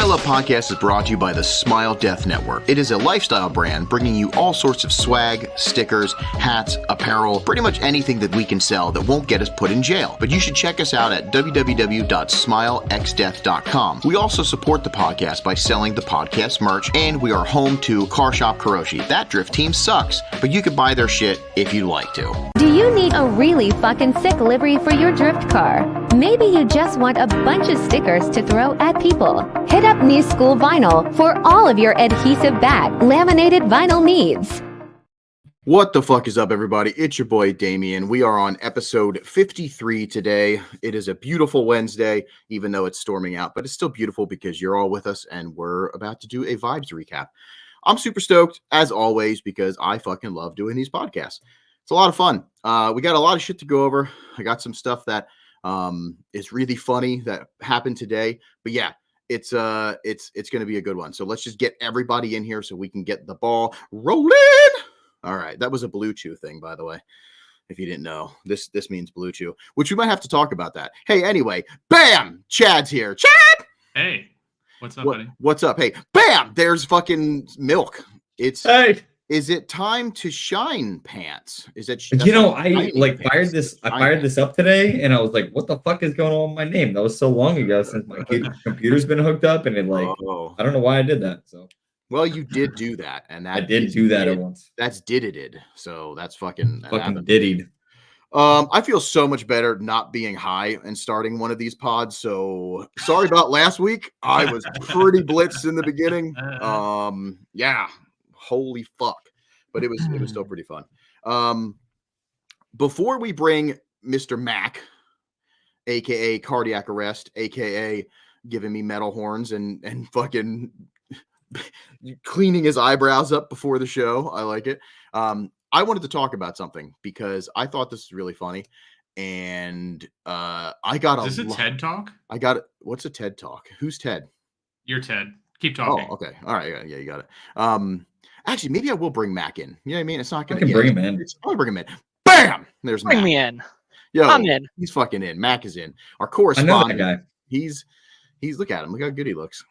Smile Up Podcast is brought to you by the Smile Death Network. It is a lifestyle brand bringing you all sorts of swag, stickers, hats, apparel, pretty much anything that we can sell that won't get us put in jail. But you should check us out at www.smilexdeath.com. We also support the podcast by selling the podcast merch, and we are home to Car Shop Kuroshi. That drift team sucks, but you can buy their shit if you'd like to. Do you need a really fucking sick livery for your drift car? Maybe you just want a bunch of stickers to throw at people. Hit up New School Vinyl for all of your adhesive back, laminated vinyl needs. What the fuck is up, everybody? It's your boy, Damien. We are on episode 53 today. It is a beautiful Wednesday, even though it's storming out, but it's still beautiful because you're all with us and we're about to do a vibes recap. I'm super stoked, as always, because I fucking love doing these podcasts. It's a lot of fun. We got a lot of shit to go over. I got some stuff that is really funny that happened today, but yeah, it's going to be a good one. So let's just get everybody in here so we can get the ball rolling. All right. That was a Blue Chew thing, by the way. If you didn't know, this means Blue Chew, which we might have to talk about that. Hey, anyway, bam, Chad's here. Chad. Hey, what's up, buddy? What's up? Hey, bam, there's fucking milk. Hey. Is it time to shine pants? Is it? I fired this up today, and I was like, "What the fuck is going on with my name?" That was so long ago since my computer's been hooked up, and I don't know why I did that. So, well, you did do that, and that I did do that at once. That's did. So that's fucking diddied. I feel so much better not being high and starting one of these pods. So sorry about last week. I was pretty blitzed in the beginning. Yeah. Holy fuck. But it was still pretty fun. Before we bring Mr. Mack, aka cardiac arrest, aka giving me metal horns and fucking cleaning his eyebrows up before the show. I like it. I wanted to talk about something because I thought this was really funny. And I got Is this a TED Talk? I got it. What's a TED Talk? Who's Ted? You're Ted. Keep talking. Oh, okay. All right. Yeah, you got it. Actually, maybe I will bring Mack in. You know what I mean? It's not going to bring him in. I'll bring him in. Bam! There's Mack. Bring me in. Yo, I'm in. He's fucking in. Mack is in. Our correspondent. I know that guy. He's look at him. Look how good he looks.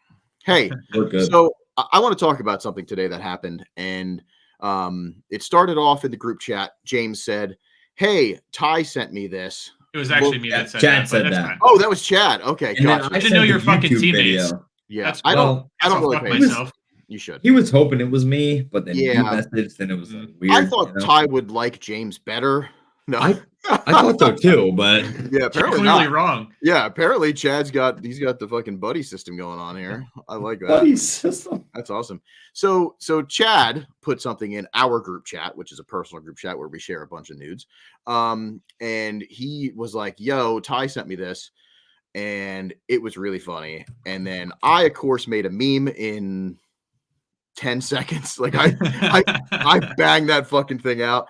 Hey, good. So I want to talk about something today that happened, and it started off in the group chat. James said, "Hey, Ty sent me this." It was actually me that said Chad that. said that. Fine. Oh, that was Chad. Okay, gotcha. I didn't know your fucking teammates. Yeah, That's I don't really fuck pay myself. You should. He was hoping it was me, but then Yeah. you messaged, and it was weird. I thought Ty would like James better. No, I thought so too, but yeah, apparently Clearly not. wrong. Yeah, apparently Chad's got the fucking buddy system going on here. I like that. buddy system. That's awesome. So Chad put something in our group chat, which is a personal group chat where we share a bunch of nudes. And he was like, "Yo, Ty sent me this." And it was really funny. And then I, of course, made a meme in 10 seconds. Like I banged that fucking thing out,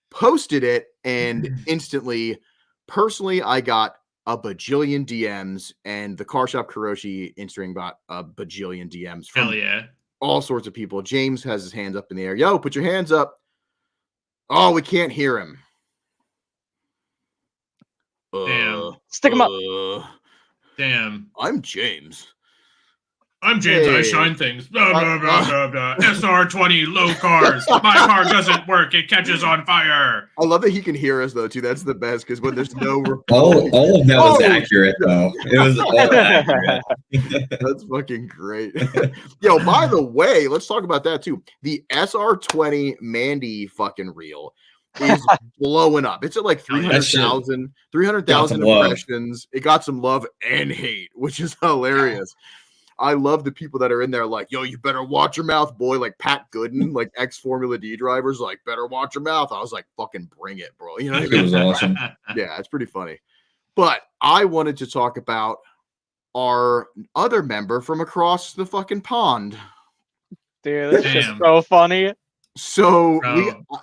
posted it, and instantly, personally, I got a bajillion DMs, and the Car Shop Kuroshi Instagram got a bajillion DMs from Hell yeah. all sorts of people. James has his hands up in the air. Yo, put your hands up. Oh, we can't hear him. Damn. Stick him up. Damn. I'm James. I'm James. Hey. I shine things. Blah, blah, blah, blah, blah. SR20 low cars. My car doesn't work. It catches on fire. I love that he can hear us though too. That's the best because when there's no all of that was accurate though. It was all accurate. That's fucking great. Yo, by the way, let's talk about that too. The SR20 Mandy fucking reel is blowing up. It's at like 300,000 impressions. It got some love and hate, which is hilarious. I love the people that are in there like, yo, you better watch your mouth, boy. Like Pat Gooden, like ex-Formula D drivers, like, better watch your mouth. I was like, fucking bring it, bro. You know what I mean? It was awesome. Yeah, it's pretty funny. But I wanted to talk about our other member from across the fucking pond. Dude, that's just so funny. So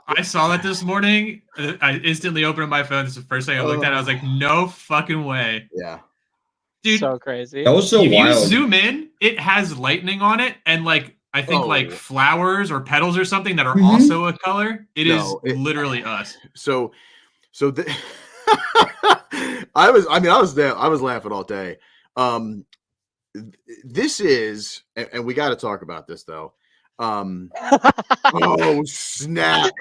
I saw that this morning. I instantly opened up my phone. It's the first thing I looked at. I was like, no fucking way. Yeah. Dude, so crazy. That was so if wild. you zoom in, it has lightning on it and like I think like flowers or petals or something that are also a color. It is literally us. So I was laughing all day. this is, and we got to talk about this though. Oh snap!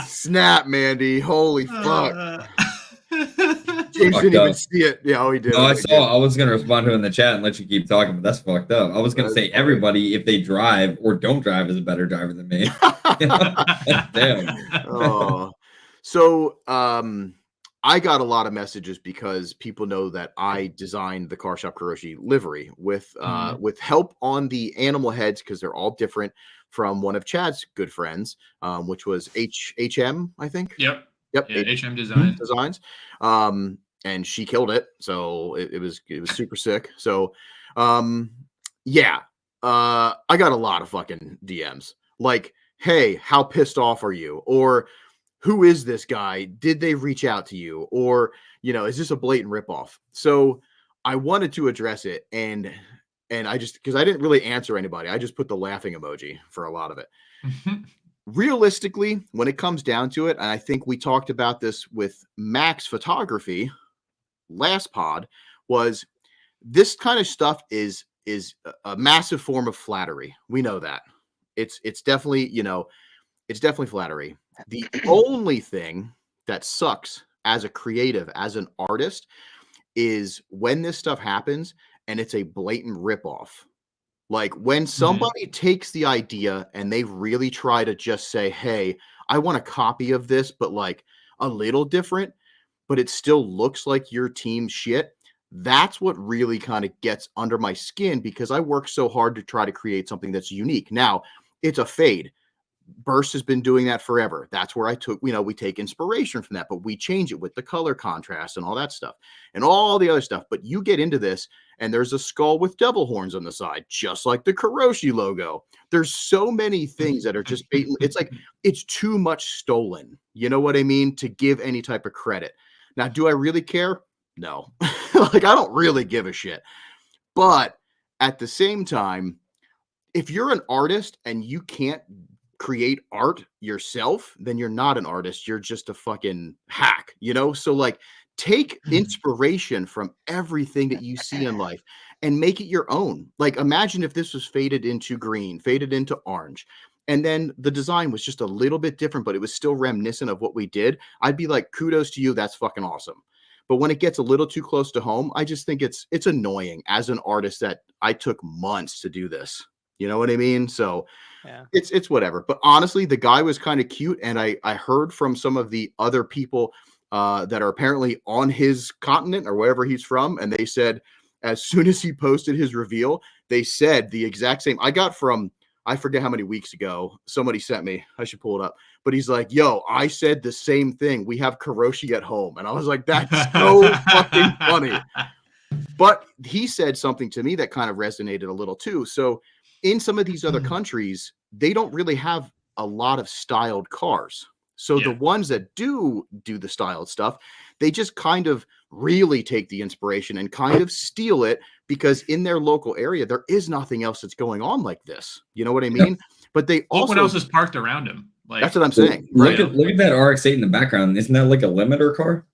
Snap, Mandy! Holy fuck! James didn't even see it. Yeah, oh, he did. No, I saw. I was gonna respond to it in the chat and let you keep talking, but that's fucked up. I was gonna say everybody, if they drive or don't drive, is a better driver than me. Damn. Oh, so I got a lot of messages because people know that I designed the Car Shop Kuroshi livery with help on the animal heads because they're all different from one of Chad's good friends, which was HM, I think. Yep. Yep. Yeah, HM Designs. And she killed it. So it was super sick. So yeah. I got a lot of fucking DMs. Like, hey, how pissed off are you? Or who is this guy? Did they reach out to you? Or, is this a blatant ripoff? So I wanted to address it and I just, because I didn't really answer anybody. I just put the laughing emoji for a lot of it. Realistically, when it comes down to it, and I think we talked about this with Mack's photography last pod, was this kind of stuff is a massive form of flattery. We know that. It's definitely, it's definitely flattery. The only thing that sucks as a creative, as an artist, is when this stuff happens and it's a blatant ripoff. Like when somebody takes the idea and they really try to just say, hey, I want a copy of this, but like a little different, but it still looks like your team's shit. That's what really kind of gets under my skin because I work so hard to try to create something that's unique. Now, it's a fade. Burst has been doing that forever. That's where I took, we take inspiration from that, but we change it with the color contrast and all that stuff and all the other stuff. But you get into this and there's a skull with devil horns on the side, just like the Kuroshi logo. There's so many things that are just, it's like, it's too much stolen. You know what I mean? To give any type of credit. Now, do I really care? No. Like, I don't really give a shit. But at the same time, if you're an artist and you can't create art yourself, then you're not an artist. You're just a fucking hack, So like take inspiration from everything that you see in life and make it your own. Like imagine if this was faded into green, faded into orange, and then the design was just a little bit different, but it was still reminiscent of what we did. I'd be like, kudos to you. That's fucking awesome. But when it gets a little too close to home, I just think it's annoying as an artist that I took months to do this. You know what I mean? So yeah. It's whatever. But honestly, the guy was kind of cute. And I heard from some of the other people that are apparently on his continent or wherever he's from. And they said, as soon as he posted his reveal, they said the exact same. I got from, I forget how many weeks ago, somebody sent me, I should pull it up. But he's like, yo, I said the same thing. We have Kuroshi at home. And I was like, that's so fucking funny. But he said something to me that kind of resonated a little too. So in some of these other countries, they don't really have a lot of styled cars. So the ones that do the styled stuff, they just kind of really take the inspiration and kind of steal it because in their local area, there is nothing else that's going on like this. You know what I mean? But they also... What else is parked around him? Like, that's what I'm saying. Look at that RX-8 in the background. Isn't that like a limiter car?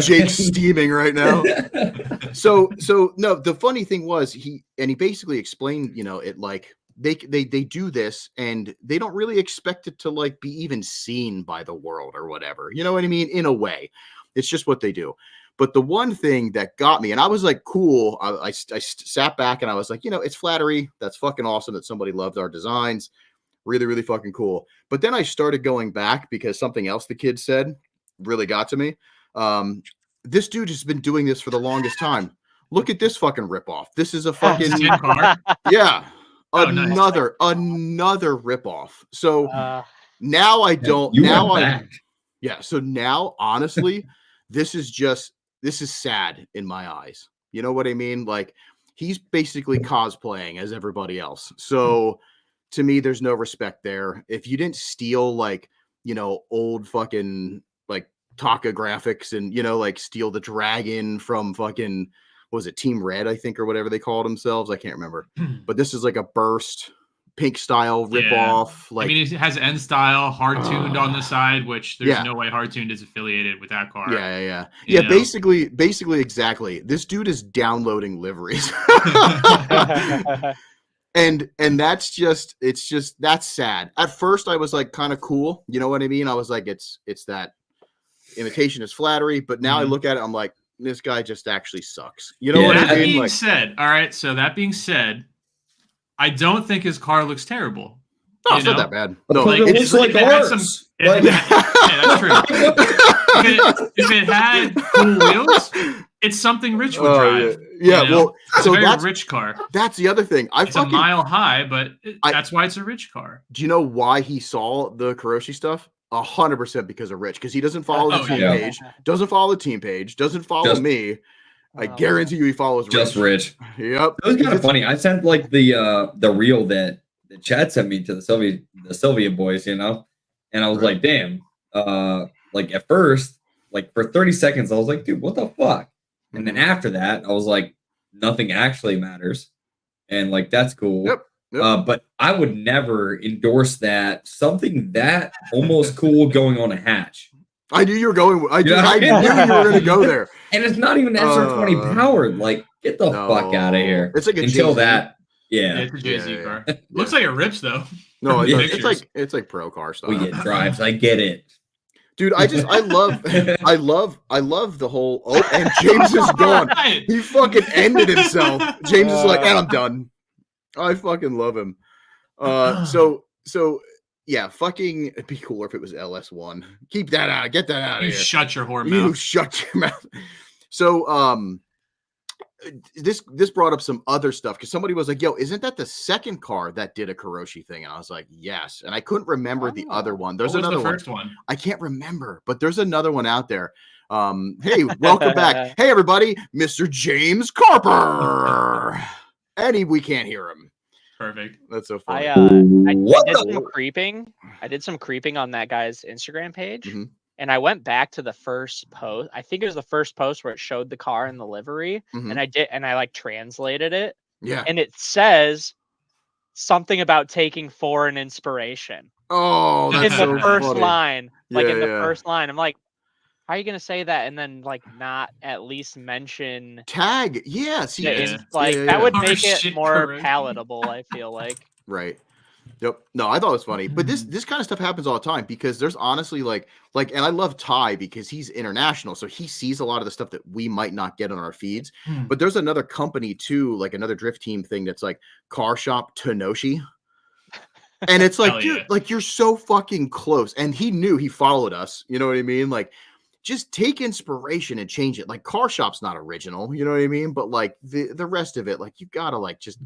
Jake's steaming right now. So no, the funny thing was he basically explained, it like they do this and they don't really expect it to like be even seen by the world or whatever. You know what I mean? In a way, it's just what they do. But the one thing that got me, and I was like, cool. I sat back and I was like, it's flattery. That's fucking awesome that somebody loved our designs. Really, really fucking cool. But then I started going back because something else the kid said really got to me. This dude has been doing this for the longest time. Look at this fucking ripoff. This is a fucking yeah. Another ripoff. So now I don't. Yeah. So now, honestly, this is sad in my eyes. You know what I mean? Like he's basically cosplaying as everybody else. So to me, there's no respect there. If you didn't steal like, old fucking like Taka graphics and, like steal the dragon from fucking, what was it, Team Red, I think, or whatever they called themselves. I can't remember. But this is like a burst pink style rip off. Like, I mean, it has N style, hard tuned on the side, which there's no way hard tuned is affiliated with that car. Yeah. Basically, exactly. This dude is downloading liveries. And that's that's sad. At first I was like kind of cool, you know what I mean? I was like, it's that imitation is flattery, but now I look at it, I'm like, this guy just actually sucks. You know what I mean? That being said, all right, so that being said, I don't think his car looks terrible. No, it's not that bad. No, like, it looks like ours. Yeah, that's true. If it had cool wheels, it's something Rich would drive. Yeah, well, it's a very rich car. That's the other thing. It's a mile high, but that's why it's a rich car. Do you know why he saw the Karoshi stuff? 100% because of Rich, because he doesn't follow the team page, doesn't follow the team page, doesn't follow me. I guarantee you he follows just Rich. Yep. It was kind of funny. I sent like the reel that Chad sent me to the Sylvia boys, you know, and I was like, damn. Like at first, like for 30 seconds, I was like, dude, what the fuck? And then after that, I was like, nothing actually matters, and like that's cool. Yep. But I would never endorse that. Something that almost cool going on a hatch. I knew you were going. I knew you were going to go there. And it's not even SR20 powered. Like, get the fuck out of here. It's like until that. Yeah, it's a Jay-Z car. Looks like it rips though. No, it's like pro car stuff. We get drives. I get it. Dude, I love the whole. Oh, and James is gone. He fucking ended himself. James is like, and I'm done. I fucking love him. So yeah, fucking. It'd be cooler if it was LS1. Keep that out. Get that out of here. Shut your whore mouth. You shut your mouth. So this brought up some other stuff because somebody was like, yo, isn't that the second car that did a Karoshi thing? And I was like, yes. And I couldn't remember the other one. There's another one. First one. I can't remember, but there's another one out there. Hey, welcome back. Hey, everybody, Mr. James Carper. And we can't hear him. Perfect. That's so funny. I did some creeping. I did some creeping on that guy's Instagram page. Mm-hmm. And I went back to the first post. I think it was the first post where it showed the car in the livery. Mm-hmm. And I like translated it. Yeah. And it says something about taking foreign inspiration. Oh, that's in the first funny. line. Like in the first line. I'm like, how are you gonna say that and then like not at least mention tag? Yeah, see, that would make it more palatable, I feel like. Right. Yep. No, I thought it was funny, but this kind of stuff happens all the time because there's honestly like, and I love Ty because he's international, so he sees a lot of the stuff that we might not get on our feeds. But there's another company too, like another drift team thing that's like Car Shop Tenoshi, and it's like, dude, like you're so fucking close. And he followed us. You know what I mean? Like, just take inspiration and change it. Like Car Shop's not original. You know what I mean? But like the rest of it, like you gotta like just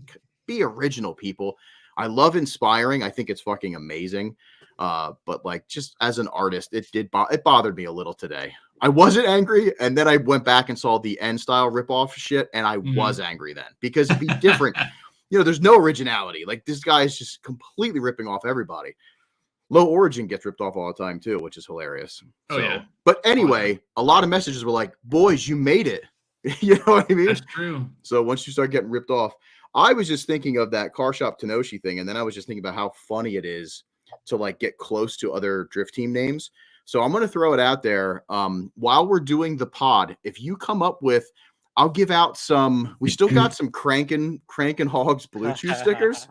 be original, people. I love inspiring. I think it's fucking amazing. But like just as an artist, it bothered me a little today. I wasn't angry, and then I went back and saw the N style ripoff shit, and I was angry then because it'd be different. You know, there's no originality. Like this guy is just completely ripping off everybody. Low Origin gets ripped off all the time too, which is hilarious. Oh yeah. But anyway, a lot of messages were like, "Boys, you made it." You know what I mean? That's true. So once you start getting ripped off. I was just thinking of that Car Shop Tenoshi thing, and then I was just thinking about how funny it is to like get close to other drift team names. So I'm going to throw it out there. While we're doing the pod, if you come up with, I'll give out some. We still got some Crankin' Hogs Bluetooth stickers,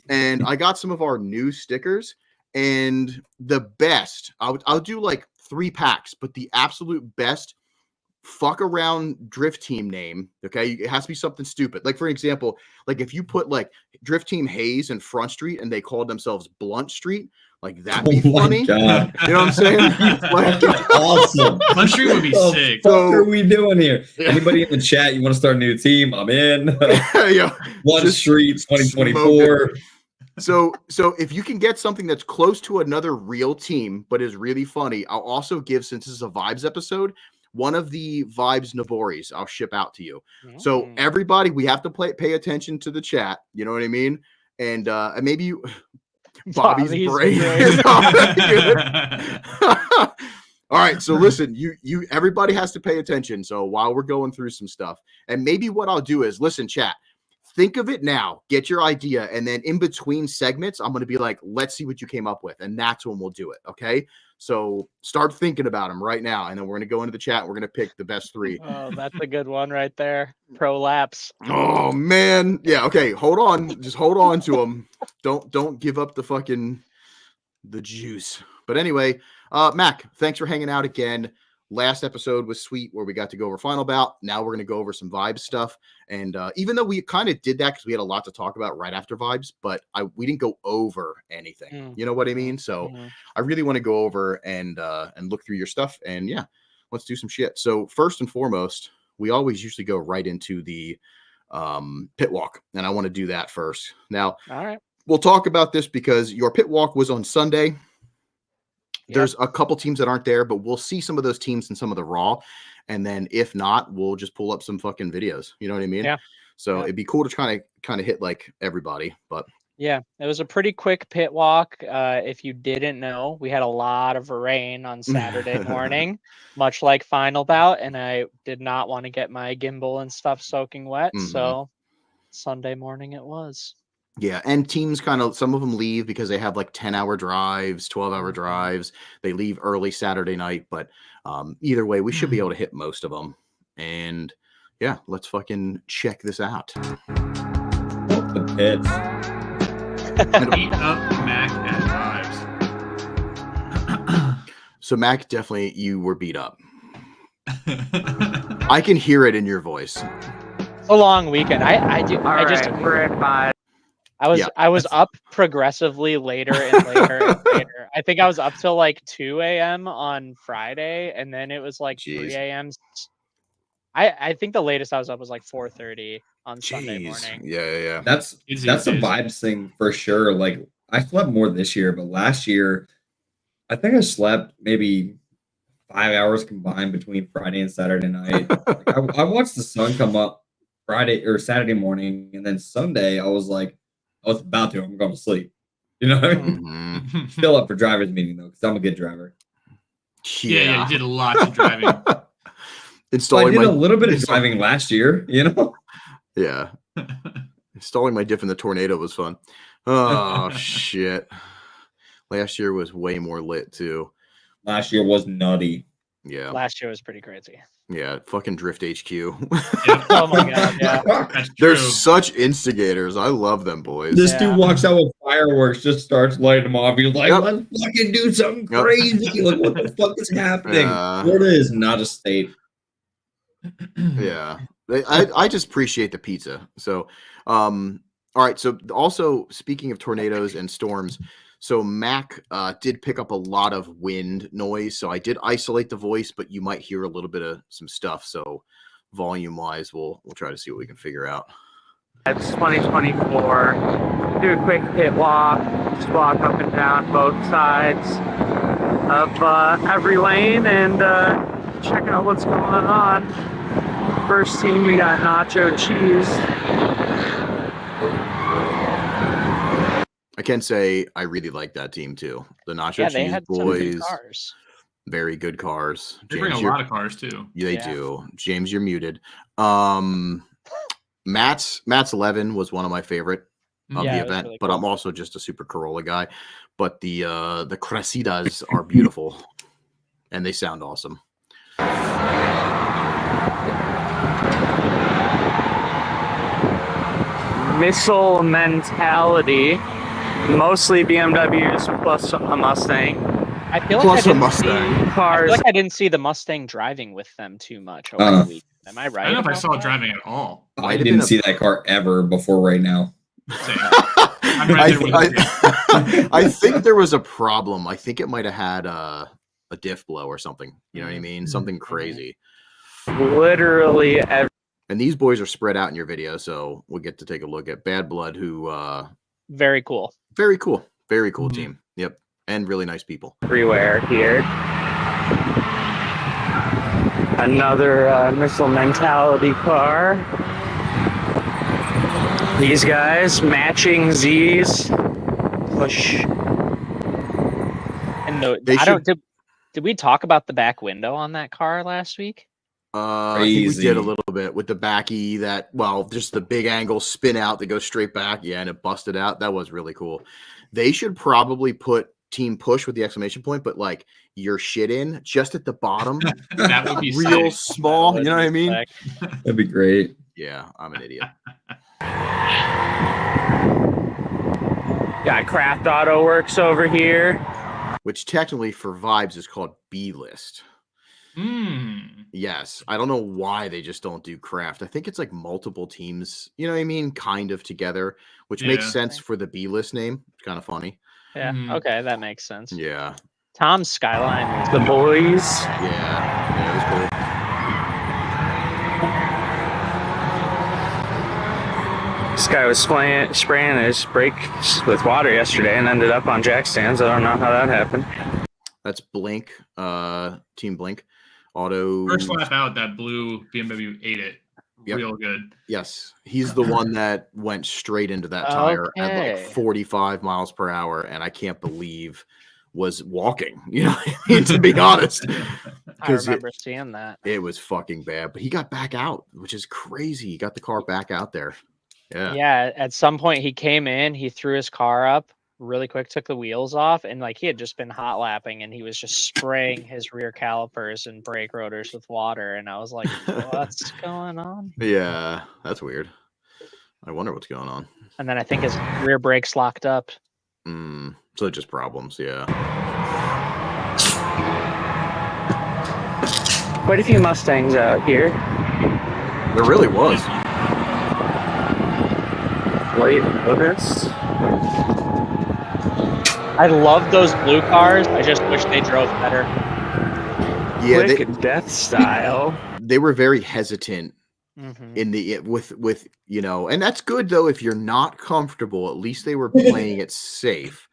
and I got some of our new stickers. And the best, I'll do like 3 packs, but the absolute best. Fuck around drift team name. Okay, it has to be something stupid. Like for example, like if you put like drift team Hayes and Front Street and they called themselves Blunt Street, like that'd be funny. You know what I'm saying? Like, awesome. Blunt Street would be sick. What are we doing here? Anybody in the chat? You want to start a new team? I'm in. Blunt Street 2024. So if you can get something that's close to another real team but is really funny, I'll also give, since this is a vibes episode, one of the Vibes Navoris I'll ship out to you. So everybody, we have to pay attention to the chat. You know what I mean? And maybe you, Bobby's brain is not good. All right. So listen, you everybody has to pay attention. So while we're going through some stuff, and maybe what I'll do is listen, chat, think of it now, get your idea, and then in between segments, I'm going to be like, let's see what you came up with, and that's when we'll do it. Okay, so start thinking about them right now, and then we're going to go into the chat and we're going to pick the best 3. Oh, that's a good one right there. Prolapse. Oh man, yeah. Okay, hold on, just hold on to them. Don't give up the juice. But anyway, Mac, thanks for hanging out again. Last episode was sweet where we got to go over final bout. Now we're going to go over some vibes stuff. And even though we kind of did that because we had a lot to talk about right after vibes, but we didn't go over anything. You know what I mean? So I really want to go over and look through your stuff. And yeah, let's do some shit. So first and foremost, we always usually go right into the pit walk. And I want to do that first. Now, all right, we'll talk about this because your pit walk was on Sunday. There's a couple teams that aren't there, but we'll see some of those teams in some of the Raw. And then if not, we'll just pull up some fucking videos. You know what I mean? Yeah. So it'd be cool to kind of hit like everybody. But yeah, it was a pretty quick pit walk. If you didn't know, we had a lot of rain on Saturday morning, much like final bout. And I did not want to get my gimbal and stuff soaking wet. So Sunday morning it was. Yeah, and teams some of them leave because they have like 10-hour drives, 12-hour drives. They leave early Saturday night, but either way, we should be able to hit most of them. And yeah, let's fucking check this out. The pits. Beat up Mac at vibes. So Mac, definitely you were beat up. I can hear it in your voice. It's a long weekend. We're at 5. I was up progressively later and later and later. I think I was up till like 2 a.m. on Friday, and then it was like 3 a.m. I think the latest I was up was like 4:30 on Sunday morning. Yeah. That's a vibes thing for sure. Like I slept more this year, but last year I think I slept maybe 5 hours combined between Friday and Saturday night. Like, I watched the sun come up Friday or Saturday morning, and then Sunday I was about to. I'm going to sleep. You know what I mean? Still up for driver's meeting though, because I'm a good driver. Yeah, you did lots of driving. I did a little bit of driving last year, you know? Yeah. Installing my diff in the tornado was fun. Oh, shit. Last year was way more lit, too. Last year was nutty. Yeah. Last year was pretty crazy. Yeah, fucking Drift HQ. Oh my god, yeah. They're such instigators. I love them boys. This dude walks out with fireworks, just starts lighting them off. He's like, let's fucking do something crazy. Like, what the fuck is happening? Florida is not a state. Yeah. I just appreciate the pizza. So, all right. So also speaking of tornadoes and storms, so Mac did pick up a lot of wind noise. So I did isolate the voice, but you might hear a little bit of some stuff. So volume wise, we'll try to see what we can figure out. It's 2024. Do a quick pit walk. Just walk up and down both sides of every lane and check out what's going on. First team, we got Nacho Cheese. I can say I really like that team too. The Nacho Cheese had boys. Some good cars. Very good cars. They bring a lot of cars too. Yeah, they do. James, you're muted. Matt's 11 was one of my favorite of the event, really but cool. I'm also just a super Corolla guy. But the Cresidas are beautiful and they sound awesome. Missile mentality. Mostly BMWs plus a Mustang. I feel like I didn't see the Mustang driving with them too much over the week. Am I right? I don't know if I saw it driving at all. I didn't see that car ever before right now. I'm right there with you. I think there was a problem. I think it might have had a diff blow or something. You know what I mean? Something crazy. Literally every. And these boys are spread out in your video, so we'll get to take a look at Bad Blood, who very cool. Very cool. Very cool team. Yep. And really nice people. Everywhere here. Another missile mentality car. These guys matching Z's. Push. And did we talk about the back window on that car last week? I think we did a little bit with the backy just the big angle spin out that goes straight back. Yeah, and it busted out. That was really cool. They should probably put team push with the exclamation point, but like your shit in just at the bottom. That would be real sick. small. You know what I mean? That'd be great. Yeah, I'm an idiot. Got Craft Auto Works over here, which technically for Vibes is called B list. Yes, I don't know why they just don't do Craft. I think it's like multiple teams, you know what I mean, kind of together, which makes sense for the B list name. It's kind of funny. Yeah, okay, that makes sense. Yeah. Tom's Skyline. The boys. Yeah, it was cool. This guy was spraying his brakes with water yesterday and ended up on jack stands. I don't know how that happened. That's Blink, Team Blink. Auto. First lap out, that blue BMW ate it real good. Yes, he's the one that went straight into that tire at like 45 miles per hour, and I can't believe was walking. You know what I mean? To be honest, I remember seeing that. It was fucking bad, but he got back out, which is crazy. He got the car back out there. Yeah. At some point, he came in, he threw his car up really quick, took the wheels off, and like he had just been hot lapping, and he was just spraying his rear calipers and brake rotors with water, and I was like, what's going on? Yeah, that's weird. I wonder what's going on. And then I think his rear brakes locked up. So just problems. Yeah. Quite a few Mustangs out here. There really was. Late notice. I love those blue cars. I just wish they drove better. Yeah, Quick death style. They were very hesitant in the with you know, and that's good though. If you're not comfortable, at least they were playing it safe.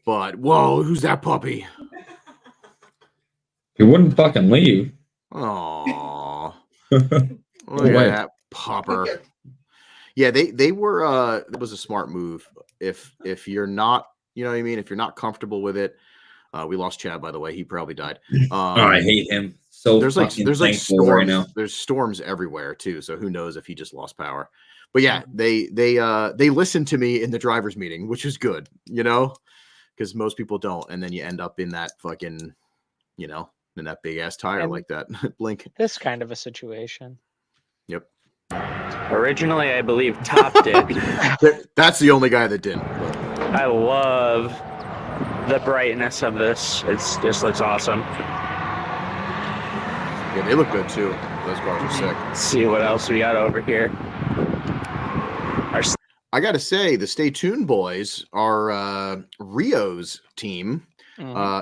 But whoa, who's that puppy? He wouldn't fucking leave. Oh, look at that popper. Yeah, they were. It was a smart move. If you're not, you know what I mean. If you're not comfortable with it, we lost Chad, by the way. He probably died. I hate him. So there's like storms right now. There's storms everywhere too. So who knows if he just lost power? But yeah, they listened to me in the drivers' meeting, which is good, you know, because most people don't, and then you end up in that fucking, you know, in that big ass tire like that. Blink. This kind of a situation. Yep. Originally, I believe Top did. That's the only guy that didn't. But. I love the brightness of this. It just looks awesome. Yeah, they look good too. Those cars are sick. Let's see what else we got over here. I gotta say, the Stay Tuned boys are Rio's team.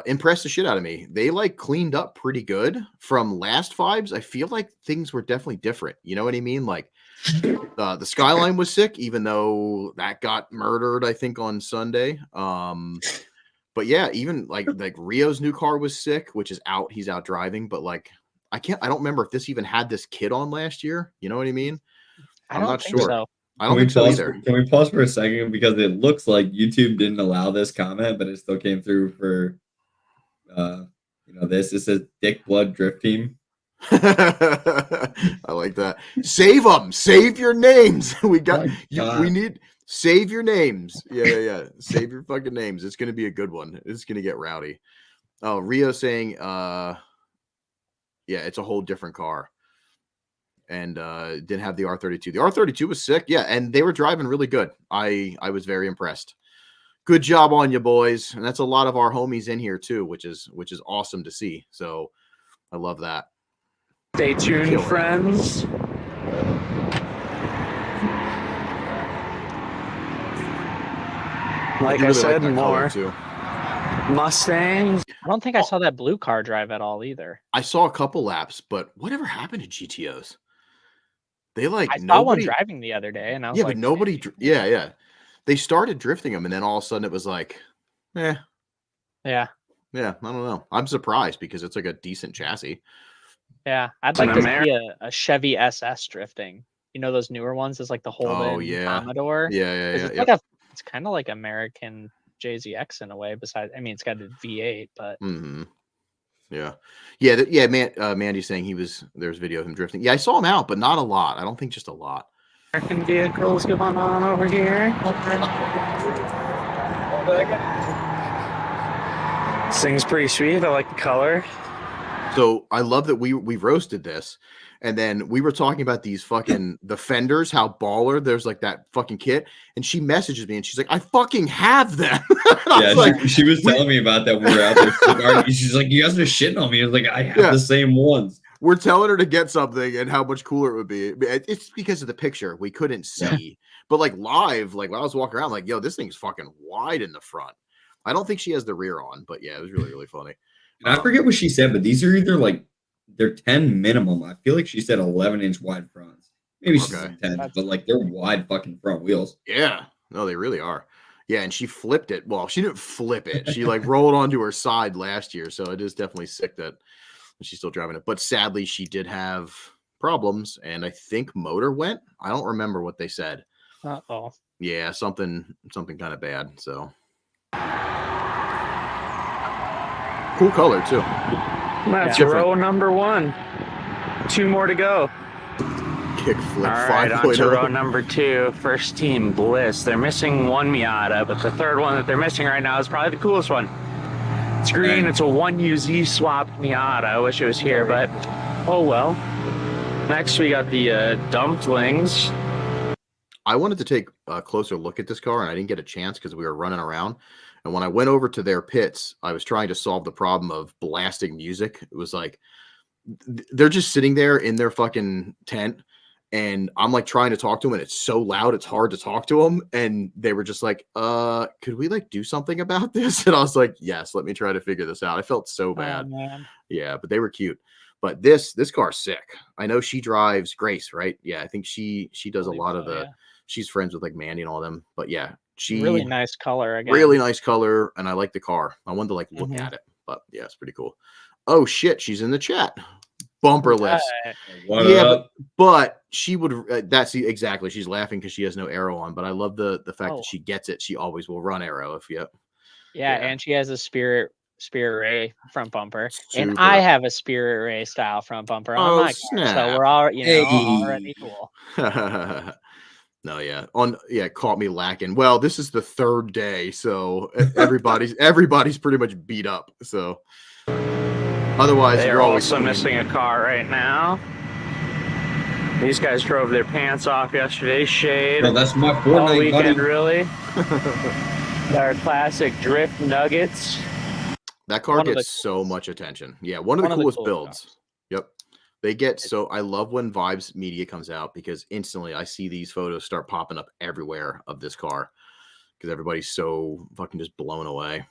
Impressed the shit out of me. They like cleaned up pretty good from last Vibes. I feel like things were definitely different. You know what I mean? Like the Skyline was sick, even though that got murdered, I think, on Sunday. But yeah, even like Rio's new car was sick, which is out. He's out driving, but like I don't remember if this even had this kit on last year. You know what I mean? I'm not sure. So. I don't think so either. Can we pause for a second? Because it looks like YouTube didn't allow this comment, but it still came through for, this. It says Dick Blood Drift Team. I like that. Save them. Save your names. We need save your names. Yeah. Save your fucking names. It's going to be a good one. It's going to get rowdy. Oh, Rio saying, yeah, it's a whole different car. And didn't have the R32. The R32 was sick, yeah, and they were driving really good. I was very impressed. Good job on you, boys, and that's a lot of our homies in here too, which is awesome to see. So I love that. Stay tuned, friends. Like I said, more Mustangs. I don't think I saw that blue car drive at all either. I saw a couple laps, but whatever happened to GTOs? They I saw one driving the other day, and I was but nobody. Yeah. They started drifting them, and then all of a sudden it was like, Yeah. I don't know. I'm surprised because it's like a decent chassis. Yeah, I'd like to see a Chevy SS drifting. You know those newer ones? It's like the Holden Commodore. Yeah. It's kind of like American JZX in a way. Besides, I mean, it's got a V8, but. Mm-hmm. Yeah. Mandy's saying there's video of him drifting. Yeah, I saw him out, but not a lot. I don't think just a lot. American vehicles going on over here. This thing's pretty sweet. I like the color. So I love that we roasted this, and then we were talking about these fucking the fenders, how baller. There's like that fucking kit, and she messages me and she's like, "I fucking have them." She was telling me about that when we were out there. She's like, "You guys are shitting on me." I was like, "I have the same ones." We're telling her to get something and how much cooler it would be. It's because of the picture we couldn't see, but like live, like when I was walking around, like, yo, this thing's fucking wide in the front. I don't think she has the rear on, but yeah, it was really, really funny. And I forget what she said, but these are either like they're 10 minimum. I feel like she said 11-inch wide fronts. Maybe she said 10, but like they're wide fucking front wheels. Yeah, no, they really are. Yeah, and she flipped it. Well, she didn't flip it. She like rolled onto her side last year, so it is definitely sick that she's still driving it. But sadly, she did have problems, and I think motor went. I don't remember what they said. Uh-oh. Yeah, something kind of bad. So cool color too. That's row number 1. 2 more to go. Kickflip 5.0. All right, on to row number 2. First team Bliss. They're missing one Miata, but the third one that they're missing right now is probably the coolest one. It's green. It's a 1UZ swap Miata. I wish it was here, but oh well. Next, we got the Dumplings. I wanted to take a closer look at this car, and I didn't get a chance because we were running around. And when I went over to their pits, I was trying to solve the problem of blasting music. It was like they're just sitting there in their fucking tent, and I'm like trying to talk to them, and it's so loud it's hard to talk to them. And they were just like, could we like do something about this? And I was like, yes, let me try to figure this out. I felt so bad. Yeah, but they were cute. But this car's sick. I know she drives Grace, right? Yeah, I think she does a lot of the she's friends with like Mandy and all them. But yeah, she really nice color again. Really nice color, and I like the car. I wanted to like look at it, but yeah, it's pretty cool. Oh shit, she's in the chat. Bumperless. But she would that's exactly, she's laughing because she has no arrow on, but I love the fact that she gets it. She always will run arrow if yeah, and she has a Spirit Ray front bumper. Super. And I have a Spirit Ray style front bumper on my car, so we're all already cool. No, caught me lacking. Well, this is the third day, so everybody's pretty much beat up. So otherwise, they're also missing a car right now. These guys drove their pants off yesterday. Shade. Well, that's my all weekend, really. Our classic drift nuggets. That car gets so much attention. Yeah, one of the coolest builds. Cars. Yep. They get so I love when Vibes Media comes out because instantly I see these photos start popping up everywhere of this car because everybody's so fucking just blown away.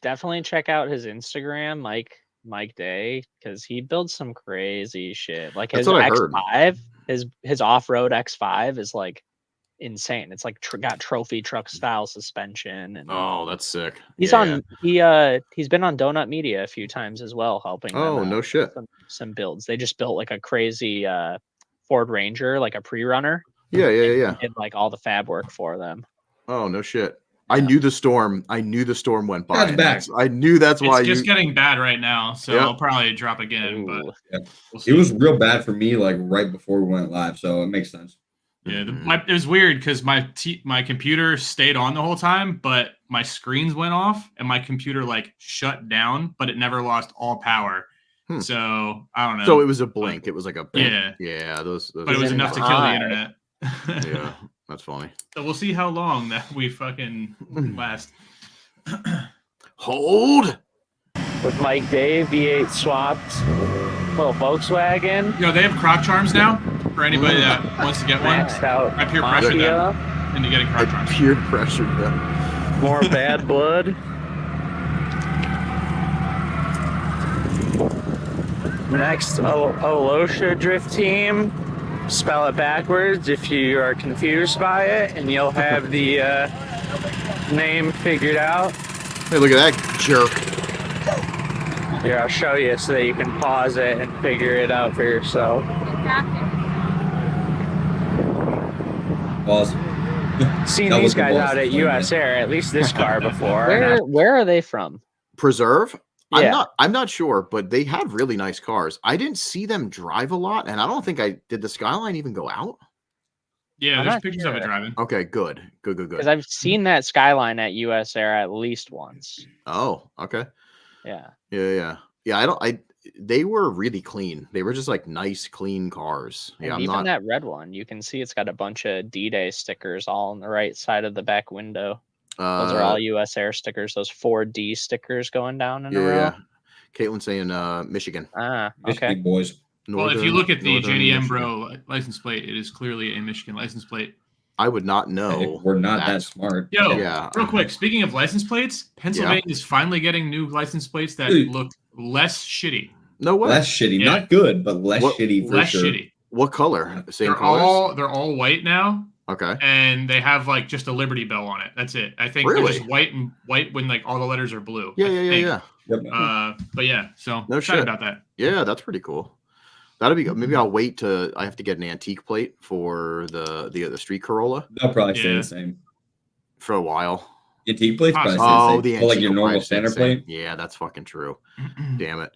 Definitely check out his Instagram, Mike Day, because he builds some crazy shit. Like his X5, his off-road X5 is like insane. It's like got trophy truck style suspension. And that's sick. He's he's been on Donut Media a few times as well, helping. Oh, no shit. Some builds. They just built like a crazy Ford Ranger, like a pre-runner. Yeah. Did like all the fab work for them. Oh no shit. I knew the storm went by. I knew that's why it's just getting bad right now. So I'll probably drop again. But we'll see. It was real bad for me, like right before we went live. So it makes sense. Yeah, it was weird because my computer stayed on the whole time, but my screens went off and my computer like shut down, but it never lost all power. So I don't know. So it was a blink. It was like a blink. Yeah. Those but it was enough to kill the internet. Yeah, that's funny. So we'll see how long that we fucking last. Hold with Mike Day V8 swapped little Volkswagen. You know they have croc charms now. For anybody that wants to get one, I peer pressured them into getting croc charms. Peer pressured them. More bad blood. Next, Olosha Drift Team. Spell it backwards if you are confused by it, and you'll have the name figured out. Hey, look at that jerk. Here, I'll show you so that you can pause it and figure it out for yourself. Awesome. Seen these guys out at US Air, at least this car before. Where are they from? Preserve. Yeah. I'm not sure, but they had really nice cars. I didn't see them drive a lot, and I don't think did the Skyline even go out? Yeah, I'm there's not pictures of it sure. driving. Okay, good. Because I've seen that Skyline at US Air at least once. Oh, okay. Yeah. Yeah. They were really clean. They were just like nice, clean cars. Yeah, And even that red one, you can see it's got a bunch of D-Day stickers all on the right side of the back window. Those are all US Air stickers. Those 4D stickers going down in a row. Yeah. Caitlin's saying Michigan. Ah, Michigan okay. boys. Well, if you look at the Northern JDM Michigan. Bro license plate, it is clearly a Michigan license plate. I would not know. We're not that smart. Yo, Yeah. real quick, speaking of license plates, Pennsylvania is finally getting new license plates that look less shitty. No way. Less shitty. Yeah. Not good, but less shitty for less sure. shitty. What color? Same colors? They're all white now. Okay. And they have like just a Liberty Bell on it. That's it. I think Really? they're just white when like all the letters are blue. Yeah. Yep. But yeah, so No excited shit. about that. Yeah, that's pretty cool. That'll be good. Maybe I'll wait I have to get an antique plate for the street Corolla They'll probably stay the same. for a while. Antique plates probably stay Oh, the the same. Well, like antique your will normal probably stay the standard plate. Yeah, that's fucking true. Damn it.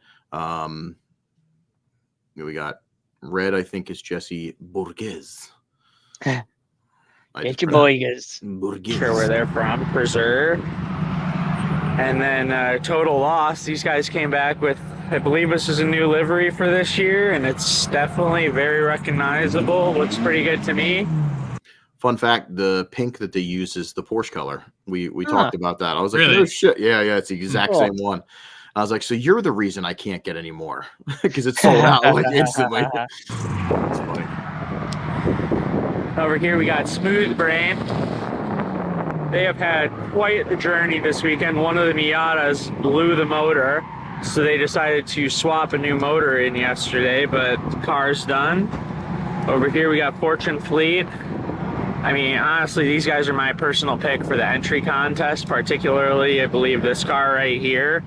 We got red, I think, is Jesse Borges. Get your boys. Borges. Sure where they're from. Preserve. And then total loss. These guys came back with, I believe this is a new livery for this year, and it's definitely very recognizable. Looks pretty good to me. Fun fact, the pink that they use is the Porsche color. We talked about that. I was like, Really? no shit. Yeah, it's the exact Cool. same one. I was like, so you're the reason I can't get any more because it's sold out like instantly. That's funny. Over here we got Smooth Brain. They have had quite the journey this weekend. One of the Miatas blew the motor, so they decided to swap a new motor in yesterday, but the car's done. Over here we got Fortune Fleet. I mean, honestly, these guys are my personal pick for the entry contest, particularly, I believe, this car right here.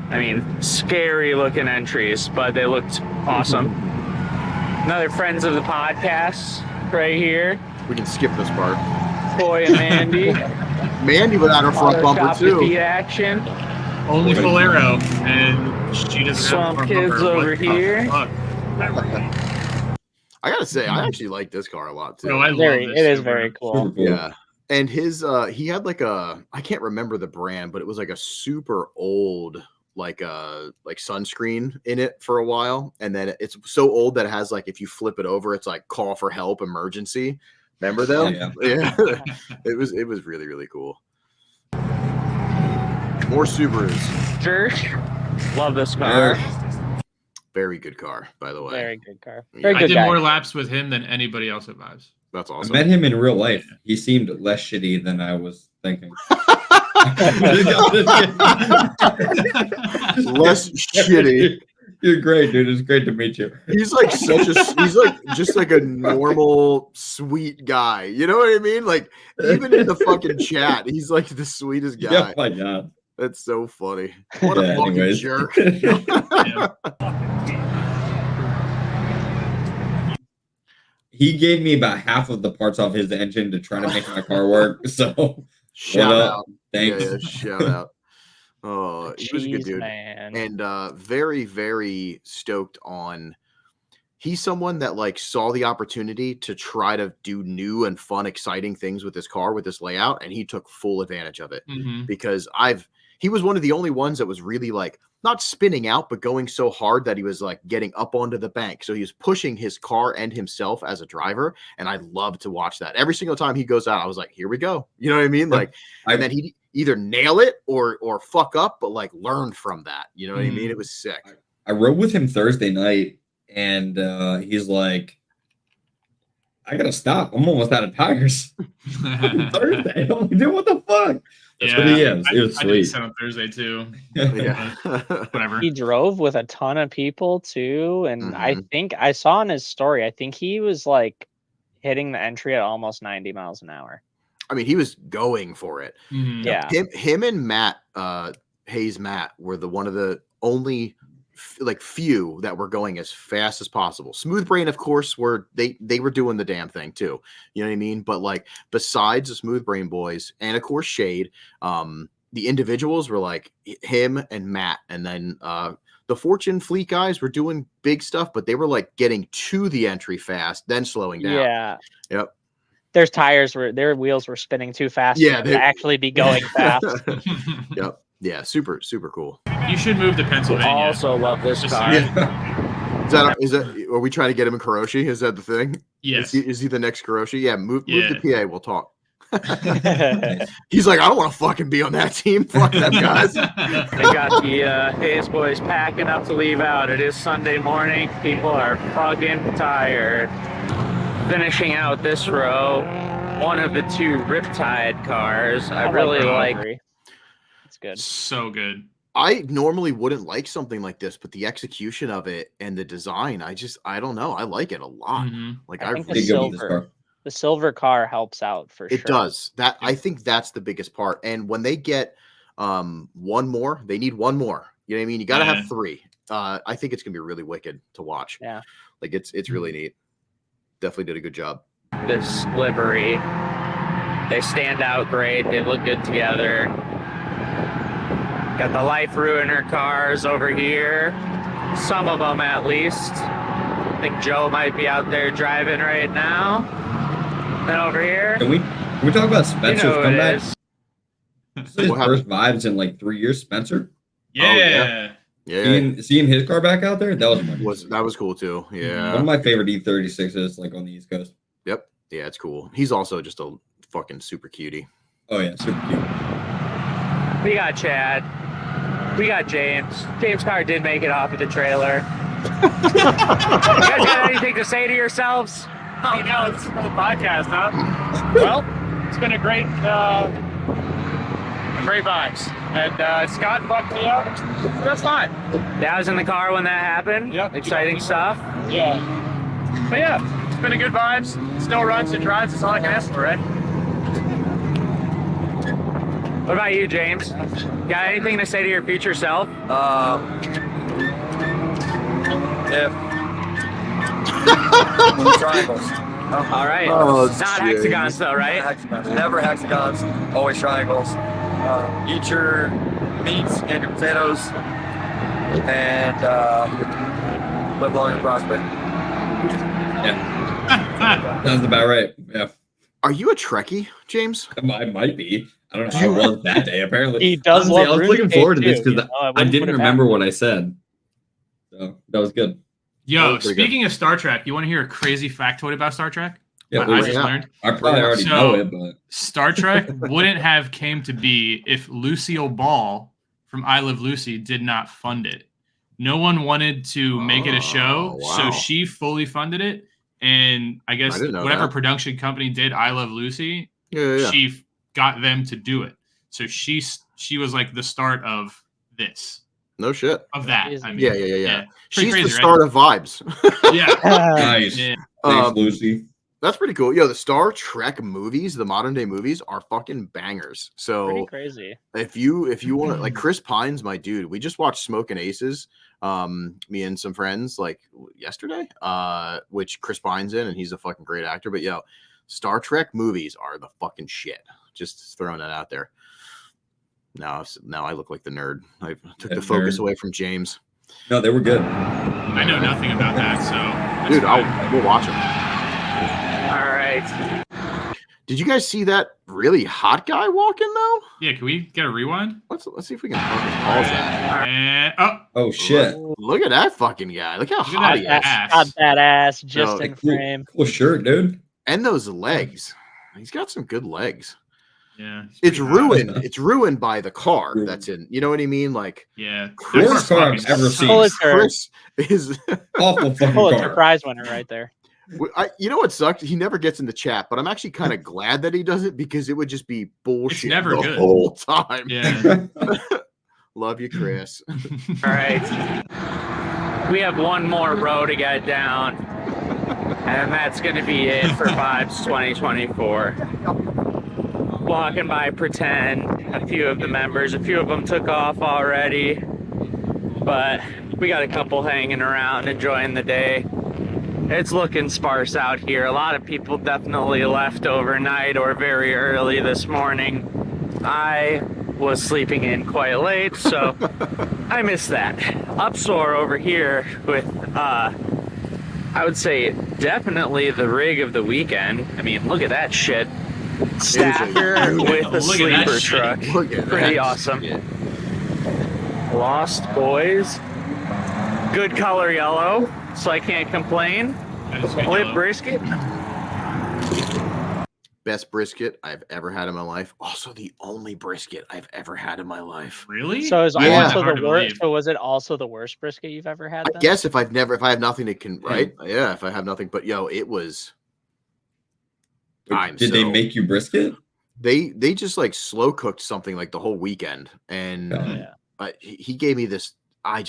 I mean, scary looking entries, but they looked awesome. Another friends of the podcast right here. We can skip this part. Boy and Mandy. Mandy without her front bumper Photoshop too. defeat action. Only Falero, and she doesn't Swamp have a front Kids bumper. over What the here. fuck? I gotta say, I actually like this car a lot too. No, I love Very, this it is super. very cool. Yeah. And his he had like I can't remember the brand, but it was like a super old like sunscreen in it for a while, and then it's so old that it has like, if you flip it over, it's like call for help, emergency. Remember them? Yeah. It was really, really cool. More Subarus. Jersh. Love this car. Very good car, by the way. Very good car. Yeah. Very I good did guy. more laps with him than anybody else at Vibes. That's I awesome. met him in real life. He seemed less shitty than I was thinking. Less shitty. You're great, dude. It's great to meet you. He's like he's like just like a normal, sweet guy. You know what I mean? Like, even in the fucking chat, he's like the sweetest guy. Yeah, my God. That's so funny. What a fucking anyways. jerk. Yeah. He gave me about half of the parts off his engine to try to make my car work. So Shout what out. up? Thanks. Yeah, shout out. Oh, he was a good Jeez, dude. man. And very, very stoked on. He's someone that like saw the opportunity to try to do new and fun, exciting things with his car, with this layout, and he took full advantage of it. Mhm. Because he was one of the only ones that was really like not spinning out, but going so hard that he was like getting up onto the bank. So he was pushing his car and himself as a driver. And I love to watch that. Every single time he goes out, I was like, here we go. You know what I mean? Like, and then he either nail it or fuck up, but like learn from that. You know what I mean? It was sick. I rode with him Thursday night, and he's like, I gotta stop. I'm almost out of tires. Thursday. I'm like, dude, what the fuck? That's what he is. It was I did sweet. set on Thursday too. Yeah. Whatever. He drove with a ton of people too, and I Mhm. think I saw in his story, I think he was like hitting the entry at almost 90 miles an hour. I mean, he was going for it. Mhm. Yeah. Him and Matt, Hayes Matt, were one of the only few that were going as fast as possible. Smooth Brain, of course, they were doing the damn thing too. You know what I mean? But like, besides the Smooth Brain boys, and of course Shade, the individuals were like him and Matt, and then the Fortune Fleet guys were doing big stuff, but they were like getting to the entry fast, then slowing down. Yeah. Yep. Their wheels were spinning too fast to actually be going fast. Yep. Yeah, super cool. You should move to Pennsylvania. I also love this car. Yeah. Is that are we trying to get him in Kuroshi? Is that the thing? Yes. Is he the next Kuroshi? Yeah, move to PA. We'll talk. That's He's like, I don't want to fucking be on that team. Fuck them guys. They got the Hayes boys packing up to leave out. It is Sunday morning. People are fucking tired. Finishing out this row, one of the two Riptide cars. I really like. It's good. So good. I normally wouldn't like something like this, but the execution of it and the design, I don't know. I like it a lot. Mm-hmm. Like I think the silver car helps out for sure. It does. I think that's the biggest part. And when they get one more, they need one more. You know what I mean? You got to have three. I think it's gonna be really wicked to watch. Yeah. Like it's really neat. Definitely did a good job. This livery. They stand out great. They look good together. Got the life ruiner cars over here. Some of them at least. I think Joe might be out there driving right now. Then over here. Can we talk about Spencer's comeback? This is his first vibes in like 3 years, Spencer. Yeah. Seeing his car back out there, that was cool too. Yeah. One of my favorite E36s like on the East Coast. Yep. Yeah, it's cool. He's also just a fucking super cutie. Oh yeah, super cute. We got Chad. We got James. James' car did make it off of the trailer. You guys got anything to say to yourselves? Oh, no, this is for the podcast, huh? Well, it's been a great vibes. And Scott fucked me up. That's fine. That was in the car when that happened. Yep. Exciting stuff. Yeah. But yeah, it's been a good vibes. Still runs and drives. That's all I can ask for, right? What about you, James? Got anything to say to your future self? Triangles. All right. Oh, not James. hexagons, though, right? Hexagons. Never hexagons. Always triangles. Eat your meats and your potatoes, and live long and prosper. Yeah, sounds about right. Yeah, Are you a Trekkie, James? I might be. I don't know. I was that day. Apparently, He does Honestly, love I was looking forward to this too, because I wouldn't didn't put it remember past what I said. So that was good. Yo, pretty speaking of Star Trek, you want to hear a crazy factoid about Star Trek? Yeah, What please. I just learned? I probably already know it, but Star Trek wouldn't have came to be if Lucille Ball from I Love Lucy did not fund it. No one wanted to make it a show, wow. so she fully funded it. And I guess didn't know whatever that. production company did I Love Lucy, Yeah. she got them to do it. So she was like the start of this, No shit. of that. Crazy. I mean, Yeah. Pretty She's crazy, the start of vibes. right? Yeah. nice. Yeah. Thanks, Lucy. That's pretty cool. Yo, the Star Trek movies, the modern day movies, are fucking bangers. So Pretty crazy. if you want, like, Chris Pine's my dude. We just watched Smoking Aces, me and some friends, like yesterday, which Chris Pine's in, and he's a fucking great actor. But yo, Star Trek movies are the fucking shit. Just throwing that out there. Now I look like the nerd. I took the focus away from James. No, they were good. I know nothing about that, so that's Dude, fine. we'll watch them. All right. Did you guys see that really hot guy walking though? Yeah, can we get a rewind? Let's see if we can pause that. And Oh shit! Look at that fucking guy. Look how Look at hot that he is. ass. Got that ass just No, in frame. Cool shirt, dude. And those legs. He's got some good legs. yeah, It's pretty hot. ruined. It's ruined by the car that's in. You know what I mean? Like Yeah, Worst car I've fucking ever sucks. seen. Pulitzer. Chris is. Awful fucking Pulitzer car. Prize winner right there. You know what sucked? He never gets in the chat, but I'm actually kind of glad that he doesn't because it would just be bullshit never the good. whole time. Yeah. Love you, Chris. All right. We have one more row to get down, and that's going to be it for Vibes 2024. Walking by Pretend, a few of the members, a few of them took off already, but we got a couple hanging around enjoying the day. It's looking sparse out here. A lot of people definitely left overnight or very early this morning. I was sleeping in quite late, so I missed that. Upsoar over here with, I would say, definitely the rig of the weekend. I mean, look at that shit. Stacker with the sleeper truck. Pretty awesome. Shit. Lost Boys. Good color yellow, so I can't complain. Lip brisket. Best brisket I've ever had in my life. Also, the only brisket I've ever had in my life. Really? So is Yeah. also Hard the to worst. believe. So was it also the worst brisket you've ever had? I Then? guess if I have nothing to right? Yeah, if I have nothing, but yo, it was. Did they make you brisket? They just like slow cooked something like the whole weekend, and he gave me this. I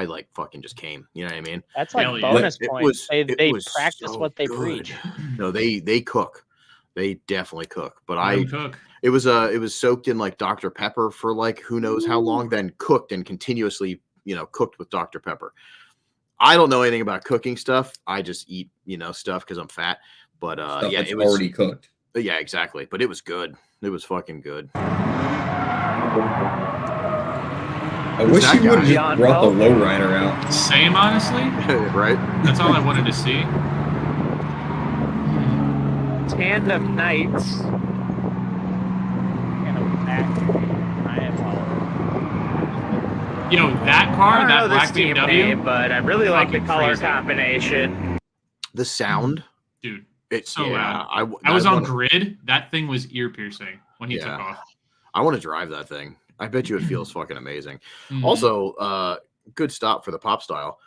like fucking just came. You know what I mean? That's like Hell yeah. bonus It points. was- They was practice so what they good. preach. No, they cook. They definitely cook. But Let 'em cook. it was soaked in like Dr. Pepper for like who knows how long, then cooked and continuously, cooked with Dr. Pepper. I don't know anything about cooking stuff. I just eat, stuff because I'm fat. But Stuff yeah, that's it was already cooked. Yeah, exactly. But it was good. It was fucking good. I wish that you would have guy? just brought the lowrider out. Same, honestly. Right? That's all I wanted to see. Tandem Knights. That car, I don't that know black this team BMW, name, but I really like the fucking color crazy. combination. The sound, dude. it's So loud. I was on wanna- grid. That thing was ear piercing when he took Yeah. off. I want to drive that thing. I bet you it feels fucking amazing. Mhm. Also, good stop for the pop style.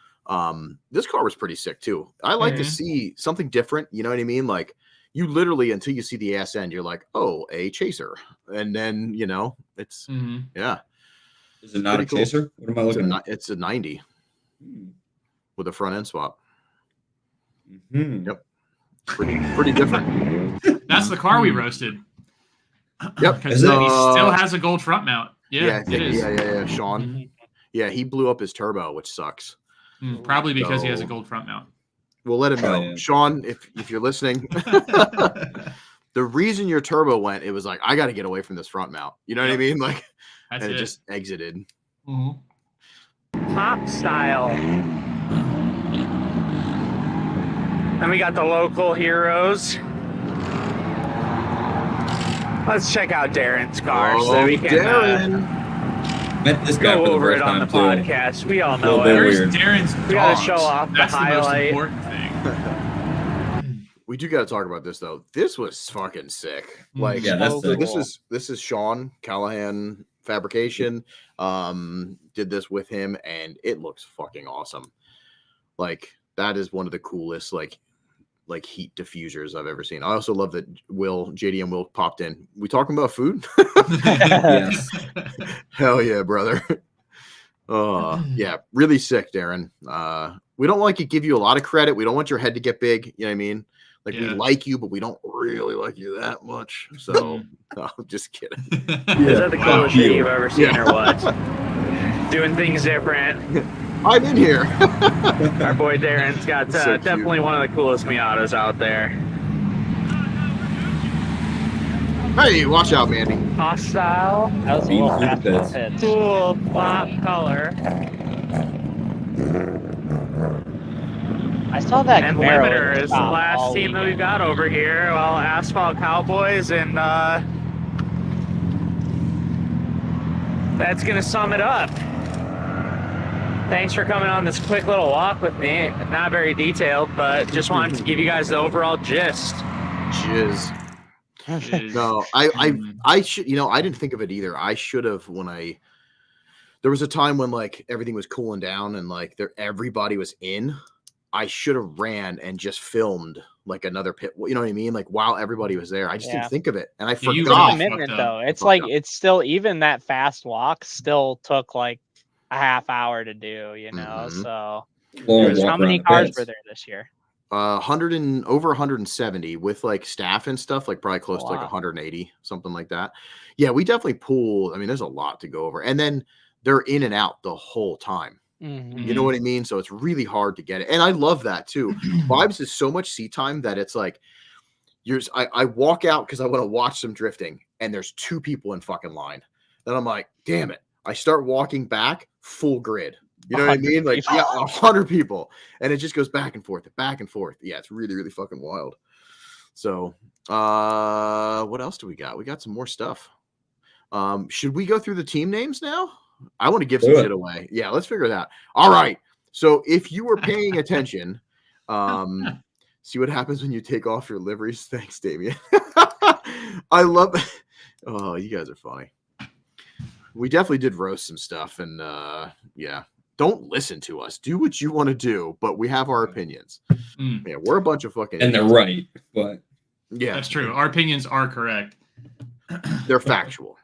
This car was pretty sick too. I like to Mhm. see something different. You know what I mean? Like you literally, until you see the ass end, you're like, oh, a chaser. And then, it's, Mhm. yeah. Is it not a Pretty cool. chaser? What am I looking at? It's a 90 with a front end swap. Mhm. Yep. Pretty different. That's the car we roasted. Yep. Because Is he it? still has a gold front mount. Yeah, It is. yeah. Sean. Mhm. Yeah, he blew up his turbo, which sucks. Probably because he has a So- gold front mount. We'll let him know. yeah. Sean, if you're listening, the reason your turbo went, it was like, I got to get away from this front mount. You know what I mean? Like, That's and it. it just exited. Mhm. Pop style. Then we got the local heroes. Let's check out Darren's car so that we can Met this guy go for the over it first on the time, too. podcast. We all Little know bit it. Where's weird. Darren's We gotta dogs? show off the That's the most highlight. important thing. We do got to talk about this though. This was fucking sick. Like, Yeah, that's so sick. this is Sean Callahan Fabrication. Did this with him, and it looks fucking awesome. Like, that is one of the coolest like heat diffusers I've ever seen. I also love that JD and Will popped in. We talking about food? Yes. Hell yeah, brother. Yeah, really sick, Darren. We don't like to give you a lot of credit. We don't want your head to get big. You know what I mean? Like, we Yeah. like you, but we don't really like you that much. So, no, I'm just kidding. Is that the coolest shit you've ever seen or what? Doing things different. I'm in here. Our boy Darren's got So cute. definitely one of the coolest Miatas out there. Hey, watch out, Mandy. Hostile. That was a Being little through fast the on pits. pits. Cool pop color. I saw that And Camaro Limiter in is the shop last all team that we've weekend. got over here. Well, Asphalt Cowboys, and that's gonna sum it up. Thanks for coming on this quick little walk with me. Not very detailed, but just wanted to give you guys the overall gist. Jizz. Jeez. No, I should, I didn't think of it either. I should have there was a time when like everything was cooling down and like everybody was in. I should have ran and just filmed like another pit. You know what I mean? Like while everybody was there, I just Yeah. didn't think of it, and I Yeah, you It's forgot. a really commitment fucked up. though. It's Fucked like up. it's still even that fast walk still took like a half hour to do, Mhm. So Long how walk many around the cars pits. were there this year? 170 with like staff and stuff, like probably close to like Wow. 180, something like that. Yeah, we definitely pulled. I mean, there's a lot to go over, and then they're in and out the whole time. Mhm. You know what I mean? So it's really hard to get it. And I love that too. Vibes is so much seat time that it's like I walk out because I want to watch some drifting, and there's two people in fucking line. Then I'm like, damn it. I start walking back, full grid. You know what I mean? Like, yeah, 100 people. And it just goes back and forth, back and forth. Yeah, it's really, really fucking wild. So, what else do we got? We got some more stuff. Should we go through the team names now? I want to give some shit away. Yeah, let's figure it out. All right. So, if you were paying attention, see what happens when you take off your liveries. Thanks, Damien. I love it. Oh, you guys are funny. We definitely did roast some stuff, and yeah. Don't listen to us. Do what you want to do, but we have our opinions. Yeah, we're a bunch of fucking and idiots. they're right, but yeah, that's true. Our opinions are correct. They're factual.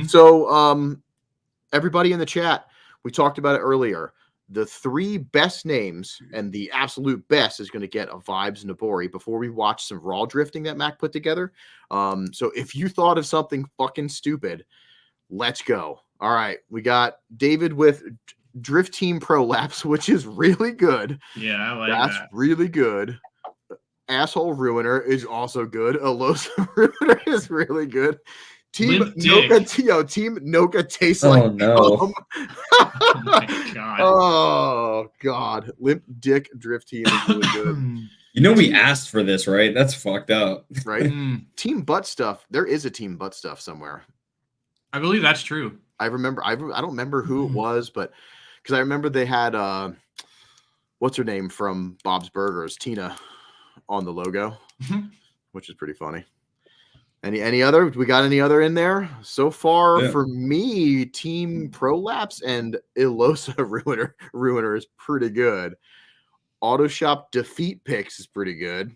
So, everybody in the chat, we talked about it earlier. The 3 best names and the absolute best is going to get a Vibes Nabori before we watch some raw drifting that Mac put together. So if you thought of something fucking stupid, let's go. All right, we got David with Drift Team Prolapse, which is really good. Yeah, I like That's that. really good. Asshole Ruiner is also good. Elosa Ruiner is really good. Team Noka, Team Noka tastes like no. Oh my God. Oh God. Limp Dick Drift Team is really good. You know we asked for this, right? That's fucked up. Right? Team Butt Stuff. There is a Team Butt Stuff somewhere. I believe that's true. I remember. I don't remember who it was, but because I remember they had what's her name from Bob's Burgers, Tina, on the logo, which is pretty funny. Any other? We got any other in there so far? For me, Team Prolapse and Ilosa Ruiner is pretty good. Auto Shop Defeat Picks is pretty good.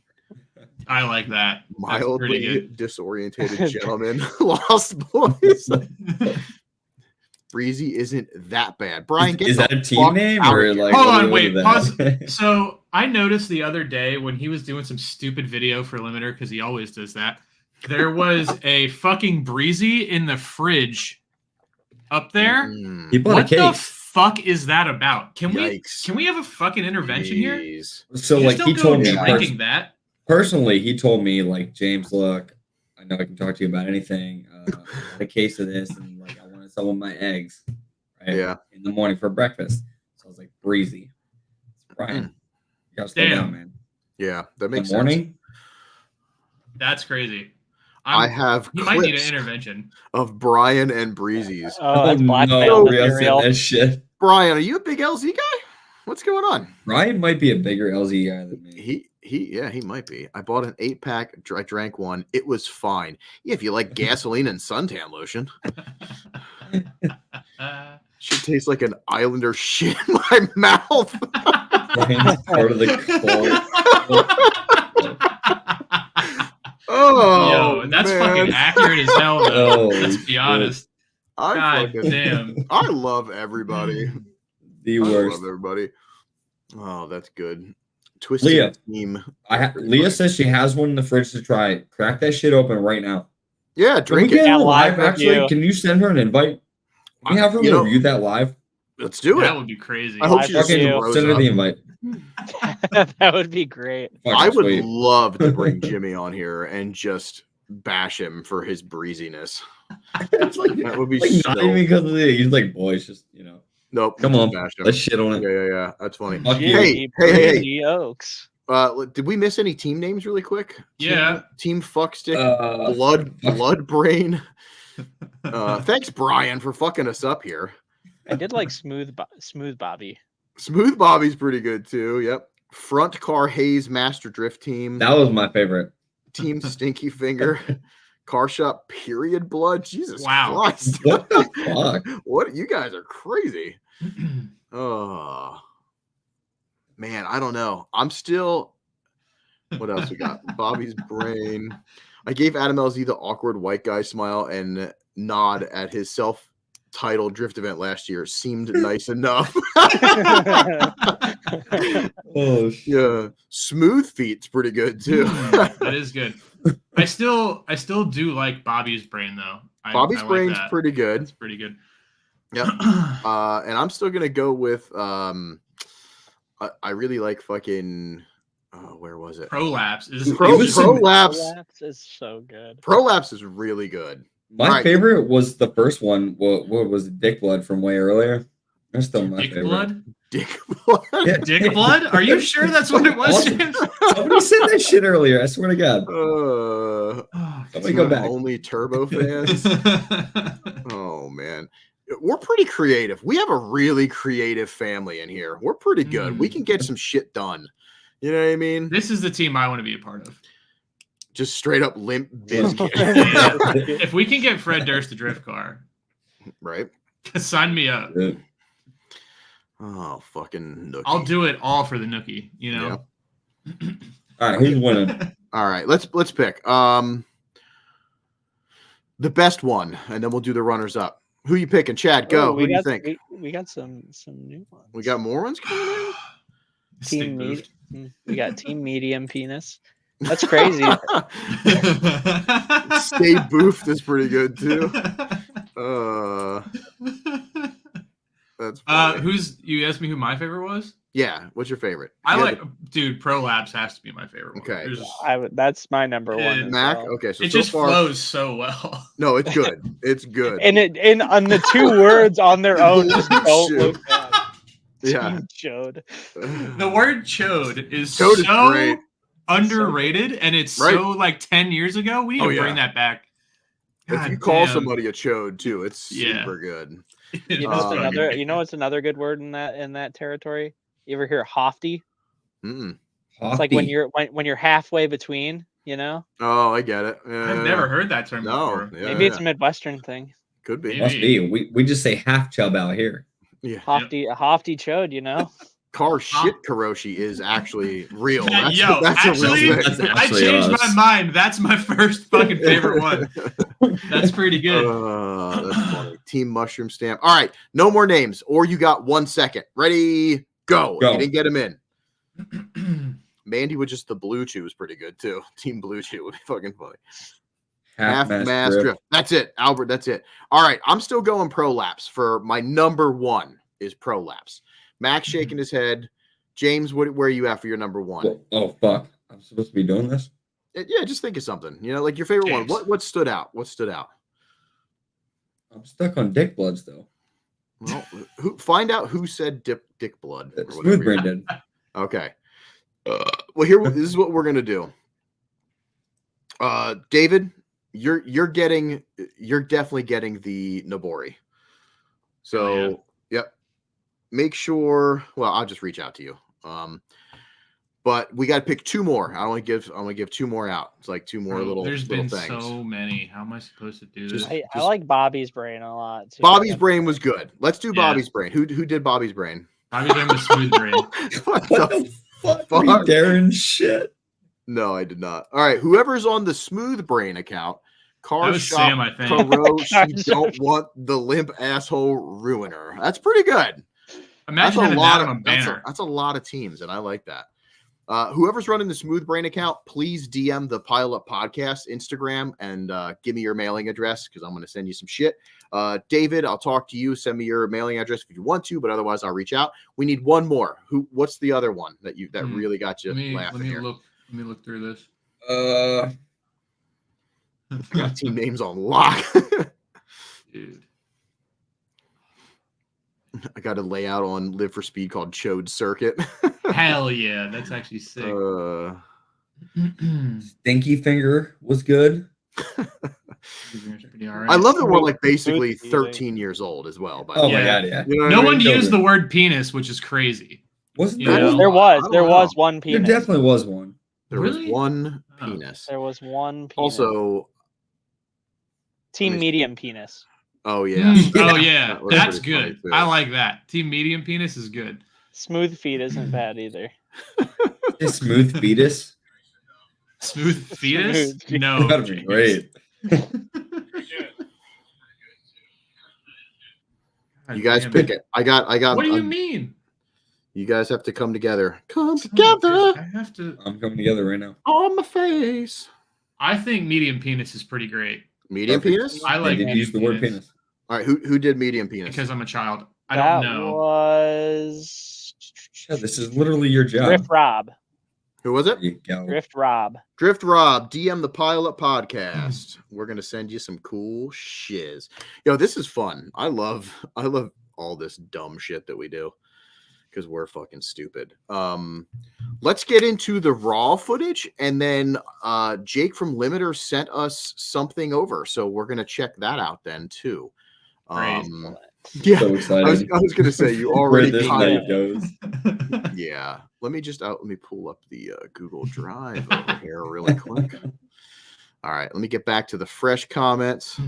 I like that. Mildly disorientated gentleman, Lost Boys. Breezy isn't that bad. Brian, is that a team name or like? Hold on, wait, pause. So I noticed the other day when he was doing some stupid video for Limiter, because he always does that. There was a fucking Breezy in the fridge up there. He bought what a cake. the fuck is that about? Can Yikes. we have a fucking intervention here? So like he told me that. Personally, he told me like, James, look, I know I can talk to you about anything. I had a case of this, and like I wanted some of my eggs, right? Yeah, in the morning for breakfast. So I was like, Breezy, it's Brian, you gotta slow down, man. Yeah, that makes sense. Morning. That's crazy. I have. You might need an intervention of Brian and Breezy's. Oh, that's blackmail material. That shit. Brian, are you a big LZ guy? What's going on? Brian might be a bigger LZ guy than me. He might be. I bought an 8-pack. I drank one. It was fine. Yeah, if you like gasoline and suntan lotion. Should taste like an Islander shit in my mouth. Brian's part of the Oh, yo, that's man. fucking accurate as hell, though. Let's be honest. God damn. I love everybody. The worst. I love everybody. Oh, that's good. Twisted Leah, Team. Leah says she has one in the fridge to try. Crack that shit open right now. Yeah, drink Can we it. get it live, actually? Can you send her an invite? Can we have her review that live? Let's do it. That would be crazy. I hope she just send her the invite. That would be great. I would love to bring Jimmy on here and just bash him for his breeziness. That would be like, not even because of it. He's like, boys, just Nope. Come on, bash him. let's shit on it. Yeah. That's funny. Hey. Oaks. Did we miss any team names really quick? Yeah. Team Fuckstick, Blood Brain. Thanks, Brian, for fucking us up here. I did like Smooth Bobby. Smooth Bobby's pretty good too. Yep. Front Car Haze Master Drift Team. That was my favorite. Team Stinky Finger. Car Shop Period Blood. Jesus Christ. What the fuck? What? You guys are crazy. Oh. Man, I don't know. I'm still. What else we got? Bobby's Brain. I gave Adam LZ the awkward white guy smile and nod at his self-titled drift event last year. Seemed nice enough. Oh shit. Yeah. Smooth Feet's pretty good too. That is good. I still do like Bobby's Brain though. Bobby's I Brain's like pretty good. It's pretty good. Yep. And I'm still gonna go with I really like fucking where was it? Prolapse is Prolapse is so good. Prolapse is really good. My favorite was the first one. What was it? Dick Blood from way earlier? That's still my favorite. Blood? Dick Blood? Yeah. Dick Blood? Are you sure that's what it was, Awesome. James? Somebody said that shit earlier. I swear to God. Somebody go back. Only Turbo fans. Oh man, we're pretty creative. We have a really creative family in here. We're pretty good. We can get some shit done. You know what I mean? This is the team I want to be a part of. Just straight up Limp Bizkit. If we can get Fred Durst to drift car, right? Sign me up. Yeah. Oh, fucking Nookie. I'll do it all for the Nookie, you know. Yeah. All right, who's winning? All right, let's pick the best one, and then we'll do the runners up. Who you picking, Chad? Go. Who do you think? We got some new ones. We got more ones coming in. We got Team Medium Penis. That's crazy. Stay Boofed is pretty good too. That's funny. You asked me who my favorite was? Yeah, what's your favorite? Dude, Prolapse has to be my favorite one. Okay. That's my number one. Mac, well. okay, so it just flows so well. No, it's good. It's good. And on the two words on their own just don't look bad. Yeah. Chode. The word chode is Chode so great. Underrated, and it's so like 10 years ago. We need to bring that back. God if you call somebody a chode too, it's super good. You know what's another good word in that territory? You ever hear hofty? It's like when you're halfway between, you know? Oh, I get it. I've never heard that term before. Yeah, maybe it's a Midwestern thing. Could be. Must be. We just say half chub out here. Yeah. A hofty chode, you know? Car shit karoshi is actually real. That's a real thing. I changed my mind. That's my first fucking favorite one. That's pretty good. That's funny. Team Mushroom Stamp. All right, no more names, or you got 1 second. Ready, go. You didn't get them in. Mandy with just the Blue Chew was pretty good too. Team Blue Chew would be fucking funny. Half mass drift. That's it, Albert. That's it. All right, I'm still going Prolapse for my number one is Prolapse. Max shaking his head. James, where are you at for your number one? Oh fuck! I'm supposed to be doing this. Yeah, just think of something. You know, like your favorite one. What stood out? What stood out? I'm stuck on Dick Bloods though. Well, find out who said Dick Blood. Smooth Brain did. Okay. Well, this is what we're gonna do. David, you're definitely getting the Nabori. So yep. Make sure. Well, I'll just reach out to you. But we got to pick two more. I only give two more out. It's like two more little. There's little been things. so many. How am I supposed to do this? I like Bobby's Brain a lot too. Bobby's Brain was good. Let's do Bobby's Brain. Who did Bobby's Brain? Bobby's Brain was Smooth Brain. What the fuck? Darren shit. No, I did not. All right, whoever's on the Smooth Brain account, Car Shop Sam, I think. Karoshi don't want the limp asshole ruiner. That's pretty good. Imagine that's a lot of a banner. That's a lot of teams, and I like that. Whoever's running the Smooth Brain account, please DM the Pile Up Podcast Instagram and give me your mailing address because I'm going to send you some shit. David, I'll talk to you. Send me your mailing address if you want to, but otherwise I'll reach out. We need one more. What's the other one that really got you laughing here? Let me look through this. I got team names on lock. Dude. I got a layout on Live for Speed called Chode Circuit. Hell yeah, that's actually sick. Stinky Finger was good. I love that we're like basically 13 years old as well. Oh my god, yeah. You know no one used the word penis, which is crazy. Wasn't there was one penis. There definitely was one. There was one penis. There was one penis. Also, Team Medium Penis. Oh yeah. Oh yeah. That's good. I like that. Team Medium Penis is good. Smooth Feet isn't bad either. Smooth Fetus. Smooth Fetus? No. That'd be great. You guys pick it. I got. What do you mean? You guys have to come together. Come together. I have to. I'm coming together right now. On my face. I think Medium Penis is pretty great. Medium penis? I like. Did you use the word penis? All right. Who did medium penis? Because I'm a child. I don't know. That was. Yeah, this is literally your job. Riff Rob. Who was it? There you go. Drift Rob. Drift Rob, DM the Pile Up Podcast. We're gonna send you some cool shiz. Yo, this is fun. I love all this dumb shit that we do because we're fucking stupid. Let's get into the raw footage, and then Jake from Limiter sent us something over, so we're gonna check that out then too. Yeah, So excited. I was gonna say you already Where this got night it. goes. Yeah, let me pull up the Google Drive over here really quick. All right, let me get back to the fresh comments.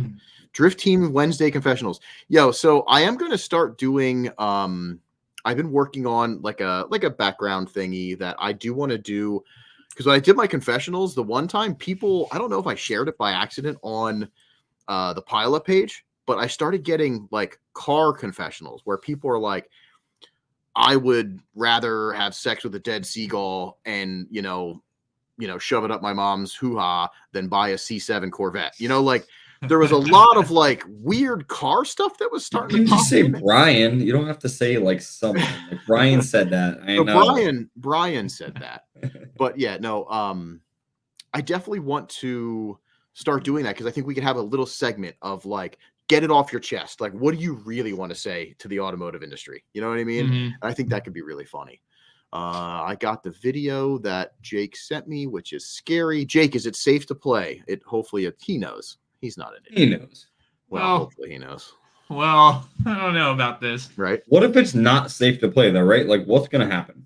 Drift Team Wednesday confessionals. Yo, so I am going to start doing I've been working on like a background thingy that I do want to do, because when I did my confessionals the one time, people, I don't know if I shared it by accident on the Pile Up page, but I started getting like car confessionals where people are like, I would rather have sex with a dead seagull and, shove it up my mom's hoo-ha than buy a C7 Corvette. Like there was a lot of like weird car stuff that was starting You to can just pop say in. Brian. You don't have to say like someone. Like Brian said that. I So know. Brian said that. But yeah, no, I definitely want to start doing that because I think we could have a little segment of like, get it off your chest. Like, what do you really want to say to the automotive industry? You know what I mean? Mhm. I think that could be really funny. I got the video that Jake sent me, which is scary. Jake, is it safe to play? He knows. He's not an He idiot. knows. Well, hopefully he knows. Well, I don't know about this. Right? What if it's not safe to play though, right? Like what's gonna happen?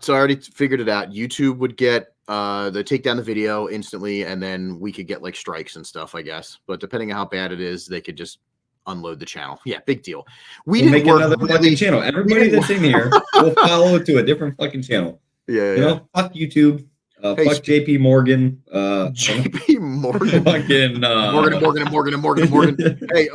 So I already figured it out. YouTube would get they take down the video instantly, and then we could get like strikes and stuff, I guess. But depending on how bad it is, they could just unload the channel. Yeah, big deal. We'll make another fucking channel. Everybody that's in here will follow to a different fucking channel. Yeah. Fuck YouTube. Hey, fuck JP Morgan. JP Morgan. Fucking Morgan. Hey,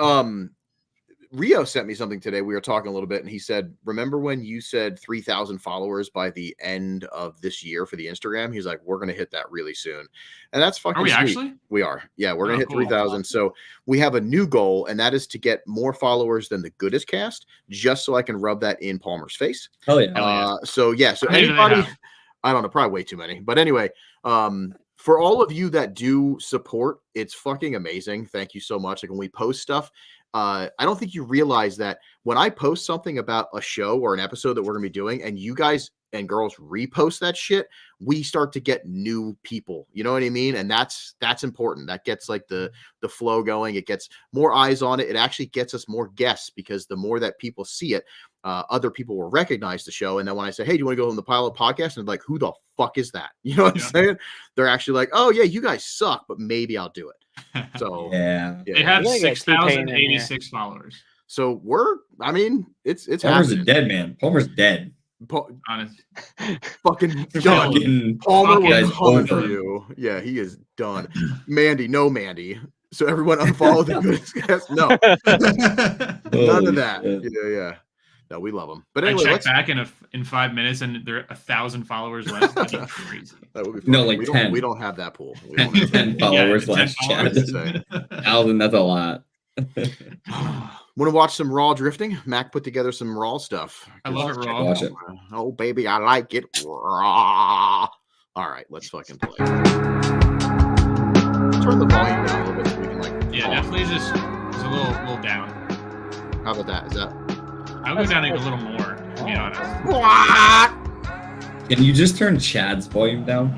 Rio sent me something today. We were talking a little bit, and he said, remember when you said 3,000 followers by the end of this year for the Instagram? He's like, we're going to hit that really soon. And that's fucking Are we sweet. actually? We are. Yeah, we're going to hit cool. 3,000. So we have a new goal, and that is to get more followers than the Goodest Cast, just so I can rub that in Palmer's face. Hell yeah. So How many do they anybody, have? I don't know, probably way too many. But anyway, for all of you that do support, it's fucking amazing. Thank you so much. Like when we post stuff, I don't think you realize that when I post something about a show or an episode that we're gonna be doing, and you guys and girls repost that shit, we start to get new people. You know what I mean? And that's important. That gets like the flow going. It gets more eyes on it. It actually gets us more guests, because the more that people see it, other people will recognize the show. And then when I say, hey, do you want to go on the Pile Up Podcast? And they're like, who the fuck is that? You know what I'm saying? They're actually like, oh yeah, you guys suck, but maybe I'll do it. So yeah. They have I think I keep paying in 6,086 followers. So it's Palmer's happening. a dead man. Palmer's dead. Honest. Fucking done. Fucking Palmer fucking was coming for over. you. Yeah, he is done. Mandy. So everyone unfollow the Goodest Cast. No, none of that. Shit. Yeah. No, we love them. But I anyway, checked back in 5 minutes and there are 1,000 followers less. That'd be crazy. that would be fun. No, like we 10. We don't have that pool. We don't have 10 that pool. followers Yeah, less. 10 Chad. followers. 1,000, that's a lot. Want to watch some raw drifting? Mac put together some raw stuff. I love it raw. Watch it. Oh, baby, I like it raw. All right, let's fucking play. Turn the volume down a little bit so we can like. Yeah, talk. definitely just it's a little down. How about that? Is that? I'll go down a little more, to be honest. Can you just turn Chad's volume down?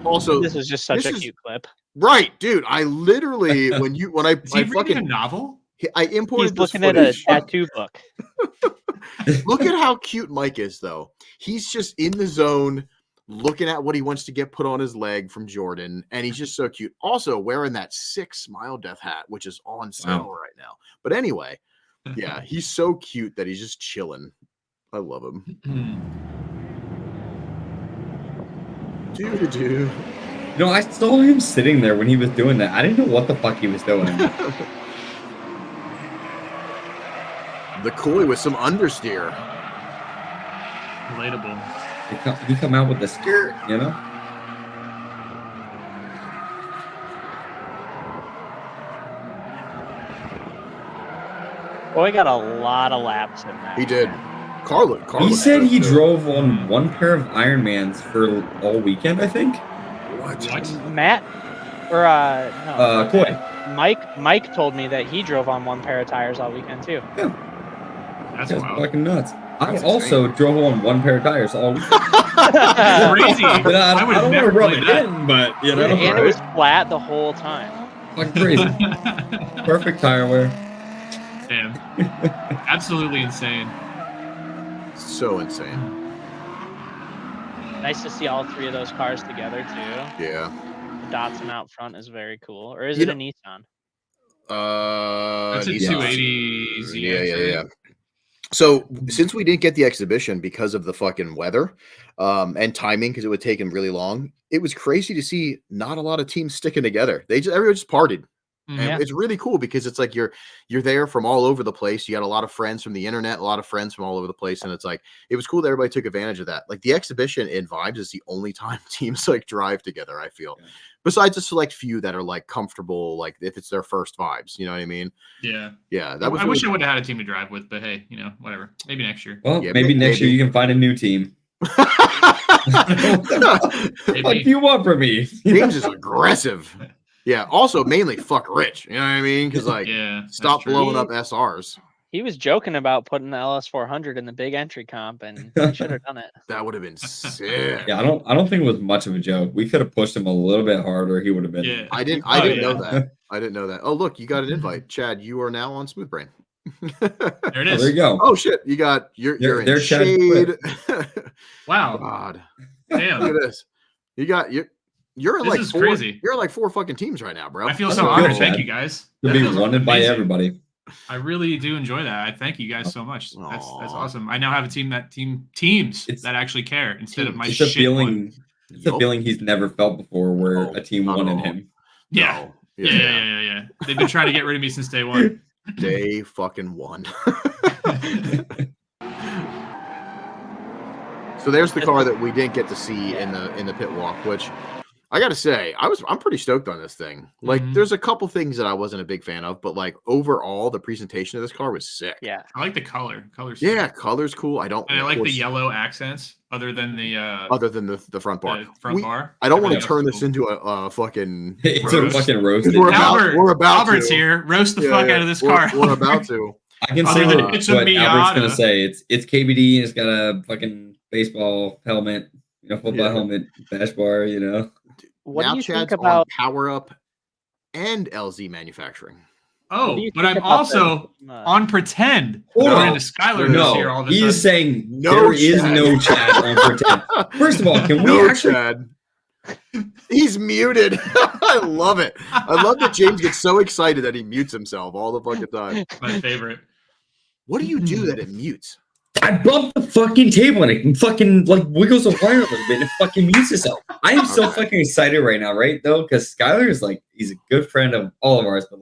Also, This is just such a this is- cute clip. right, dude. I literally when I Is he reading a fucking novel? I imported He's this looking at a footage. tattoo book. Look at how cute Mike is, though. He's just in the zone, looking at what he wants to get put on his leg from Jordan, and he's just so cute. Also, wearing that sick Smile Death hat, which is on sale right now. But anyway, yeah, he's so cute that he's just chilling. I love him. Dude. No, I saw him sitting there when he was doing that. I didn't know what the fuck he was doing. The Koi with some understeer. Relatable. He come out with the skirt, you know? Boy got a lot of laps in that. He did. Carlo. He said he drove on one pair of Ironmans for all weekend, I think. What? Matt or no. Coy. Mike told me that he drove on one pair of tires all weekend too. Yeah. That's That's wild. fucking nuts. That's I also drove on one pair of tires all weekend. Crazy. But I would don't want never to rub believe it that. in, but you know, And it was flat the whole time. fucking crazy. Perfect tire wear. Damn. Absolutely insane. So insane. Nice to see all three of those cars together too. Yeah. The Datsun out front is very cool. Or is it a Nissan? That's a Nissan. 280 ZX. Yeah. So since we didn't get the exhibition because of the fucking weather and timing, because it would take them really long, it was crazy to see not a lot of teams sticking together. Everyone just partied. And it's really cool because it's like you're there from all over the place. You got a lot of friends from the internet, a lot of friends from all over the place, and it's like it was cool that everybody took advantage of that. Like the exhibition in Vibes is the only time teams like drive together, I feel. Yeah. Besides a select few that are like comfortable, like if it's their first Vibes, you know what I mean? Yeah. That was. I wish I would have had a team to drive with, but hey, whatever. Maybe next year. Well, maybe next year you can find a new team. What do you want from me? James is aggressive. Yeah. Also, mainly fuck Rich. You know what I mean? Because like, stop blowing up SRs. He was joking about putting the LS400 in the big entry comp, and he should have done it. That would have been sick. Yeah, I don't think it was much of a joke. We could have pushed him a little bit harder. He would have been. Yeah. I didn't know that. I didn't know that. Oh, look, you got an invite, Chad. You are now on Smooth Brain. There it is. There you go. Oh shit, you're in shade. Wow. God. Damn. Look at this. You're in this like is four, crazy. You're in like 4 fucking teams right now, bro. I feel so honored. Thank you guys. To be wanted by everybody. I really do enjoy that. I thank you guys so much. That's awesome. I now have a team teams that actually care instead of my shit. It's a feeling he's never felt before where a team wanted him. Yeah. Yeah. They've been trying to get rid of me since day one. Day fucking one. So there's the car that we didn't get to see in the pit walk, which I gotta say, I'm pretty stoked on this thing. Like, there's a couple things that I wasn't a big fan of, but like overall, the presentation of this car was sick. Yeah, I like the color. Color's color's cool. I like the yellow accents, other than the front bar. Bar. I don't want to turn this into a fucking. It's a fucking roast. We're about Albert's to. here. Roast the fuck out of this car. We're about to. I can say what Albert's gonna say. It's KBD and it's got a fucking baseball helmet, football helmet, bash bar, What now do you Chad's think about Power Up and LZ manufacturing? Oh, but I'm also on pretend. Hold into Skylar this year all of a sudden. He's saying there is no Chad on pretend. First of all, can we actually? Chad. He's muted. I love it. I love that James gets so excited that he mutes himself all the fucking time. My favorite. What do you do that it mutes? I bumped the fucking table and it fucking wiggles the wire a little bit and it fucking mutes itself. I am so fucking excited right now, right? Though, because Skylar is he's a good friend of all of ours, but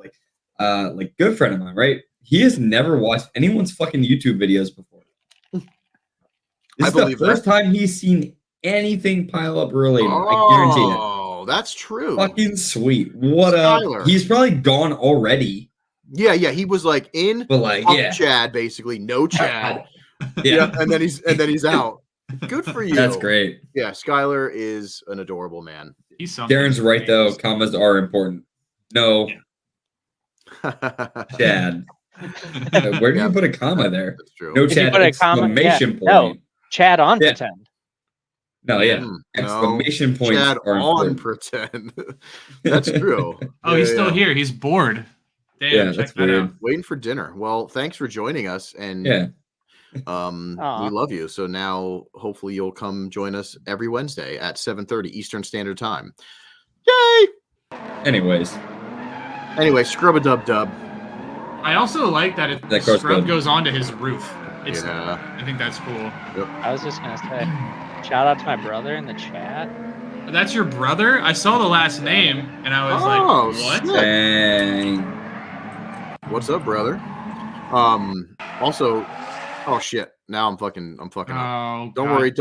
good friend of mine, right? He has never watched anyone's fucking YouTube videos before. This is the first time he's seen anything pile up early. I guarantee it. Oh, that's true. Fucking sweet. What up? He's probably gone already. Yeah, he was in, but Chad basically, no Chad. Yeah, and then he's out. Good for you. That's great. Yeah, Skylar is an adorable man. He's something. Darren's right though. Commas are important. No, Chad. Where do you put a comma there? That's true. No Chad. Exclamation point. No, Chad on pretend. No, exclamation points Chad are on important. pretend. That's true. He's still here. He's bored. Damn, that's that weird. Out. Waiting for dinner. Well, thanks for joining us, and we love you. So now, hopefully, you'll come join us every Wednesday at 7:30 Eastern Standard Time. Yay! Anyway, scrub a dub. I also like that scrub goes onto his roof. I think that's cool. Yep. I was just gonna say, shout out to my brother in the chat. That's your brother? I saw the last name and I was what? Dang. What's up, brother? Also, oh shit. Now I'm fucking up. Don't worry.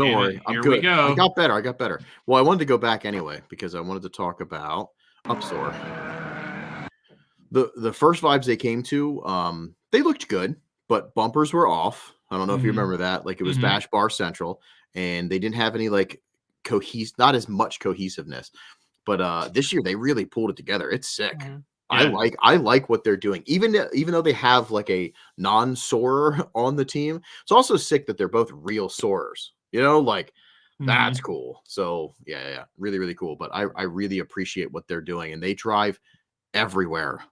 I'm good. We go. I got better. Well, I wanted to go back anyway because I wanted to talk about Upsoar. The first Vibes they came to, they looked good, but bumpers were off. I don't know if you remember that. Like it was Bash Bar Central, and they didn't have any like not as much cohesiveness. But this year they really pulled it together. It's sick. Yeah. I like what they're doing. Even though they have like a non-soarer on the team, it's also sick that they're both real soarers. You know, like that's cool. So yeah, really, really cool. But I really appreciate what they're doing, and they drive everywhere.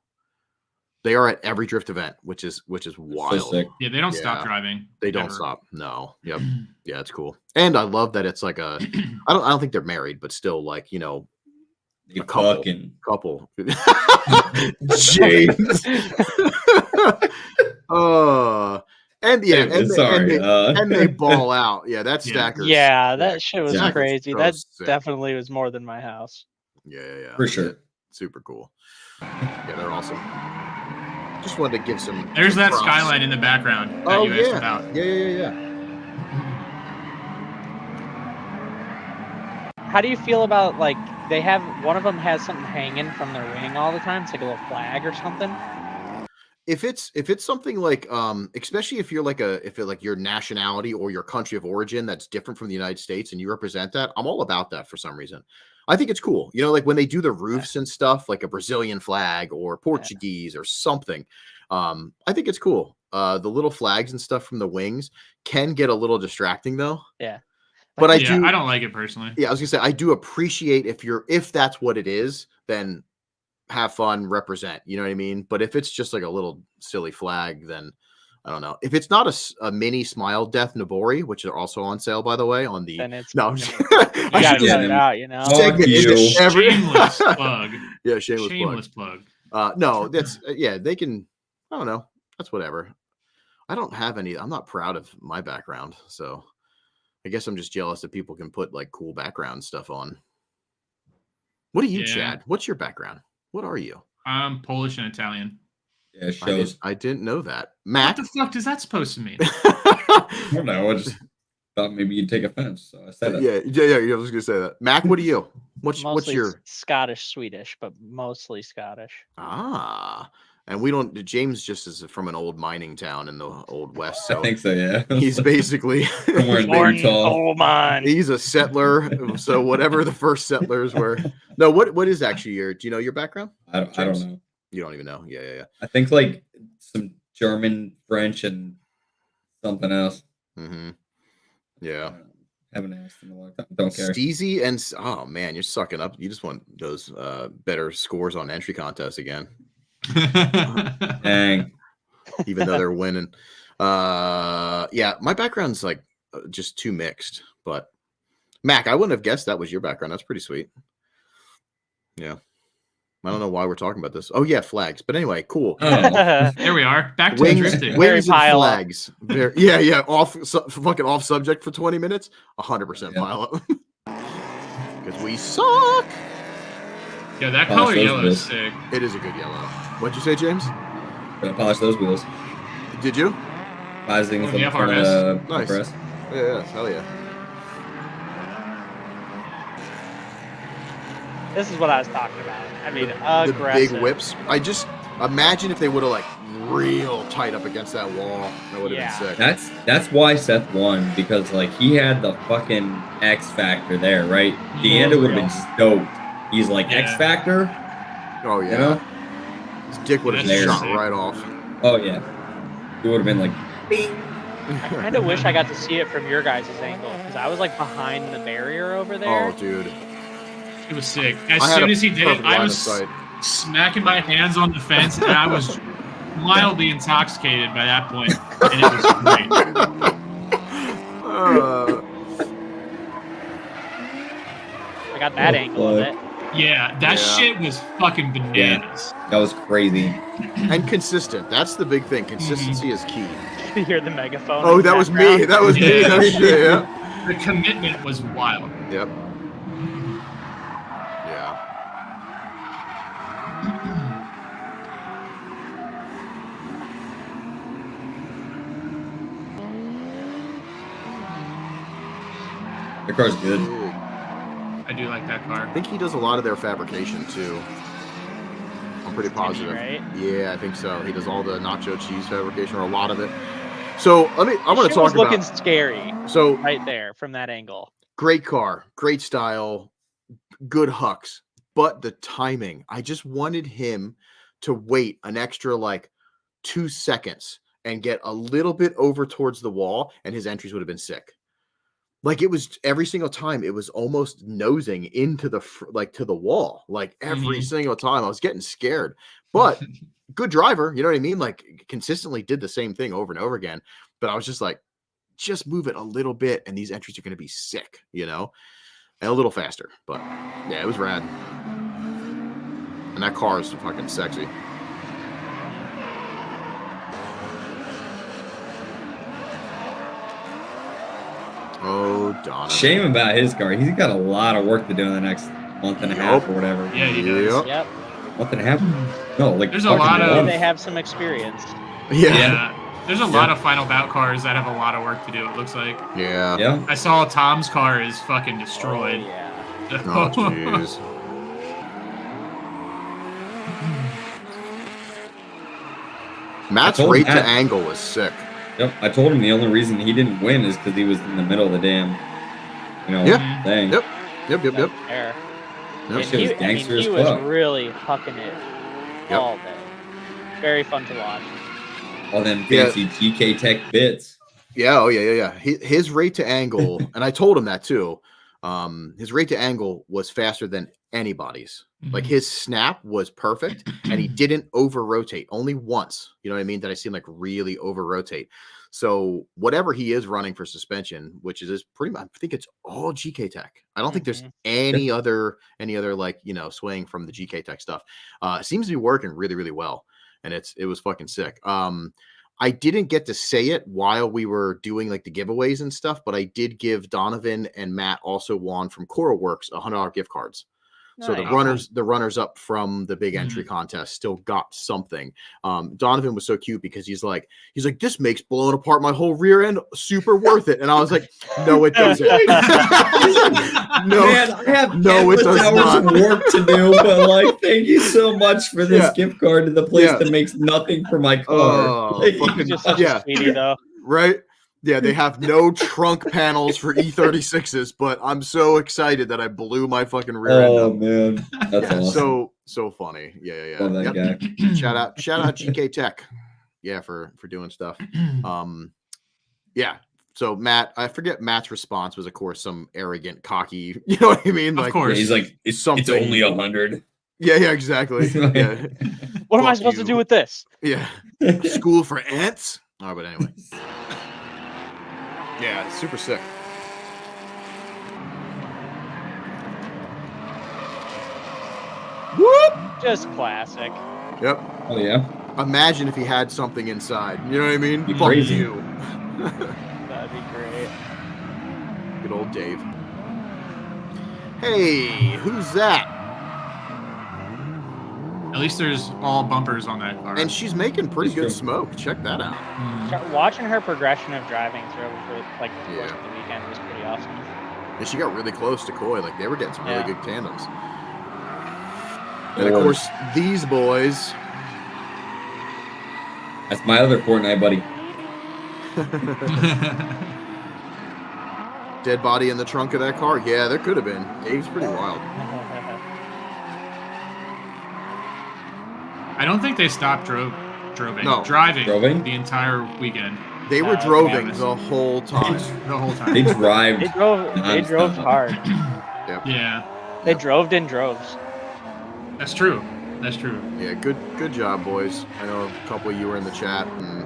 They are at every drift event, which is wild. So sick. Yeah, they don't stop driving. They don't stop. No. Yep. Yeah, it's cool. And I love that it's like a I don't think they're married, but still like, you know, a couple. James. And yeah, and they ball out. Yeah, that stacker. Yeah, that shit was crazy. That definitely was more than my house. Yeah. For sure. Super cool. Yeah, they're awesome. Just wanted to give some. There's that skyline in the background that you asked about. Yeah. How do you feel about like they have one of them has something hanging from their wing all the time? It's like a little flag or something. If it's something like especially if you're like your nationality or your country of origin that's different from the United States and you represent that, I'm all about that for some reason. I think it's cool. You know, like when they do the roofs and stuff, like a Brazilian flag or Portuguese or something. I think it's cool. The little flags and stuff from the wings can get a little distracting though. Yeah. But I don't like it personally. Yeah, I was gonna say I do appreciate if that's what it is, then have fun, represent. You know what I mean? But if it's just like a little silly flag, then I don't know. If it's not a mini Smile Death Nabori, which are also on sale, by the way, on the then it's no, you gotta get it out, you know. Shameless plug. Yeah, shameless plug. No, that's they can. I don't know. That's whatever. I don't have any. I'm not proud of my background, so I guess I'm just jealous that people can put like cool background stuff on. What are you, Chad? What's your background? What are you? I'm Polish and Italian. Yeah, it shows. I didn't know that. Matt, what the fuck does that supposed to mean? I don't know. I just thought maybe you'd take offense, so I said it. Yeah. I was gonna say that. Mac, what are you? What's your Scottish, Swedish, but mostly Scottish. And we don't. James just is from an old mining town in the old west. So I think so. Yeah, he's basically coal mine. He's a settler. So whatever the first settlers were. No, what is actually your? Do you know your background? I don't know. You don't even know. Yeah. I think like some German, French, and something else. Yeah. Haven't asked in a long time. Don't care. Steezy and oh man, you're sucking up. You just want those better scores on entry contests again. Dang. Even though they're winning. Yeah, my background's like just too mixed. But Mac, I wouldn't have guessed that was your background. That's pretty sweet. Yeah. I don't know why we're talking about this. Oh yeah, flags. But anyway, cool. There we are. Back to drifting. Wings and flags. Fucking off subject for 20 minutes. 100% pile up. Because we suck. Yeah, that color yellow is sick. It is a good yellow. What'd you say, James? Gonna polish those wheels. Did you? Polishing from nice. Press. Yeah, hell yeah. This is what I was talking about. I mean, the big whips. I just imagine if they would have like real tight up against that wall. That would have been sick. That's why Seth won, because like he had the fucking X factor there, right? Deanda would have been stoked. He's like X factor. Oh yeah. You know? His dick would have shot right off. Oh yeah. It would have been like bing. I kind of wish I got to see it from your guys' angle, because I was like behind the barrier over there. Oh dude. It was sick. As soon as he did it, I was smacking my hands on the fence, and I was mildly intoxicated by that point, and it was great. I got that angle of it. Yeah, that shit was fucking bananas. Yeah, that was crazy. And consistent. That's the big thing. Consistency is key. You hear the megaphone. Oh, that was me. That was me. That shit, yeah. The commitment was wild. Yep. The car's good. I do like that car. I think he does a lot of their fabrication too. I'm pretty positive. Right? Yeah, I think so. He does all the nacho cheese fabrication, or a lot of it. So I want to talk was looking about. scary. So right there from that angle. Great car, great style, good hucks, but the timing. I just wanted him to wait an extra like 2 seconds and get a little bit over towards the wall, and his entries would have been sick. Like it was every single time, it was almost nosing into the to the wall. Like every single time, I was getting scared. But good driver, you know what I mean? Like consistently did the same thing over and over again. But I was just like, just move it a little bit, and these entries are going to be sick, you know, and a little faster. But yeah, it was rad. And that car is fucking sexy. Oh, Donovan. Shame about his car. He's got a lot of work to do in the next month and a half or whatever. Yeah, he does. Yep. Month and a half? No, like there's a lot of. They have some experience. Yeah. There's a lot of final bout cars that have a lot of work to do. It looks like. Yeah. Yeah. I saw Tom's car is fucking destroyed. Oh, yeah. Oh, jeez. Matt's rate to angle was sick. Yep, I told him the only reason he didn't win is because he was in the middle of the damn, thing. Yep. Air. That shit was gangster as he was fuck. really hucking it all day. Very fun to watch. All them fancy GK Tech bits. Yeah, oh yeah. His rate to angle, and I told him that too. His rate to angle was faster than anybody's. Like his snap was perfect, and he didn't over rotate. Only once, you know what I mean? That I seen like really over rotate. So whatever he is running for suspension, which is pretty much, I think it's all GK Tech. I don't think there's any other like swaying from the GK Tech stuff. It seems to be working really, really well, and it was fucking sick. I didn't get to say it while we were doing like the giveaways and stuff, but I did give Donovan and Matt also won from Coral Works $100 gift cards. So the runners up from the big entry contest still got something. Donovan was so cute because he's like, this makes blowing apart my whole rear end super worth it. And I was like, no, it doesn't. No, man, I have it does hours of work to do, but like, thank you so much for this gift card to the place that makes nothing for my car. Just such a sweetie, though. Right? Yeah, they have no trunk panels for E36s, but I'm so excited that I blew my fucking rear end up. Oh man, that's awesome. So funny. Yeah. Love that guy. Shout out GK Tech. Yeah, for doing stuff. Yeah. So Matt, I forget Matt's response was, of course, some arrogant, cocky. You know what I mean? Of course, he's like, it's only 100. Yeah, exactly. Yeah. What am I supposed to do with this? Yeah. School for ants. Oh, but anyway. Yeah, it's super sick. Whoop! Just classic. Yep. Oh yeah. Imagine if he had something inside. You know what I mean? Be Fuck crazy. you. That'd be great. Good old Dave. Hey, who's that? At least there's all bumpers on that car. And she's making pretty good smoke. Check that out. Watching her progression of driving through for like the course of the weekend was pretty awesome. And she got really close to Coy. Like they were getting some really good tandems. And of course, these boys. That's my other Fortnite buddy. Dead body in the trunk of that car. Yeah, there could have been. Dave's pretty wild. I don't think they stopped driving the entire weekend. They were droving the whole time. The whole time. They drive. They drove hard. Yep. Yeah. They drove in droves. That's true. That's true. Yeah, good job, boys. I know a couple of you were in the chat. And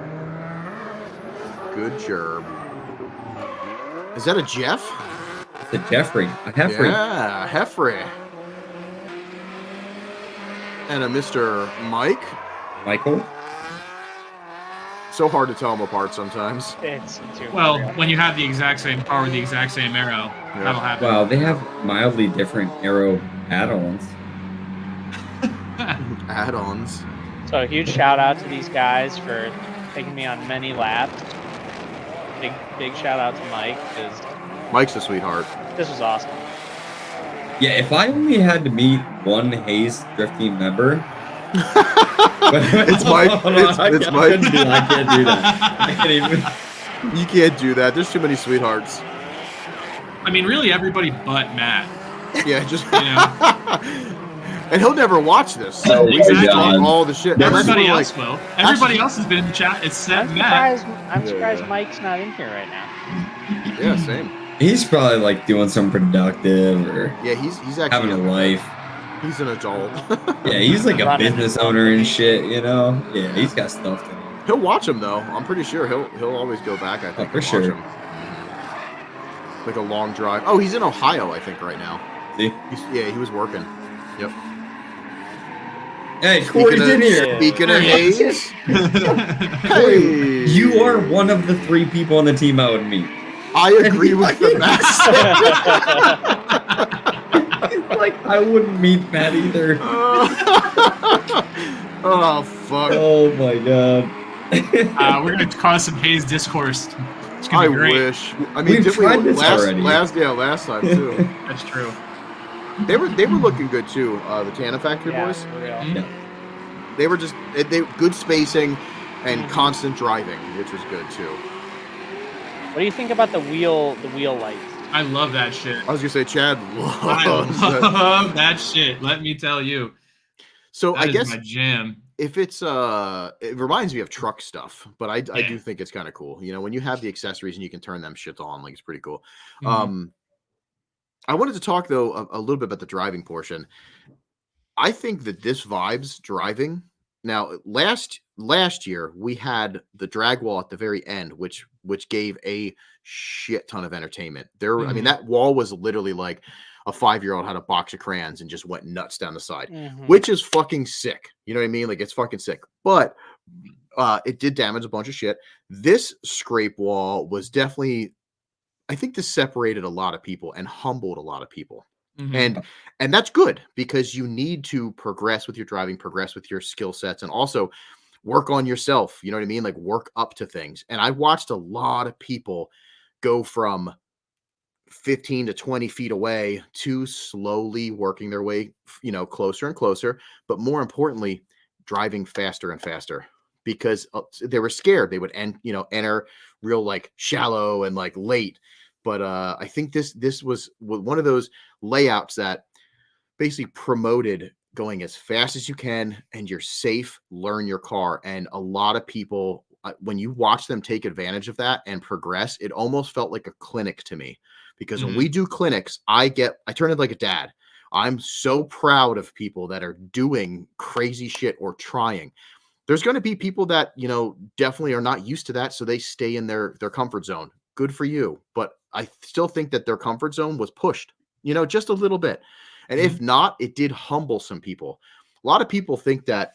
good job. Is that a Jeff? It's a Jeffrey. A Heffrey. Yeah, Heffrey. And a Mr. Mike. Michael. So hard to tell them apart sometimes. When you have the exact same car with the exact same arrow, that'll happen. Well, they have mildly different arrow add-ons. Add-ons. So a huge shout out to these guys for taking me on many laps. Big shout out to Mike because Mike's a sweetheart. This was awesome. Yeah, if I only had to meet one Hayes Drift Team member, It's Mike. It's I Mike. can't do that. I can't even. You can't do that. There's too many sweethearts. I mean, really, everybody but Matt. Yeah, just You know. And he'll never watch this, so we Exactly. just talk all the shit. Everybody else will. Everybody else has been in the chat. It's I'm Matt. surprised Mike's not in here right now. Yeah, same. He's probably like doing something productive or Yeah, he's actually having a life. He's an adult. Yeah, he's like a business owner and shit, you know? Yeah, he's got stuff to do. He'll watch him though. I'm pretty sure he'll always go back. I think for and sure. watch him. Like a long drive. Oh, he's in Ohio, I think, right now. See? He was working. Yep. Hey, Corey's in here. Speaking of Hayes, hey, you are one of the 3 people on the team I would meet. I agree with the master. Like, I wouldn't meet Matt either. Oh, fuck. Oh, my God. We're going to cause some Hayes discourse. It's gonna be great. Wish. I mean, We've tried this already. Last time, too. That's true. They were looking good, too, the Tana Factory boys. For real. Mhm. Yeah. They were just they good spacing and constant driving, which was good too. What do you think about the wheel lights? I love that shit. I was gonna say Chad I loves that. love that shit. Let me tell you. So That I is guess my jam. if it's it reminds me of truck stuff, but I do think it's kind of cool. You know, when you have the accessories and you can turn them shit on, like it's pretty cool. Mhm. I wanted to talk though a little bit about the driving portion. I think that this vibes driving. Now, last year we had the drag wall at the very end, which gave a shit ton of entertainment. I mean, that wall was literally like a 5-year-old had a box of crayons and just went nuts down the side, which is fucking sick. You know what I mean? Like it's fucking sick. But it did damage a bunch of shit. This scrape wall was definitely, I think this separated a lot of people and humbled a lot of people. Mhm. And that's good because you need to progress with your driving, progress with your skill sets, and also work on yourself. You know what I mean? Like work up to things. And I watched a lot of people go from 15 to 20 feet away to slowly working their way, closer and closer, but more importantly, driving faster and faster because they were scared they would enter real like shallow and like late. But I think this was one of those layouts that basically promoted going as fast as you can and you're safe, learn your car. And a lot of people, when you watch them take advantage of that and progress, it almost felt like a clinic to me. Because when we do clinics, I turn it like a dad. I'm so proud of people that are doing crazy shit or trying. There's going to be people that, definitely are not used to that. So they stay in their comfort zone. Good for you. But I still think that their comfort zone was pushed, just a little bit. And if not, it did humble some people. A lot of people think that,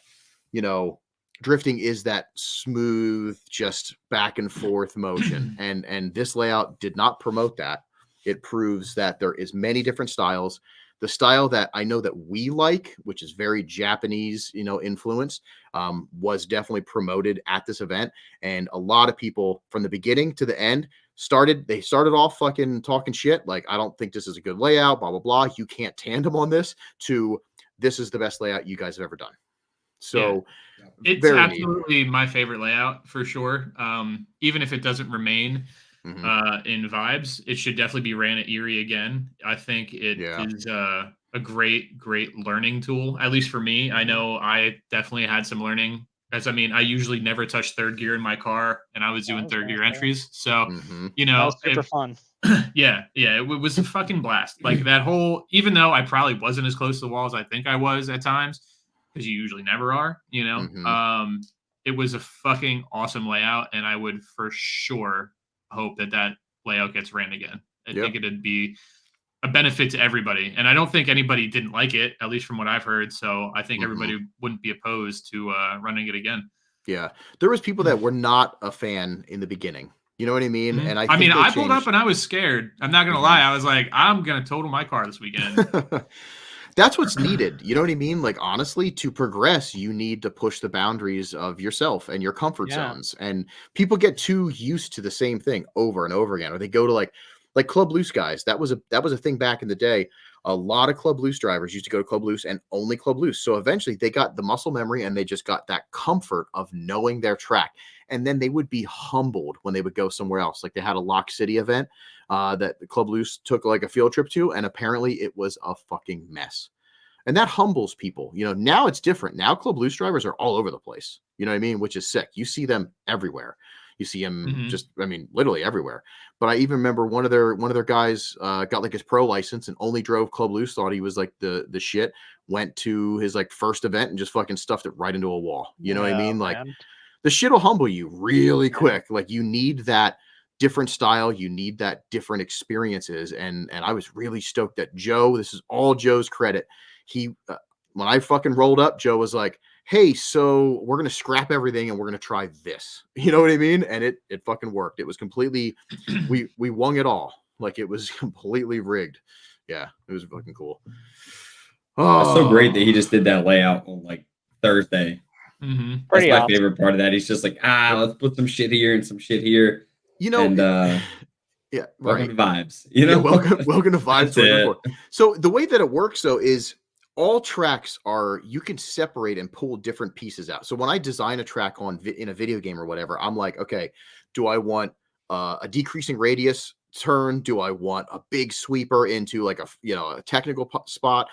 drifting is that smooth, just back and forth motion. And this layout did not promote that. It proves that there is many different styles. The style that I know that we like, which is very Japanese, influence, was definitely promoted at this event. And a lot of people from the beginning to the end started off fucking talking shit. Like, I don't think this is a good layout, blah, blah, blah. You can't tandem on this to this is the best layout you guys have ever done. So it's absolutely my favorite layout for sure. Even if it doesn't remain in vibes, it should definitely be ran at Erie again. I think it is a great learning tool, at least for me. I know I definitely had some learning, as I usually never touch third gear in my car, and I was doing third gear entries. So, that was super fun. Yeah, it was a fucking blast. Like that whole, even though I probably wasn't as close to the wall as I think I was at times, because you usually never are, it was a fucking awesome layout, and I would for sure hope that layout gets ran again. I think it'd be a benefit to everybody, and I don't think anybody didn't like it, at least from what I've heard. So I think everybody wouldn't be opposed to running it again. Yeah, there was people that were not a fan in the beginning. You know what I mean? And I pulled up and I was scared. I'm not gonna lie. I was like, I'm gonna total my car this weekend. That's what's needed. You know what I mean? Like, honestly, to progress, you need to push the boundaries of yourself and your comfort zones. And people get too used to the same thing over and over again, or they go to like like Club Loose guys. That was a thing back in the day. A lot of Club Loose drivers used to go to Club Loose and only Club Loose. So eventually they got the muscle memory and they just got that comfort of knowing their track. And then they would be humbled when they would go somewhere else. Like they had a Lock City event that the Club Loose took like a field trip to, and apparently it was a fucking mess. And that humbles people. You know, now it's different. Now Club Loose drivers are all over the place. You know what I mean? Which is sick. You see them everywhere. You see them just, I mean, literally everywhere. But I even remember one of their guys got like his pro license and only drove Club Loose, thought he was like the shit, went to his like first event and just fucking stuffed it right into a wall. You know what I mean? Like the shit will humble you really quick. Like you need that different style. You need that different experiences. And I was really stoked that Joe, this is all Joe's credit. He, when I fucking rolled up, Joe was like, hey, so we're going to scrap everything and we're going to try this. You know what I mean? And it fucking worked. It was completely, we won it all. Like it was completely rigged. Yeah, it was fucking cool. Oh, it's so great that he just did that layout on like Thursday. That's my favorite part of that. He's just like, let's put some shit here and some shit here. You know, and yeah, welcome to Vibes. You know, welcome to Vibes. So the way that it works though is all tracks are, you can separate and pull different pieces out. So when I design a track in a video game or whatever, I'm like, okay, do I want a decreasing radius turn? Do I want a big sweeper into like a technical spot?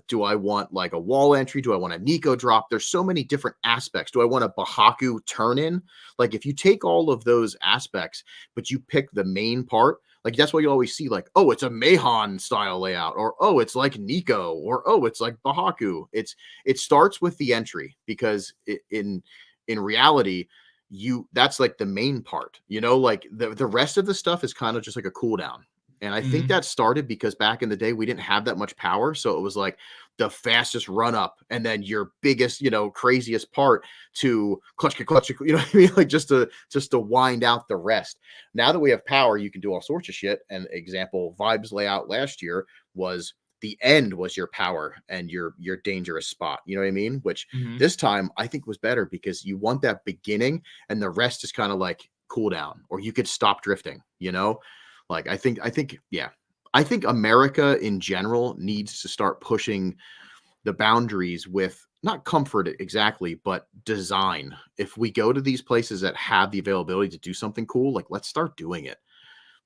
Do I want like a wall entry? Do I want a Nico drop? There's so many different aspects. Do I want a Bahaku turn in? Like if you take all of those aspects, but you pick the main part, like that's what you always see, like, oh, it's a Mahon style layout, or oh, it's like Nico, or oh, it's like Bahaku. It starts with the entry because in reality, that's like the main part, you know, like the rest of the stuff is kind of just like a cooldown. And I think that started because back in the day, we didn't have that much power. So it was like the fastest run up and then your biggest, craziest part to clutch, you know what I mean? Like just to wind out the rest. Now that we have power, you can do all sorts of shit. And example, Vibes layout last year was the end was your power and your dangerous spot. You know what I mean? Which this time I think was better because you want that beginning and the rest is kind of like cool down, or you could stop drifting, Like I think America in general needs to start pushing the boundaries with not comfort exactly, but design. If we go to these places that have the availability to do something cool, like let's start doing it.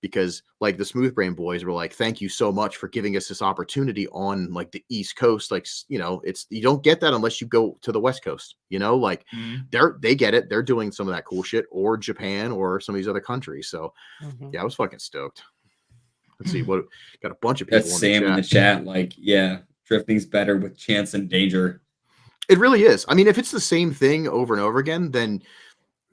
Because like the Smooth Brain boys were like, thank you so much for giving us this opportunity on like the East Coast. Like, it's, you don't get that unless you go to the West Coast, like they get it. They're doing some of that cool shit, or Japan or some of these other countries. So yeah, I was fucking stoked. Let's see what got a bunch of people. That's Sam in the chat. Like, yeah, drifting's better with chance and danger. It really is. I mean, if it's the same thing over and over again, then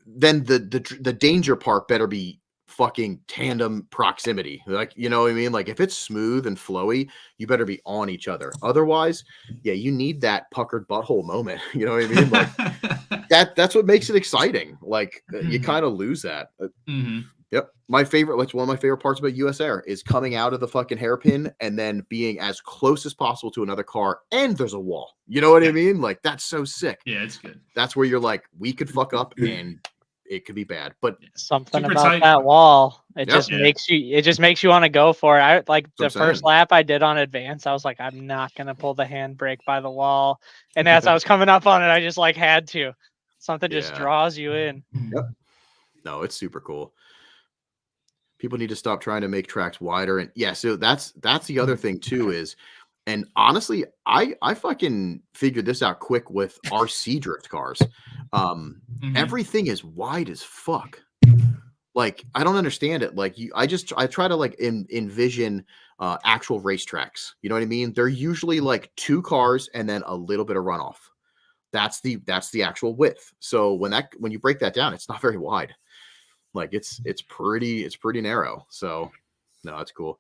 the danger part better be fucking tandem proximity. Like, you know what I mean? Like if it's smooth and flowy, you better be on each other. Otherwise, yeah, you need that puckered butthole moment. You know what I mean? Like that's what makes it exciting. Like you kind of lose that. Yep. One of my favorite parts about US Air is coming out of the fucking hairpin and then being as close as possible to another car and there's a wall. You know what I mean? Like that's so sick. Yeah, it's good. That's where you're like, we could fuck up and it could be bad, but something about that wall. It just makes you want to go for it. I like the first lap I did on advance. I was like, I'm not going to pull the handbrake by the wall. And as I was coming up on it, I just like had to. Something just draws you in. Yep. No, it's super cool. People need to stop trying to make tracks wider. And yeah, so that's the other thing too is, and honestly, I fucking figured this out quick with RC drift cars. Everything is wide as fuck. Like, I don't understand it. Like I try to like envision actual racetracks. You know what I mean? They're usually like two cars and then a little bit of runoff. That's the actual width. So when you break that down, it's not very wide. Like it's pretty narrow. So no, that's cool.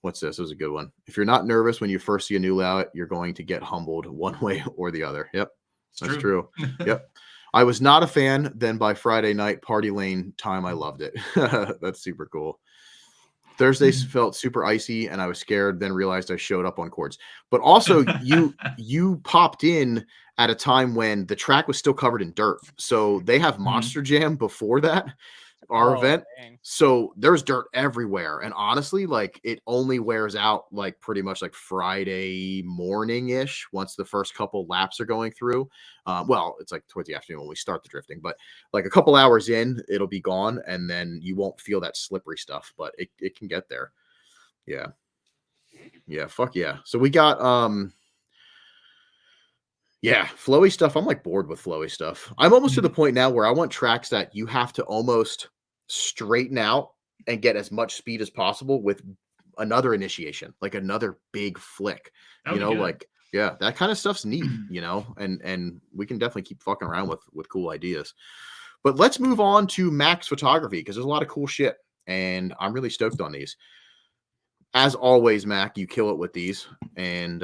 What's this? This was a good one. If you're not nervous when you first see a new layout, you're going to get humbled one way or the other. Yep. That's true. Yep. I was not a fan. Then by Friday night party lane time, I loved it. That's super cool. Thursdays felt super icy and I was scared, then realized I showed up on cords. But also you popped in at a time when the track was still covered in dirt. So they have Monster Jam before that. our Oh, event. dang. So there's dirt everywhere. And honestly, like it only wears out like pretty much like Friday morning-ish once the first couple laps are going through. Well, it's like towards the afternoon when we start the drifting, but like a couple hours in, it'll be gone and then you won't feel that slippery stuff, but it can get there. Yeah. Yeah, fuck yeah. So we got yeah, flowy stuff. I'm like bored with flowy stuff. I'm almost to the point now where I want tracks that you have to almost straighten out and get as much speed as possible with another initiation, like another big flick. That would You be know, good. like yeah, that kind of stuff's neat, you know, and we can definitely keep fucking around with cool ideas. But let's move on to Mack's photography because there's a lot of cool shit, and I'm really stoked on these. As always, Mack, you kill it with these, and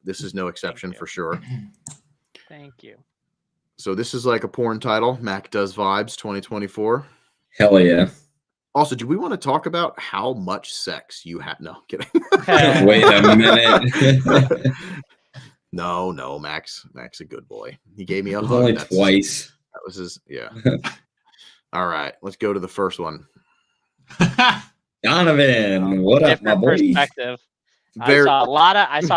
this is no exception you. for sure. Thank you. So this is like a porn title, Mack Does Vibes 2024. Hell yeah. Also, do we want to talk about how much sex you had? No, kidding. Wait a minute. No, Max a good boy. He gave me a It was hug. only twice. That was his, yeah. All right, let's go to the first one. Donovan, what up, my Different boy? perspective. I saw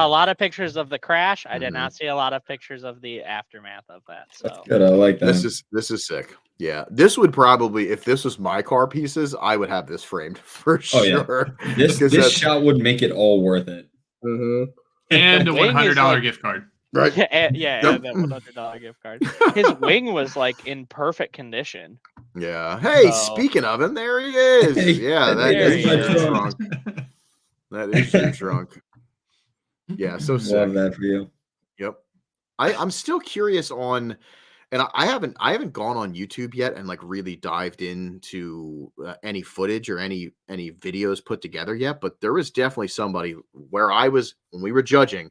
a lot of pictures of the crash. I did not see a lot of pictures of the aftermath of that. So That's good. I like that. This is sick. Yeah, this would probably, if this was my car pieces, I would have this framed for sure. Yeah. This shot would make it all worth it. Mm-hmm. And a Wing is $100 like- gift card. Right. yeah, Yep. and that $100 gift card. His wing was like in perfect condition. Yeah. Hey, So- speaking of him, there he is. Hey, Yeah, that there is he your is. trunk. That is your trunk. Yeah, so sick. Love that for you. Yep. I'm still curious on, and I haven't gone on YouTube yet and like really dived into any footage or any videos put together yet. But there was definitely somebody where I was when we were judging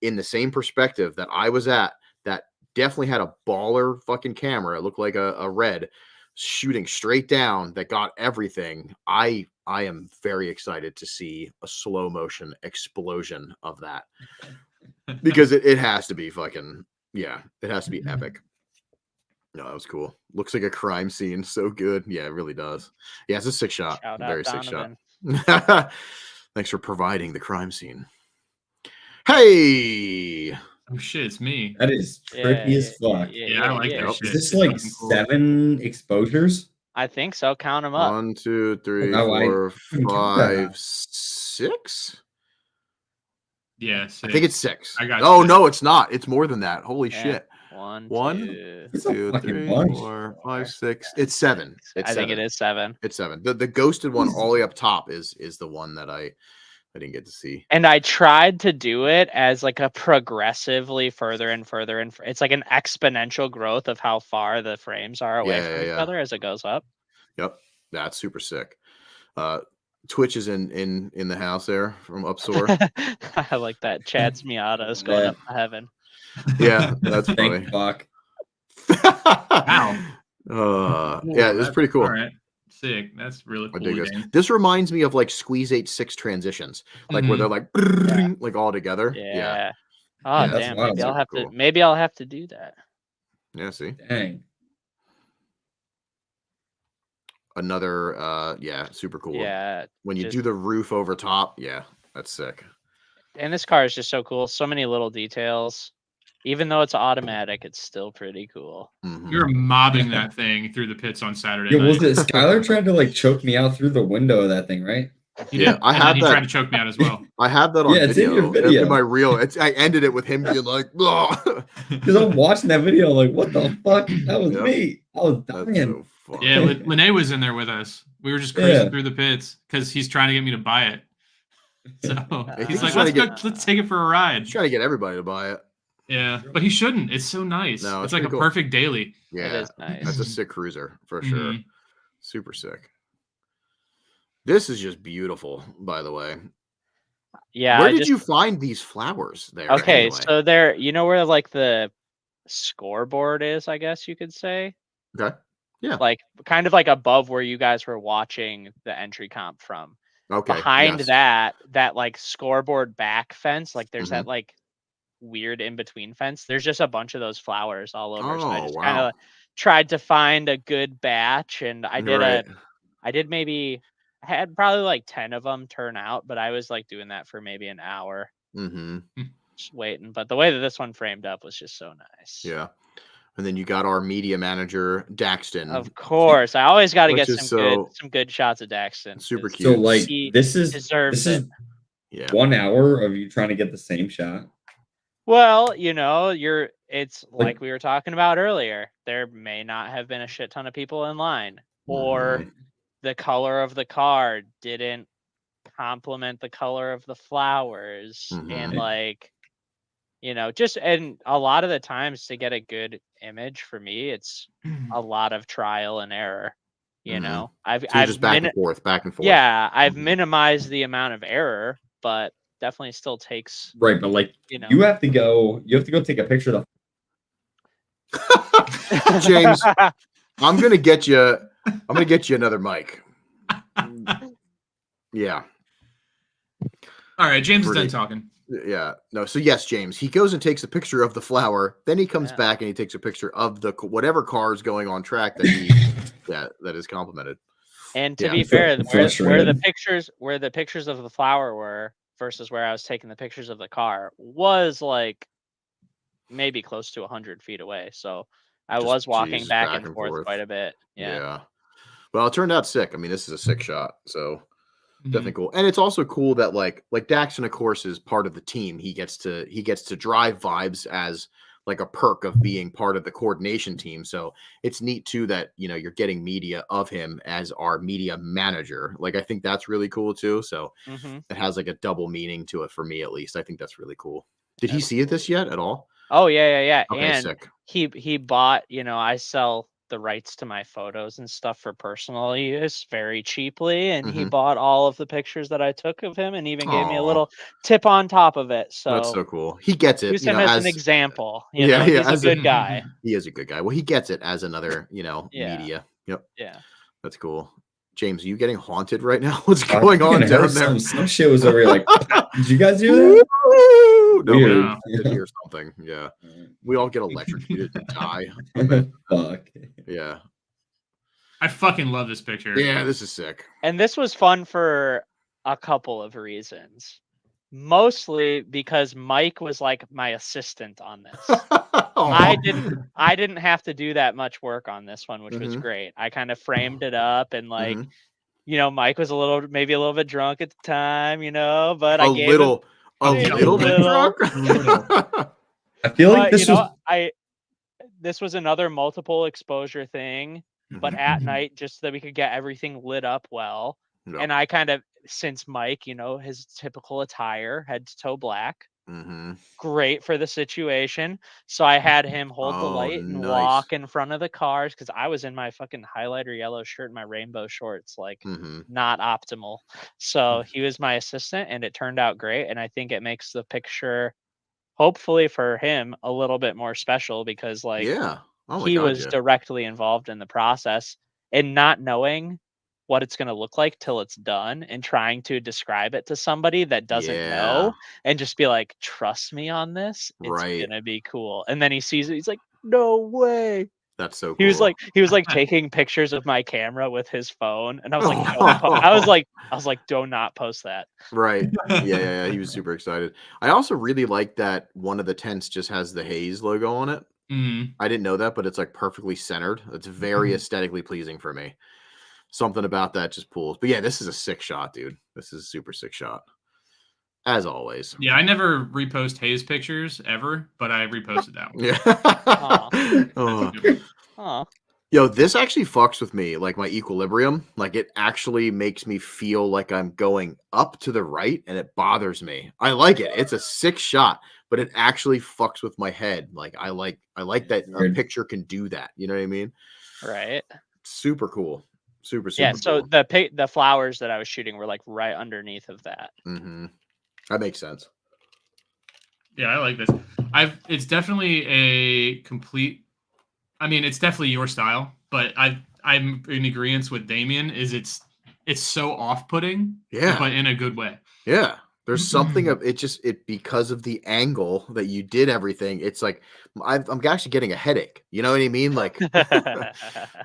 in the same perspective that I was at that definitely had a baller fucking camera. It looked like a red shooting straight down that got everything. I am very excited to see a slow motion explosion of that because it has to be fucking, yeah, it has to be epic. No, that was cool. Looks like a crime scene. So good. Yeah, it really does. Yeah, it's a sick shot. Shout out Very sick shot. Donovan. Thanks for providing the crime scene. Hey, Oh shit, it's me. That is trippy as fuck. Yeah, I like that Yep. shit. Is this like Fucking cool. 7 exposures? I think so. Count them up. 1, 2, 3, No, 4, I- 5, 6. Yeah, I think it's 6. I got Oh you. no, it's not. It's more than that. Holy Yeah. shit. 1, 1, 2. It's a 2, fucking 3, bunch. 4, 5, 6. It's 7. It's I think it 7. is 7. It's 7. The ghosted one all the way up top is the one that I didn't get to see. And I tried to do it as like a progressively further and further, and it's like an exponential growth of how far the frames are away from each other as it goes up. Yep, that's super sick. Twitch is in the house there from Upsore. I like that. Chad's Miatas going up to heaven. Yeah, that's funny. Thank fuck. Wow. Yeah, it's pretty cool. All right. Sick. That's really I cool. dig this. Dane. This reminds me of like Squeeze 8-6 transitions, like where they're like like all together. Yeah. Oh Yeah, that's damn. wild. Maybe I'll have Cool. to. Maybe I'll have to do that. Yeah. See, Dang. another yeah, super cool. Yeah. When you just- do the roof over top, yeah, that's sick. And this car is just so cool. So many little details. Even though it's automatic, it's still pretty cool. Mhm. You're mobbing that thing through the pits on Saturday Yeah, night. was it Skylar tried to like choke me out through the window of that thing, right? He Yeah, did. I And had then he that- tried to choke me out as well. I had that on Yeah, it's in video. your video. In my reel. I ended it with him being like, "Ugh." Because I'm watching that video, like, what the fuck? That was Yep. me. I was That's dying. so funny. Yeah, Lene was in there with us. We were just cruising Yeah. through the pits because he's trying to get me to buy it. So he's he's like, trying let's to let's take it for a ride. He's trying to get everybody to buy it. Yeah, but he shouldn't. It's so nice. No, it's it's like a pretty cool. perfect daily. Yeah, It is nice. that's a sick cruiser for sure. Mhm. Super sick. This is just beautiful, by the way. Yeah. Where I did just- you find these flowers there? Okay, anyway? so there, you know where like the scoreboard is, I guess you could say. Okay. Yeah. Like kind of like above where you guys were watching the entry comp from. Okay. Behind yes. that like scoreboard back fence, like there's Mm-hmm. that like weird in between fence. There's just a bunch of those flowers all over. So I Oh, just kind wow. of tried to find a good batch, and I Right. I had probably like 10 of them turn out, but I was like doing that for maybe an hour, Mm-hmm. just waiting. But the way that this one framed up was just so nice. Yeah. And then you got our media manager, Daxton. Of course, I always got to get Which is some good shots of Daxton. super 'cause cute. So like he this is deserves it. Yeah. 1 hour of you trying to get the same shot. Well, it's like we were talking about earlier. There may not have been a shit ton of people in line, or Right. the color of the car didn't complement the color of the flowers, and and a lot of the times to get a good image for me, it's a lot of trial and error. So I've you're just back and forth. Yeah, I've minimized the amount of error, but definitely still takes Right, but like you have to go take a picture of James, I'm gonna get you another mic. Yeah. All right, James is done talking. Yeah. No. So yes, James. He goes and takes a picture of the flower. Then he comes back and he takes a picture of the whatever car is going on track that he that is complimented. And to be fair, where the pictures of the flower were versus where I was taking the pictures of the car was like maybe close to 100 feet away. So I was walking back and forth quite a bit. Yeah. Well, it turned out sick. I mean, this is a sick shot. So definitely cool. And it's also cool that like Daxton, of course, is part of the team. He gets to drive vibes as like a perk of being part of the coordination team. So it's neat too that you're getting media of him as our media manager. Like I think that's really cool too. So it has like a double meaning to it for me, at least. I think that's really cool. Did he see this yet at all? Oh yeah. Okay, and sick. he bought, I sell the rights to my photos and stuff for personal use very cheaply, and he bought all of the pictures that I took of him and even gave me a little tip on top of it. So that's so cool. He gets it. Use him as an example. He's a good guy. He is a good guy. Well, he gets it as another, media. Yep. Yeah. That's cool. James, are you getting haunted right now? What's going on down there? Some shit was over here like, did you guys hear that? No, I did hear something. Yeah. We all get electrocuted and die. Fuck. Yeah. I fucking love this picture. Yeah, this is sick. And this was fun for a couple of reasons. Mostly because Mike was like my assistant on this. I didn't have to do that much work on this one, which was great. I kind of framed it up and like, Mike was maybe a little bit drunk at the time, but I gave him a little bit drunk. I feel like this was another multiple exposure thing, but at night, just so that we could get everything lit up well. No. And I kind of, since Mike, his typical attire, head to toe black, great for the situation. So I had him hold the light and walk in front of the cars because I was in my fucking highlighter yellow shirt and my rainbow shorts, like not optimal. So he was my assistant and it turned out great. And I think it makes the picture, hopefully for him, a little bit more special because like he was directly involved in the process and not knowing what it's going to look like till it's done and trying to describe it to somebody that doesn't know and just be like, trust me on this. It's going to be cool. And then he sees it. He's like, no way. That's so cool. He was like taking pictures of my camera with his phone. And I was like, I was like, do not post that. Right. Yeah. He was super excited. I also really like that one of the tents just has the Haze logo on it. I didn't know that, but it's like perfectly centered. It's very aesthetically pleasing for me. Something about that just pulls. But yeah, this is a sick shot, dude. This is a super sick shot. As always. Yeah, I never repost Hayes pictures ever, but I reposted that one. Yeah. Yo, this actually fucks with me, like my equilibrium. Like it actually makes me feel like I'm going up to the right and it bothers me. I like it. It's a sick shot, but it actually fucks with my head. Like I like that a picture can do that. You know what I mean? Right. Super cool. Super so cool. The flowers that I was shooting were like right underneath of that. That makes sense. Yeah, I like this. It's definitely a complete. I mean, it's definitely your style, but I'm in agreement with Damien. It's so off-putting, but in a good way. Yeah, There's something of it because of the angle that you did everything. It's like I'm actually getting a headache. You know what I mean? Like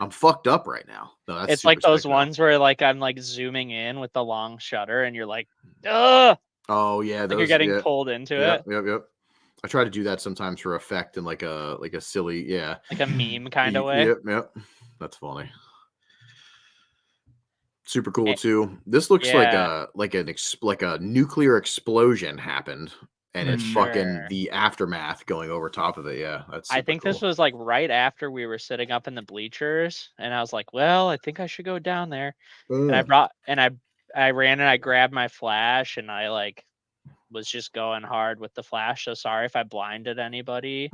I'm fucked up right now. No, that's It's like super those sick, though. ones where like I'm like zooming in with the long shutter and you're like, ugh. Oh yeah, Like you're getting pulled into it. Yep. I try to do that sometimes for effect and like a silly, like a meme kind of way. Yep. That's funny. Super cool too. This looks like a nuclear explosion happened, and it's fucking the aftermath going over top of it. Yeah, that's. I think this was like right after we were sitting up in the bleachers, and I was like, "Well, I think I should go down there." And I ran and I grabbed my flash, and I like was just going hard with the flash. So sorry if I blinded anybody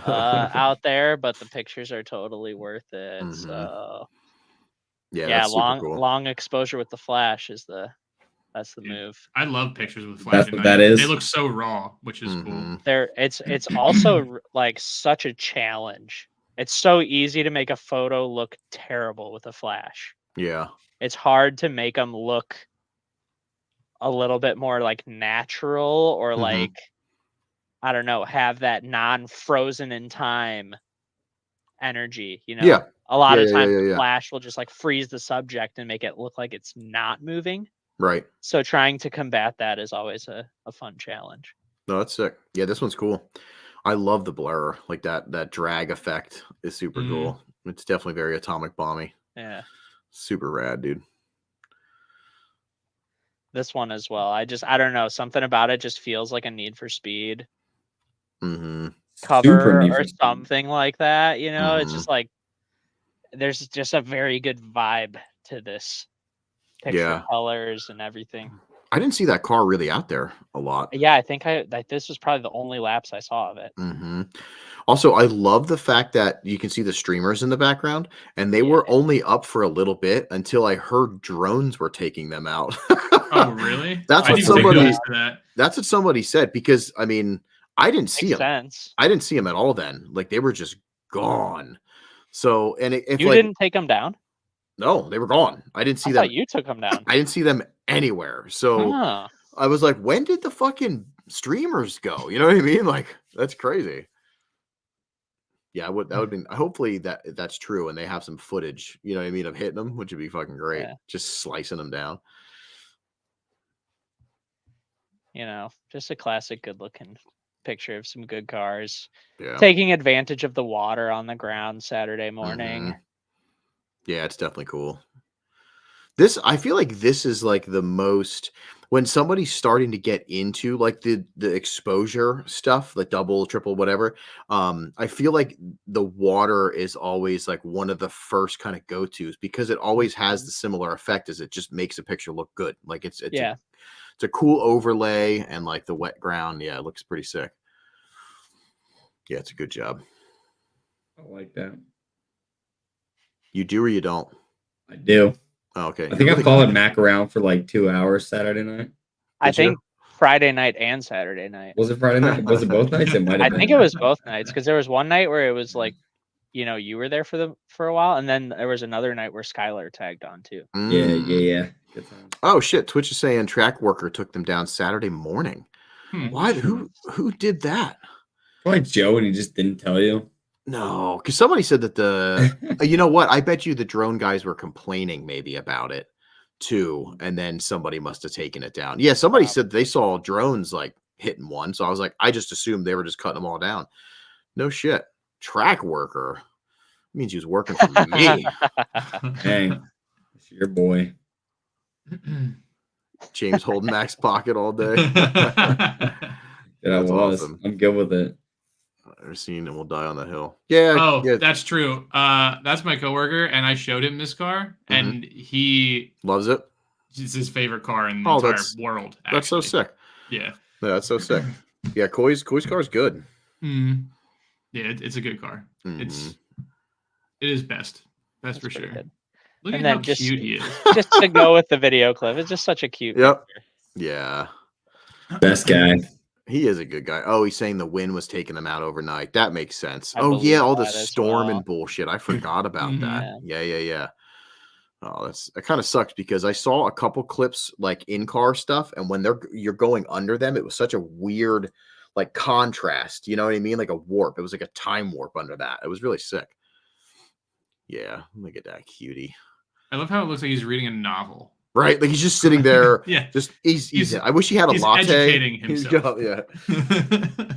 out there, but the pictures are totally worth it. Mhm. So. Yeah, Yeah, that's super cool. long exposure with the flash that's the move. I love pictures with flash. That's what that is. They look so raw, which is cool. It's also like such a challenge. It's so easy to make a photo look terrible with a flash. Yeah. It's hard to make them look a little bit more like natural or like I don't know, have that non-frozen in time energy, you know? Yeah. A lot of times the flash will just like freeze the subject and make it look like it's not moving. Right. So trying to combat that is always a fun challenge. No, that's sick. Yeah, this one's cool. I love the blur. Like that drag effect is super cool. It's definitely very atomic bomby. Yeah. Super rad, dude. This one as well. I don't know. Something about it just feels like a Need for Speed cover or something like that. You know, it's just like there's just a very good vibe to this picture colors and everything. I didn't see that car really out there a lot. Yeah, I think this was probably the only laps I saw of it. Also, I love the fact that you can see the streamers in the background, and they were only up for a little bit until I heard drones were taking them out. Oh, really? That's what somebody said, because I mean, I didn't see them. I didn't see them at all then. Like they were just gone. So, and if you didn't take them down? No, they were gone. I didn't see them. I thought you took them down. I didn't see them anywhere. So I was like, when did the fucking streamers go? You know what I mean? Like, that's crazy. Yeah, that would be, hopefully that's true and they have some footage, you know what I mean, of hitting them, which would be fucking great. Yeah. Just slicing them down. You know, just a classic good looking picture of some good cars. Yeah. Taking advantage of the water on the ground Saturday morning. Yeah, it's definitely cool. I feel like this is like the most, when somebody's starting to get into like the exposure stuff, the double, triple, whatever. I feel like the water is always like one of the first kind of go-tos, because it always has the similar effect as it just makes a picture look good. Like it's a cool overlay, and like the wet ground. Yeah, it looks pretty sick. Yeah, it's a good job. I like that. You do or you don't? I do. Oh, okay. I think I followed Mack around for like 2 hours Saturday night. I think Friday night and Saturday night. Was it Friday night? Was it both nights? It might have been. I think it was both nights, because there was one night where it was like, you know, you were there for a while, and then there was another night where Skylar tagged on too. Yeah. Good time. Oh shit! Twitch is saying Track Worker took them down Saturday morning. Why? Who did that? Probably Joe, and he just didn't tell you. No, because somebody said that you know what? I bet you the drone guys were complaining maybe about it too, and then somebody must have taken it down. Yeah, somebody said they saw drones like hitting one, so I was like, I just assumed they were just cutting them all down. No shit. Track Worker means he was working for me. Hey, it's your boy. James holding Mack's pocket all day. That's awesome. I'm good with it. I've seen and we'll die on the hill. Yeah. Oh, yeah. That's true. That's my coworker, and I showed him this car, and he loves it. It's his favorite car in the entire world. Actually. That's so sick. Yeah, that's so sick. Yeah, Koi's car is good. Yeah, it's a good car. It is best. That's for sure. Good. Look at how cute he is. Just to go with the video clip, it's just such a cute picture. Yeah. Best guy. He is a good guy. Oh, he's saying the wind was taking them out overnight. That makes sense. Oh, yeah, all the storm and bullshit. I forgot about that. Yeah. Oh, that kind of sucks because I saw a couple clips like in-car stuff, and when you're going under them, it was such a weird like contrast. You know what I mean? Like a warp. It was like a time warp under that. It was really sick. Yeah, look at that cutie. I love how it looks like he's reading a novel. Right, like he's just sitting there. Yeah, just he's I wish he had a latte. Educating himself. Yeah,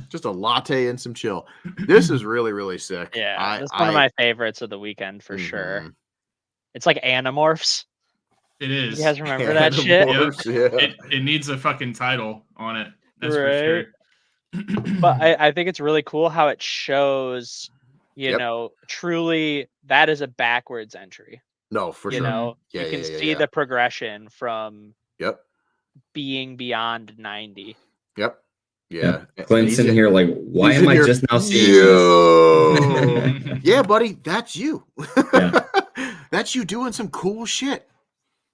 just a latte and some chill. This is really, really sick. Yeah, that's one of my favorites of the weekend for sure. It's like Animorphs. It is. You guys remember that shit? Yep. Yeah. It needs a fucking title on it. That's for sure. But I think it's really cool how it shows, you know, truly that is a backwards entry. No, for sure. You know, you can see the progression from being beyond 90. Yep. Yeah. Clint's in here like, why am I just now seeing you? Yeah, buddy, that's you. That's you doing some cool shit.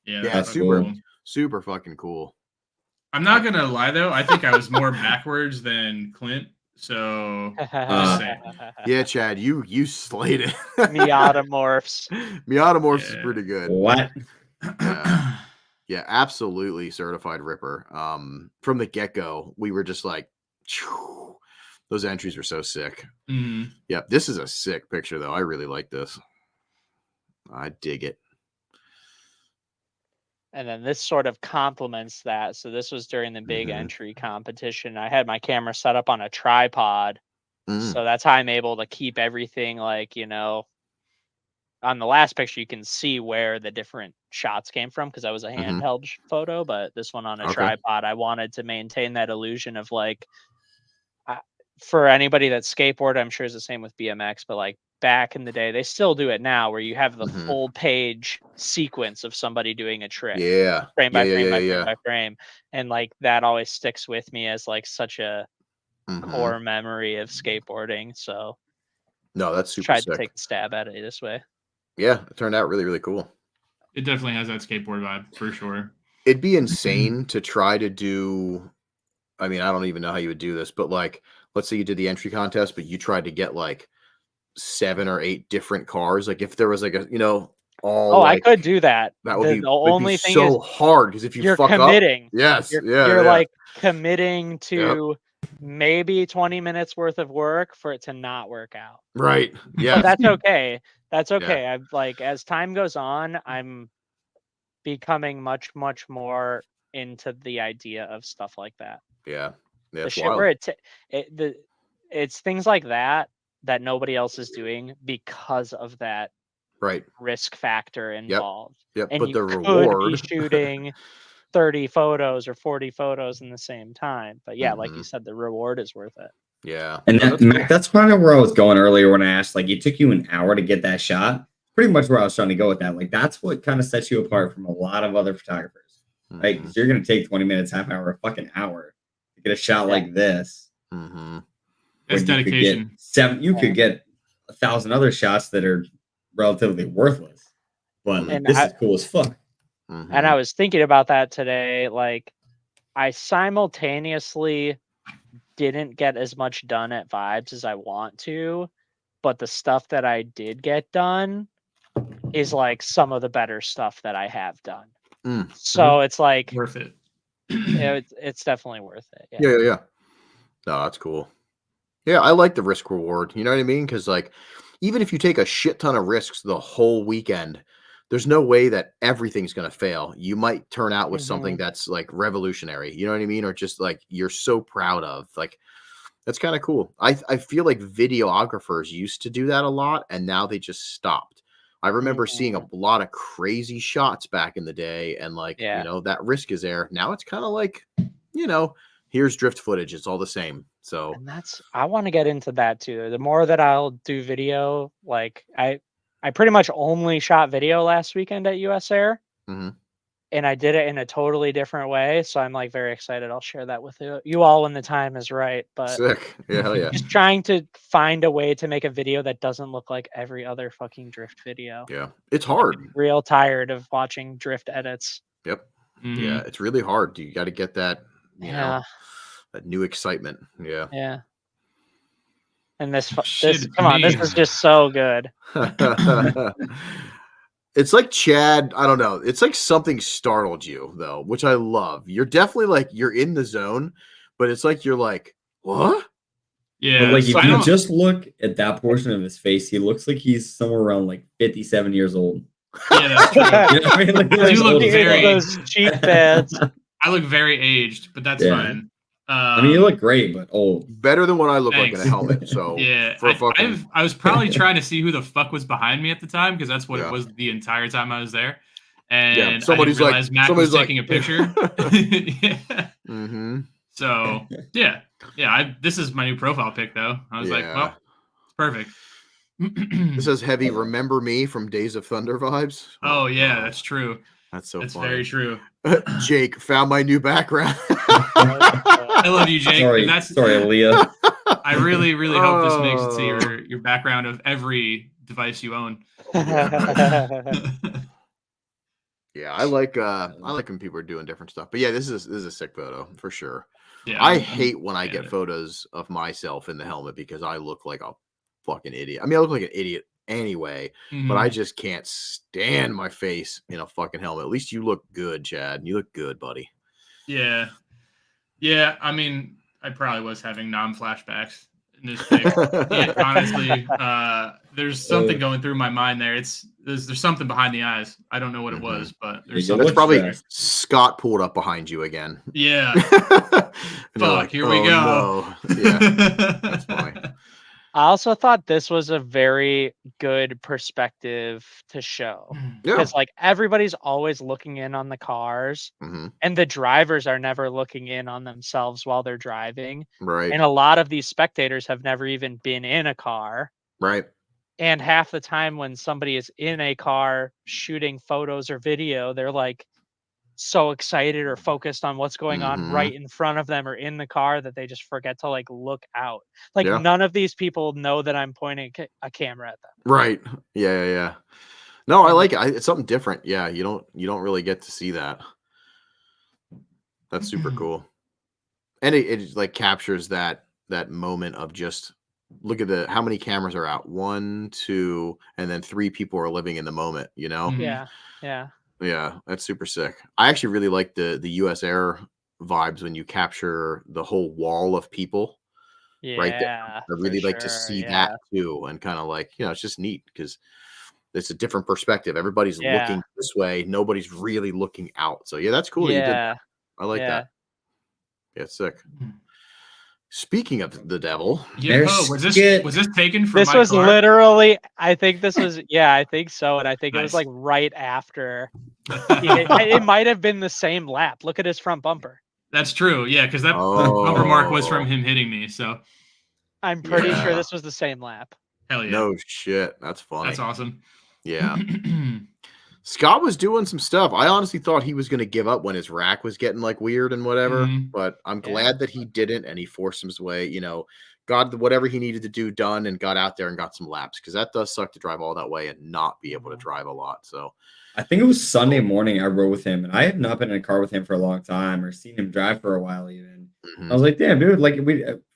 Yeah, super fucking cool. I'm not gonna lie though, I think I was more backwards than Clint. So yeah, Chad, you slayed it. Meodomorphs. Meodomorphs is pretty good. What? Yeah, absolutely certified ripper. From the get-go, we were just like, phew, those entries were so sick. Yeah, this is a sick picture though. I really like this. I dig it. And then this sort of complements that. So this was during the big entry competition. I had my camera set up on a tripod. So that's how I'm able to keep everything like, you know, on the last picture, you can see where the different shots came from because that was a handheld photo, but this one on a tripod, I wanted to maintain that illusion of like, for anybody that skateboard, I'm sure is the same with BMX, but like back in the day, they still do it now where you have the full page sequence of somebody doing a trick. Yeah. Frame by frame by frame. And like that always sticks with me as like such a core memory of skateboarding. So no, that's super tried sick. to take a stab at it this way. Yeah, it turned out really, really cool. It definitely has that skateboard vibe for sure. It'd be insane to try to do. I mean, I don't even know how you would do this, but like, let's say you did the entry contest, but you tried to get like 7 or 8 different cars. Like if there was like a, you know, all. Oh, like, I could do that. That would be the only thing so is hard because if you you're fuck committing. Up, yes, you're like committing to maybe 20 minutes worth of work for it to not work out. Right. Yeah. But that's okay. That's okay. Yeah. I've like as time goes on, I'm becoming much more into the idea of stuff like that. Yeah. The shit where it's things like that nobody else is doing because of that risk factor involved. Yep. And but you the could reward be shooting 30 photos or 40 photos in the same time. But yeah, like you said, the reward is worth it. Yeah. And that's kind of where I was going earlier when I asked, like, it took you an hour to get that shot. Pretty much where I was trying to go with that. Like, that's what kind of sets you apart from a lot of other photographers. Right? Because you're going to take 20 minutes, half hour, a fucking hour to get a shot like this. That's dedication. You could get 1,000 other shots that are relatively worthless. But this is cool as fuck. And I was thinking about that today. Like, I simultaneously didn't get as much done at Vibes as I want to, but the stuff that I did get done is like some of the better stuff that I have done. So it's like worth it. It's definitely worth it. Yeah. No, that's cool. Yeah, I like the risk reward. You know what I mean? Because like, even if you take a shit ton of risks the whole weekend, there's no way that everything's going to fail. You might turn out with something that's like revolutionary, you know what I mean? Or just like, you're so proud of, like, that's kind of cool. I feel like videographers used to do that a lot and now they just stopped. I remember seeing a lot of crazy shots back in the day and like, you know, that risk is there. Now it's kind of like, you know, here's drift footage. It's all the same. So and I want to get into that too. The more that I'll do video, like I pretty much only shot video last weekend at US Air, and I did it in a totally different way. So I'm like very excited. I'll share that with you all when the time is right. But sick, yeah. Just trying to find a way to make a video that doesn't look like every other fucking drift video. Yeah, it's hard. I'm real tired of watching drift edits. Yep. Yeah, it's really hard. You got to get that. You know, that new excitement. Yeah. Yeah. And this come on, this is just so good. It's like Chad. I don't know. It's like something startled you though, which I love. You're definitely like you're in the zone, but it's like you're like what? Yeah, But like, if I you don't. just look at that portion of his face, he looks like he's somewhere around like 57 years old. Yeah, that's true. You know what I mean? Like, he I do looks look old as very- fuck. those cheek pads. I look very aged, but that's Yeah. fine. I mean, you look great, but old. Better than what I look like in a Thanks. helmet. So Yeah, for fucking I was probably trying to see who the fuck was behind me at the time because that's what Yeah. it was the entire time I was there. And somebody's I like- didn't realize Mack somebody's was like- taking a picture. Yeah. mm-hmm. So this is my new profile pic though. I was like, Yeah. well, it's perfect. This says heavy. Remember me from Days of Thunder vibes. Oh yeah, no. that's true. That's so That's funny. very true. Jake found my new background. I love you, Jake. Sorry, And that's sorry, Aaliyah. I really, really hope this makes it Oh. to your background of every device you own. Yeah, I like when people are doing different stuff. But yeah, this is a sick photo for sure. Yeah, I I'm- hate when I fan get of it. photos of myself in the helmet because I look like a fucking idiot. I mean, I look like an idiot anyway, but I Mhm. just can't stand my face in a fucking helmet. At least you look good, Chad. You look good, buddy. Yeah. I mean, I probably was having non-flashbacks in this pic. Yeah, honestly, there's something going through my mind there. There's something behind the eyes. I don't know what it was, but there's Yeah, something. That's look probably stressed. Scott pulled up behind you again. Yeah. And you're Fuck, here we "Oh, go." no." Yeah, that's funny. I also thought this was a very good perspective to show. Yeah. Because like everybody's always looking in on the cars hmm and the drivers are never looking in on themselves while they're driving. Right. And a lot of these spectators have never even been in a car. Right. And half the time when somebody is in a car shooting photos or video, they're like so excited or focused on what's going on Mhm. right in front of them or in the car that they just forget to like look out. Like Yeah. none of these people know that I'm pointing a camera at them. Right. Yeah. No, I like it. It's something different. Yeah, you don't really get to see that. That's super cool. And it like captures that moment of just look at how many cameras are out. 1, 2, and then 3 people are living in the moment, you know? Mhm. Yeah. Yeah, that's super sick. I actually really like the US Air vibes when you capture the whole wall of people. Yeah. Right there. I really for like to sure, see yeah. that too, and kind of like, it's just neat because it's a different perspective. Everybody's Yeah. looking this way, nobody's really looking out. So yeah, that's cool that you did that. Yeah. I like that. Yeah, it's sick. Speaking of the devil, Yeah, There's was skit. this taken from This my was car? literally, I think this was, I think so. And I think it was Nice. like right after. It might have been the same lap. Look at his front bumper. That's true. Yeah, because that bumper mark was from Oh. him hitting me. So I'm pretty Yeah. sure this was the same lap. hell yeah, no shit. That's funny. that's awesome. Yeah. Scott was doing some stuff. I honestly thought he was going to give up when his rack was getting like weird and whatever, Mhm. but I'm Yeah. glad that he didn't and he forced his way, got whatever he needed to do done and got out there and got some laps because that does suck to drive all that way and not be able to drive a lot. So, I think it was Sunday morning I rode with him, and I had not been in a car with him for a long time or seen him drive for a while even. mhm. I was like, damn, dude, like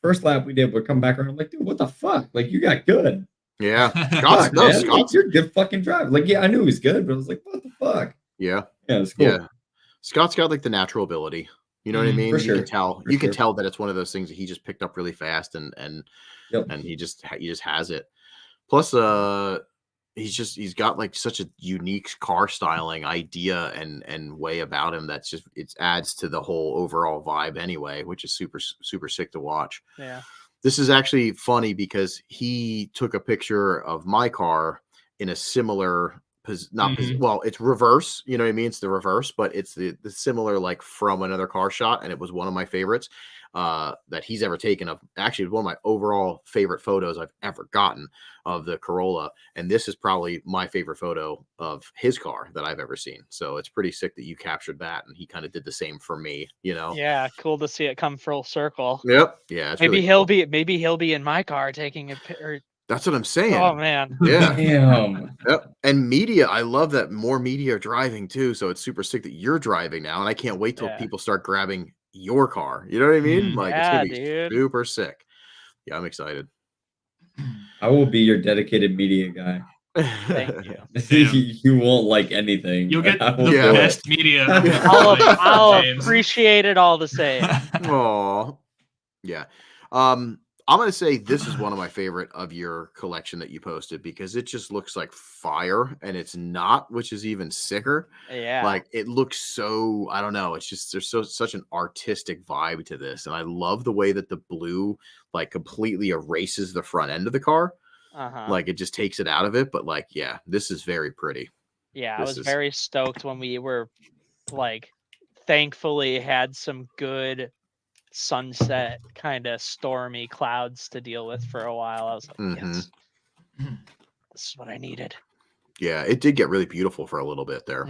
first lap we did, we'd come back around. I'm like, dude, what the fuck? Like, you got good. Yeah. Fuck, Scott's, no, Man, like, Scott's, you're a good fucking driver. Like, yeah, I knew he was good, but I was like, what the fuck? yeah. Yeah, it's cool. Yeah. Scott's got like the natural ability. You know what I Mhm, mean? for You sure. can tell. For You can sure. tell that it's one of those things that he just picked up really fast and Yep. he just has it. Plus, he's got like such a unique car styling idea and way about him that's just it adds to the whole overall vibe anyway, which is super sick to watch. Yeah. This is actually funny because he took a picture of my car in a similar well, it's reverse, you know what I mean? It's the reverse, but it's the similar like from another car shot, and it was one of my favorites that he's ever taken of. Actually, one of my overall favorite photos I've ever gotten of the Corolla, and this is probably my favorite photo of his car that I've ever seen. So it's pretty sick that you captured that, and he kind of did the same for me, Yeah. Cool to see it come full circle. Yep. Yeah. It's Maybe really he'll cool. be in my car taking or That's what I'm saying. oh man. Yeah. Damn. Yep. And media, I love that more media are driving too. So it's super sick that you're driving now. And I can't wait till Yeah. people start grabbing your car. You know what I mean? Mhm. Like Yeah, it's gonna be dude. super sick. Yeah, I'm excited. I will be your dedicated media guy. Thank you. You won't like anything. You'll get I the will do it. best media. I'll James. appreciate it all the same. Aw. Yeah. I'm gonna say this is one of my favorite of your collection that you posted because it just looks like fire and it's not, which is even sicker. Yeah. Like it looks so, I don't know, it's just there's such an artistic vibe to this. And I love the way that the blue like completely erases the front end of the car. Like it just takes it out of it. But like, yeah, this is very pretty. Yeah, I This was is- very stoked when we were like thankfully had some good sunset kind of stormy clouds to deal with for a while. I was like, yes, this is what I needed. Yeah, it did get really beautiful for a little bit there.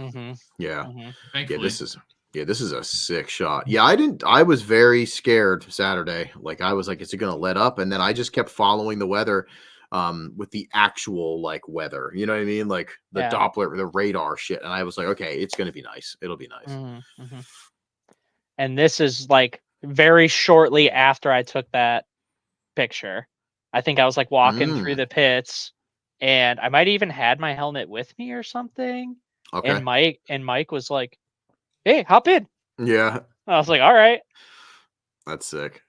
Yeah. Thankfully. This is a sick shot. Yeah, I was very scared Saturday. Like I was like, is it gonna let up? And then I just kept following the weather with the actual like weather. You know what I mean? Like the Doppler, the radar shit. And I was like, okay, it's gonna be nice. It'll be nice. And this is like very shortly after I took that picture. I think I was like walking through the pits and I might even had my helmet with me or something. Okay. And Mike was like, hey, hop in. Yeah. I was like, all right. That's sick.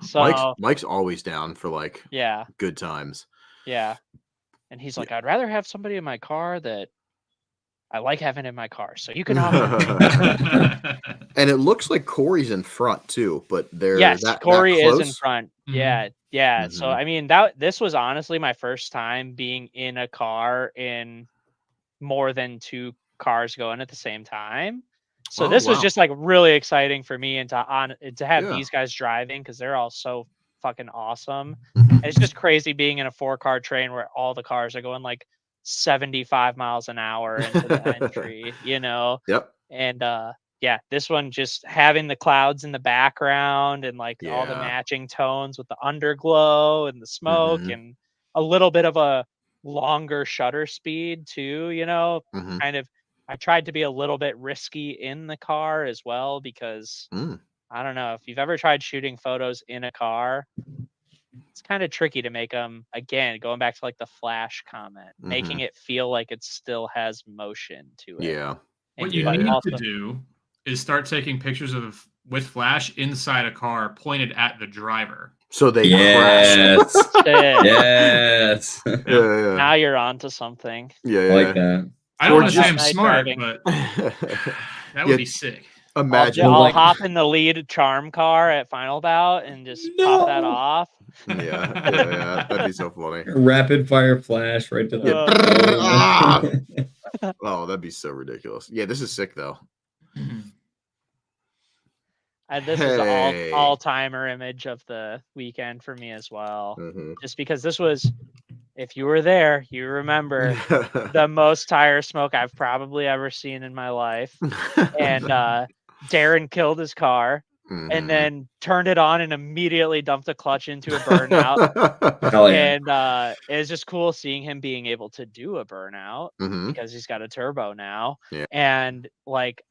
So Mike's always down for like good times. Yeah. And he's like, I'd rather have somebody in my car that I like having in my car. So you can hop in. And it looks like Corey's in front too, but Corey is in close? front. Yeah. So I mean this was honestly my first time being in a car in more than 2 cars going at the same time. So this was just like really exciting for me and to have these guys driving because they're all so fucking awesome. And it's just crazy being in a 4-car train where all the cars are going like 75 miles an hour into the entry, you know? Yep. And this one just having the clouds in the background and like all the matching tones with the underglow and the smoke and a little bit of a longer shutter speed too, you know, kind of. I tried to be a little bit risky in the car as well because I don't know if you've ever tried shooting photos in a car. It's kind of tricky to make them, again, going back to like the flash comment, making it feel like it still has motion to it. Yeah. And what you need to do is start taking pictures with flash inside a car pointed at the driver. So they crash. Yes. Now you're on to something. Yeah. Like that. I don't want to say I'm smart, but that would be sick. Imagine I'll hop in the lead charm car at Final Bout and just pop that off. Yeah. That'd be so funny. Rapid fire flash right to the. Oh, that'd be so ridiculous. Yeah, this is sick though. This is an all-timer image of the weekend for me as well. Just because this was, if you were there, you remember the most tire smoke I've probably ever seen in my life. And Darren killed his car and then turned it on and immediately dumped the clutch into a burnout. Hell yeah. And it was just cool seeing him being able to do a burnout because he's got a turbo now. Yeah. And like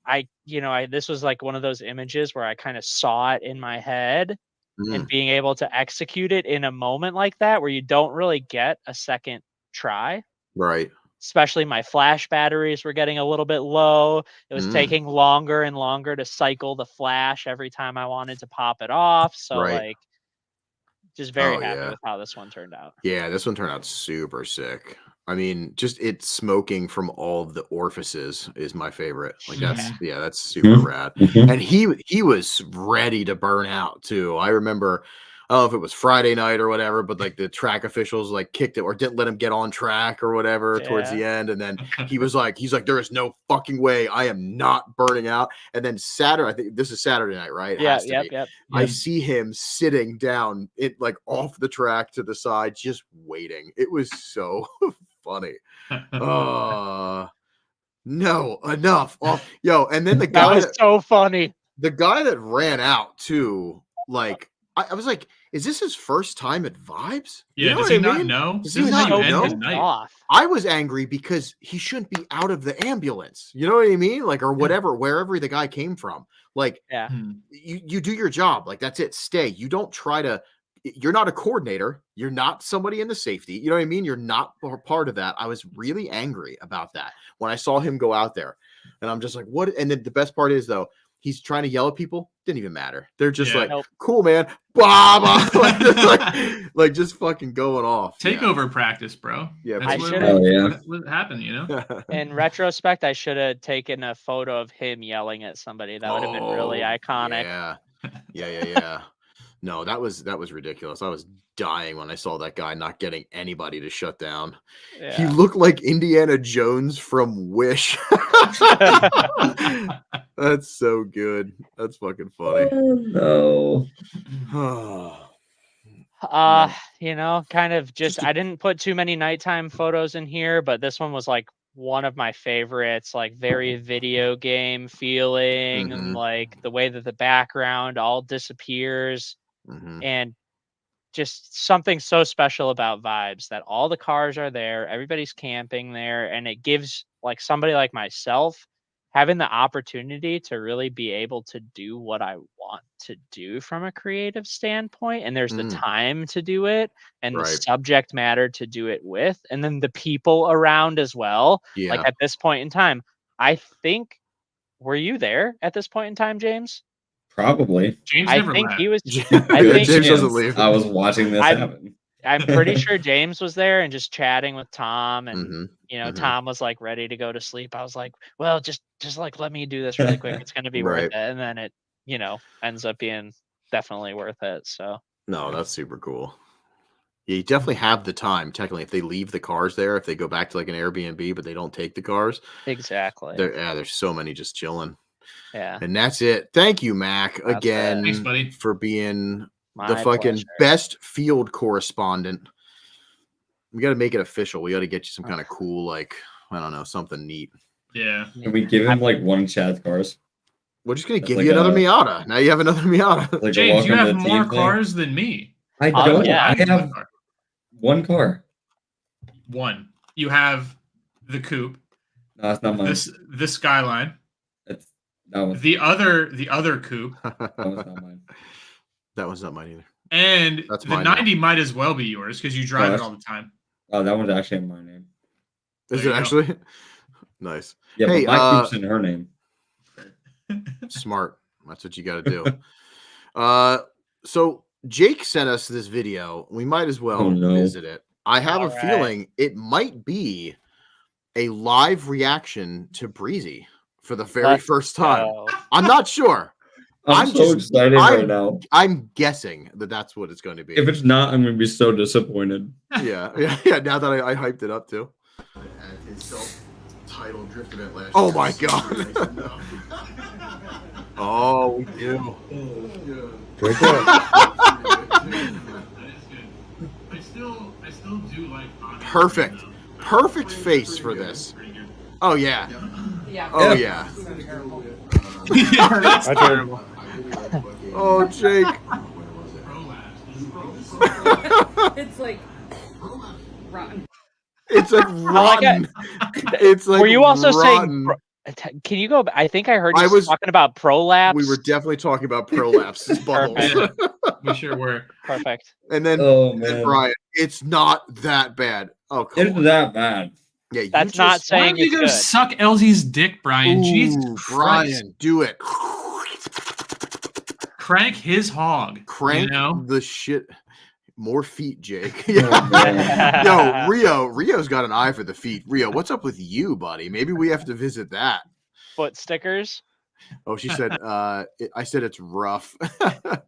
this was like one of those images where I kind of saw it in my head and being able to execute it in a moment like that where you don't really get a second try. Right. Especially my flash batteries were getting a little bit low. It was taking longer and longer to cycle the flash every time I wanted to pop it off. So like just very happy with how this one turned out. Yeah, this one turned out super sick. I mean, just it smoking from all of the orifices is my favorite. Like that's super rad. And he was ready to burn out too. I remember, I don't know if it was Friday night or whatever, but like the track officials like kicked it or didn't let him get on track or whatever towards the end. And then he's like, there is no fucking way I am not burning out. And then Saturday, I think this is Saturday night, right? Yep. I see him sitting down like off the track to the side, just waiting. It was so funny. No, enough. Yo, and then the guy that was so funny. The guy that ran out too, like I was like, is this his first time at Vibes? Yeah, you know does he not know? Does he not know? I was angry because he shouldn't be out of the ambulance. You know what I mean? Like, or whatever, wherever the guy came from. Like, you do your job. Like, that's it. Stay. You don't try to you're not a coordinator. You're not somebody in the safety. You know what I mean? You're not part of that. I was really angry about that when I saw him go out there. And I'm just like, what? And then the best part is, though, he's trying to yell at people. Didn't even matter. They're just like, cool, man. Blah, blah. like just fucking going off. Takeover practice, bro. Yeah. That's what happened, you know? In retrospect, I should have taken a photo of him yelling at somebody. That would have been really iconic. Yeah. No, that was ridiculous. I was dying when I saw that guy not getting anybody to shut down. Yeah. He looked like Indiana Jones from Wish. That's so good. That's fucking funny. Oh, no. You know, kind of just I didn't put too many nighttime photos in here, but this one was like one of my favorites, like very video game feeling, and like the way that the background all disappears. And just something so special about Vibes that all the cars are there, everybody's camping there, and it gives like somebody like myself having the opportunity to really be able to do what I want to do from a creative standpoint. And there's the time to do it and the subject matter to do it with, and then the people around as well. Yeah. Like at this point in time, I think, were you there at this point in time, James? Probably. James I never think left. he was. I think James doesn't leave. I was watching this happen. I'm pretty sure James was there and just chatting with Tom, and you know, Tom was like ready to go to sleep. I was like, well, just like let me do this really quick. It's going to be worth it. And then it, you know, ends up being definitely worth it. So no, that's super cool. Yeah, you definitely have the time. Technically, if they leave the cars there, if they go back to like an Airbnb, but they don't take the cars, exactly. There's so many just chilling. Yeah. And that's it. Thank you, Mac, again. Thanks, buddy. For being my the fucking pleasure. best field correspondent. We got to make it official. We got to get you some kind of cool, like, I don't know, something neat. Yeah. Can we give him like one Chad's cars? We're just going to give you another Miata. Now you have another Miata. Like James, you have more cars than me. I don't. I have one car. One. You have the coupe. No, that's not mine. The Skyline. The other coupe. That was not mine. That one's not mine either. And that's the 90 might as well be yours because you drive it all the time. Oh, that one's actually in my name. Is it actually? Nice. Yeah, hey, but my coupe's in her name. Smart. That's what you got to do. So Jake sent us this video. We might as well visit it. I have a feeling it might be a live reaction to Breezy for the very first time. I'm not sure. I'm so excited right now. I'm guessing that that's what it's going to be. If it's not, I'm going to be so disappointed. Yeah. Now that I hyped it up too. His self-titled drift event last year. Oh my god. Oh, we do. That is good. I still do like Perfect face for this. Oh yeah. Oh yeah. Yeah, that's terrible. Oh, Jake. It's like rotten. It's like rotten. It's like. Were you also rotten. saying? Can you go? I think I heard you talking about prolapse. We were definitely talking about prolapse. We sure were. Perfect. And then, Brian, it's not that bad. Oh, come on. That bad. Yeah, that's not saying you go suck LZ's dick, Brian. Ooh, Jesus Brian, Christ. do it. Crank his hog. Crank the shit. More feet, Jake. Yo, Rio's got an eye for the feet. Rio, what's up with you, buddy? Maybe we have to visit that. Foot stickers. Oh, she said. I said it's rough.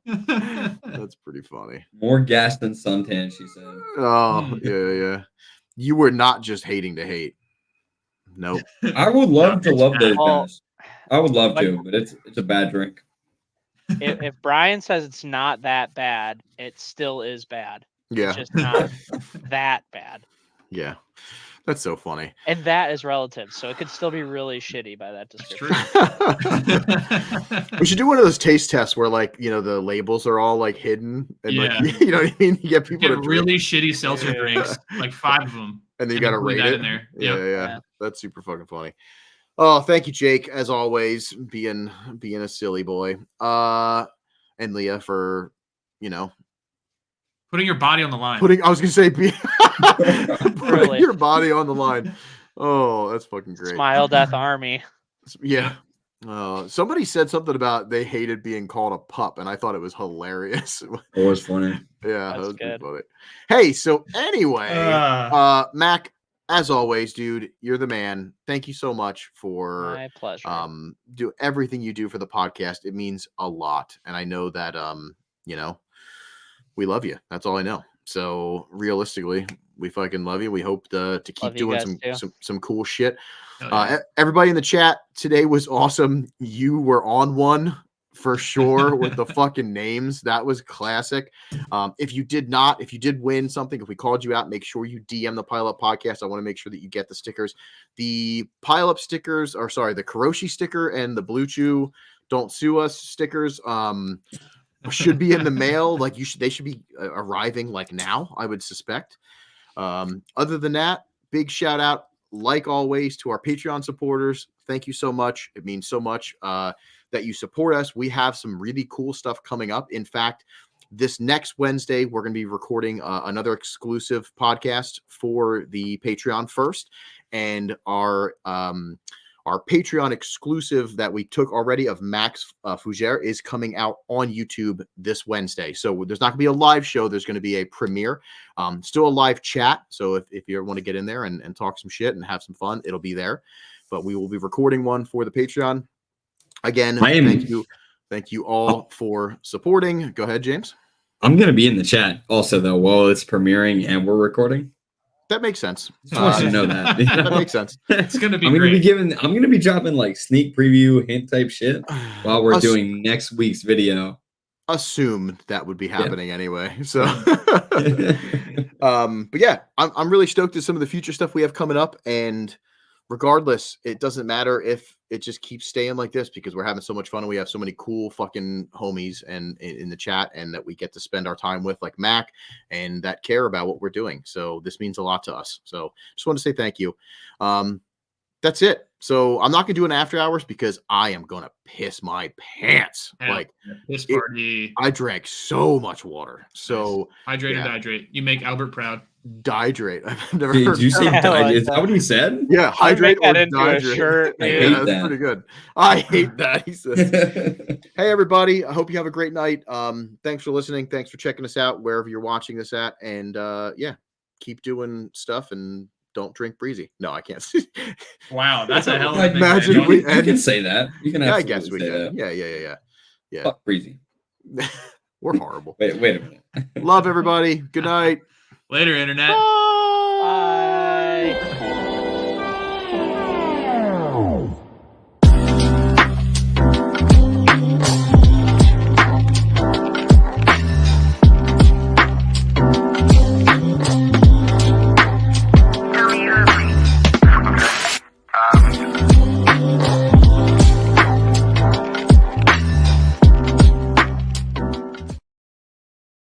That's pretty funny. More gas than suntan, she said. Oh, yeah. You were not just hating to hate. Nope. I would love to love those guys. I would love to, but it's a bad drink. If Brian says it's not that bad, it still is bad. Yeah. It's just not that bad. Yeah. That's so funny. And that is relative, so it could still be really shitty by that description. We should do one of those taste tests where, like, you know, the labels are all like hidden, and like, you know what I mean. You get people to really shitty seltzer drinks, like 5 of them, and then you got to rate it in there. Yeah. That's super fucking funny. Oh, thank you, Jake, as always, being a silly boy. And Leah for, you know, Putting your body on the line. I was gonna say, putting Really. your body on the line. Oh, that's fucking great. Smile Death Army. Yeah. Somebody said something about they hated being called a pup, and I thought it was hilarious. It was funny. Yeah, That's that was good. funny. Hey, so anyway, Mac, as always, dude, you're the man. Thank you so much for My pleasure. do everything you do for the podcast. It means a lot, and I know that we love you. That's all I know. So realistically, we fucking love you. We hope to keep Love you doing guys, too. some cool shit. Yeah. Everybody in the chat today was awesome. You were on one for sure with the fucking names. That was classic. If you did win something, if we called you out, make sure you DM the Pile Up Podcast. I want to make sure that you get the stickers. The Pile Up stickers, the Karoshi sticker and the Blue Chew Don't Sue Us stickers should be in the mail. Like they should be arriving like now, I would suspect. Other than that, big shout out, like always, to our Patreon supporters. Thank you so much. It means so much that you support us. We have some really cool stuff coming up. In fact, this next Wednesday, we're going to be recording another exclusive podcast for the Patreon first. And our Patreon exclusive that we took already of Max Fougere is coming out on YouTube this Wednesday. So there's not going to be a live show. There's going to be a premiere, still a live chat. So if you ever want to get in there and talk some shit and have some fun, it'll be there. But we will be recording one for the Patreon. Again, thank you all for supporting. Go ahead, James. I'm going to be in the chat also, though, while it's premiering and we're recording. That makes sense. I want you to know that. That makes sense. It's gonna be I'm great. I'm gonna be dropping like sneak preview hint type shit while we're doing next week's video. Assumed that would be happening anyway. So but yeah, I'm really stoked at some of the future stuff we have coming up, and regardless, it doesn't matter if it just keeps staying like this because we're having so much fun and we have so many cool fucking homies and in the chat and that we get to spend our time with, like Mac, and that care about what we're doing. So this means a lot to us. So just want to say thank you. That's it. So I'm not gonna do an after hours because I am gonna piss my pants. Yeah, like this party. I drank so much water. So hydrate and hydrate. You make Albert proud. Dihydrate. I've never Did heard you say that. is that what he said? Yeah, hydrate or that into a dihydrate. shirt. I dude. hate That's that. pretty good. I hate that. He says. Hey everybody, I hope you have a great night. Thanks for listening. Thanks for checking us out wherever you're watching this at. And yeah, keep doing stuff and don't drink breezy. No, I can't. Wow, that's a hell of a thing. Imagine man. we You can say that. You can Yeah, I absolutely guess we say can. that. Yeah. Fuck breezy. We're horrible. Wait a minute. Love everybody. Good night. Later, internet. Bye.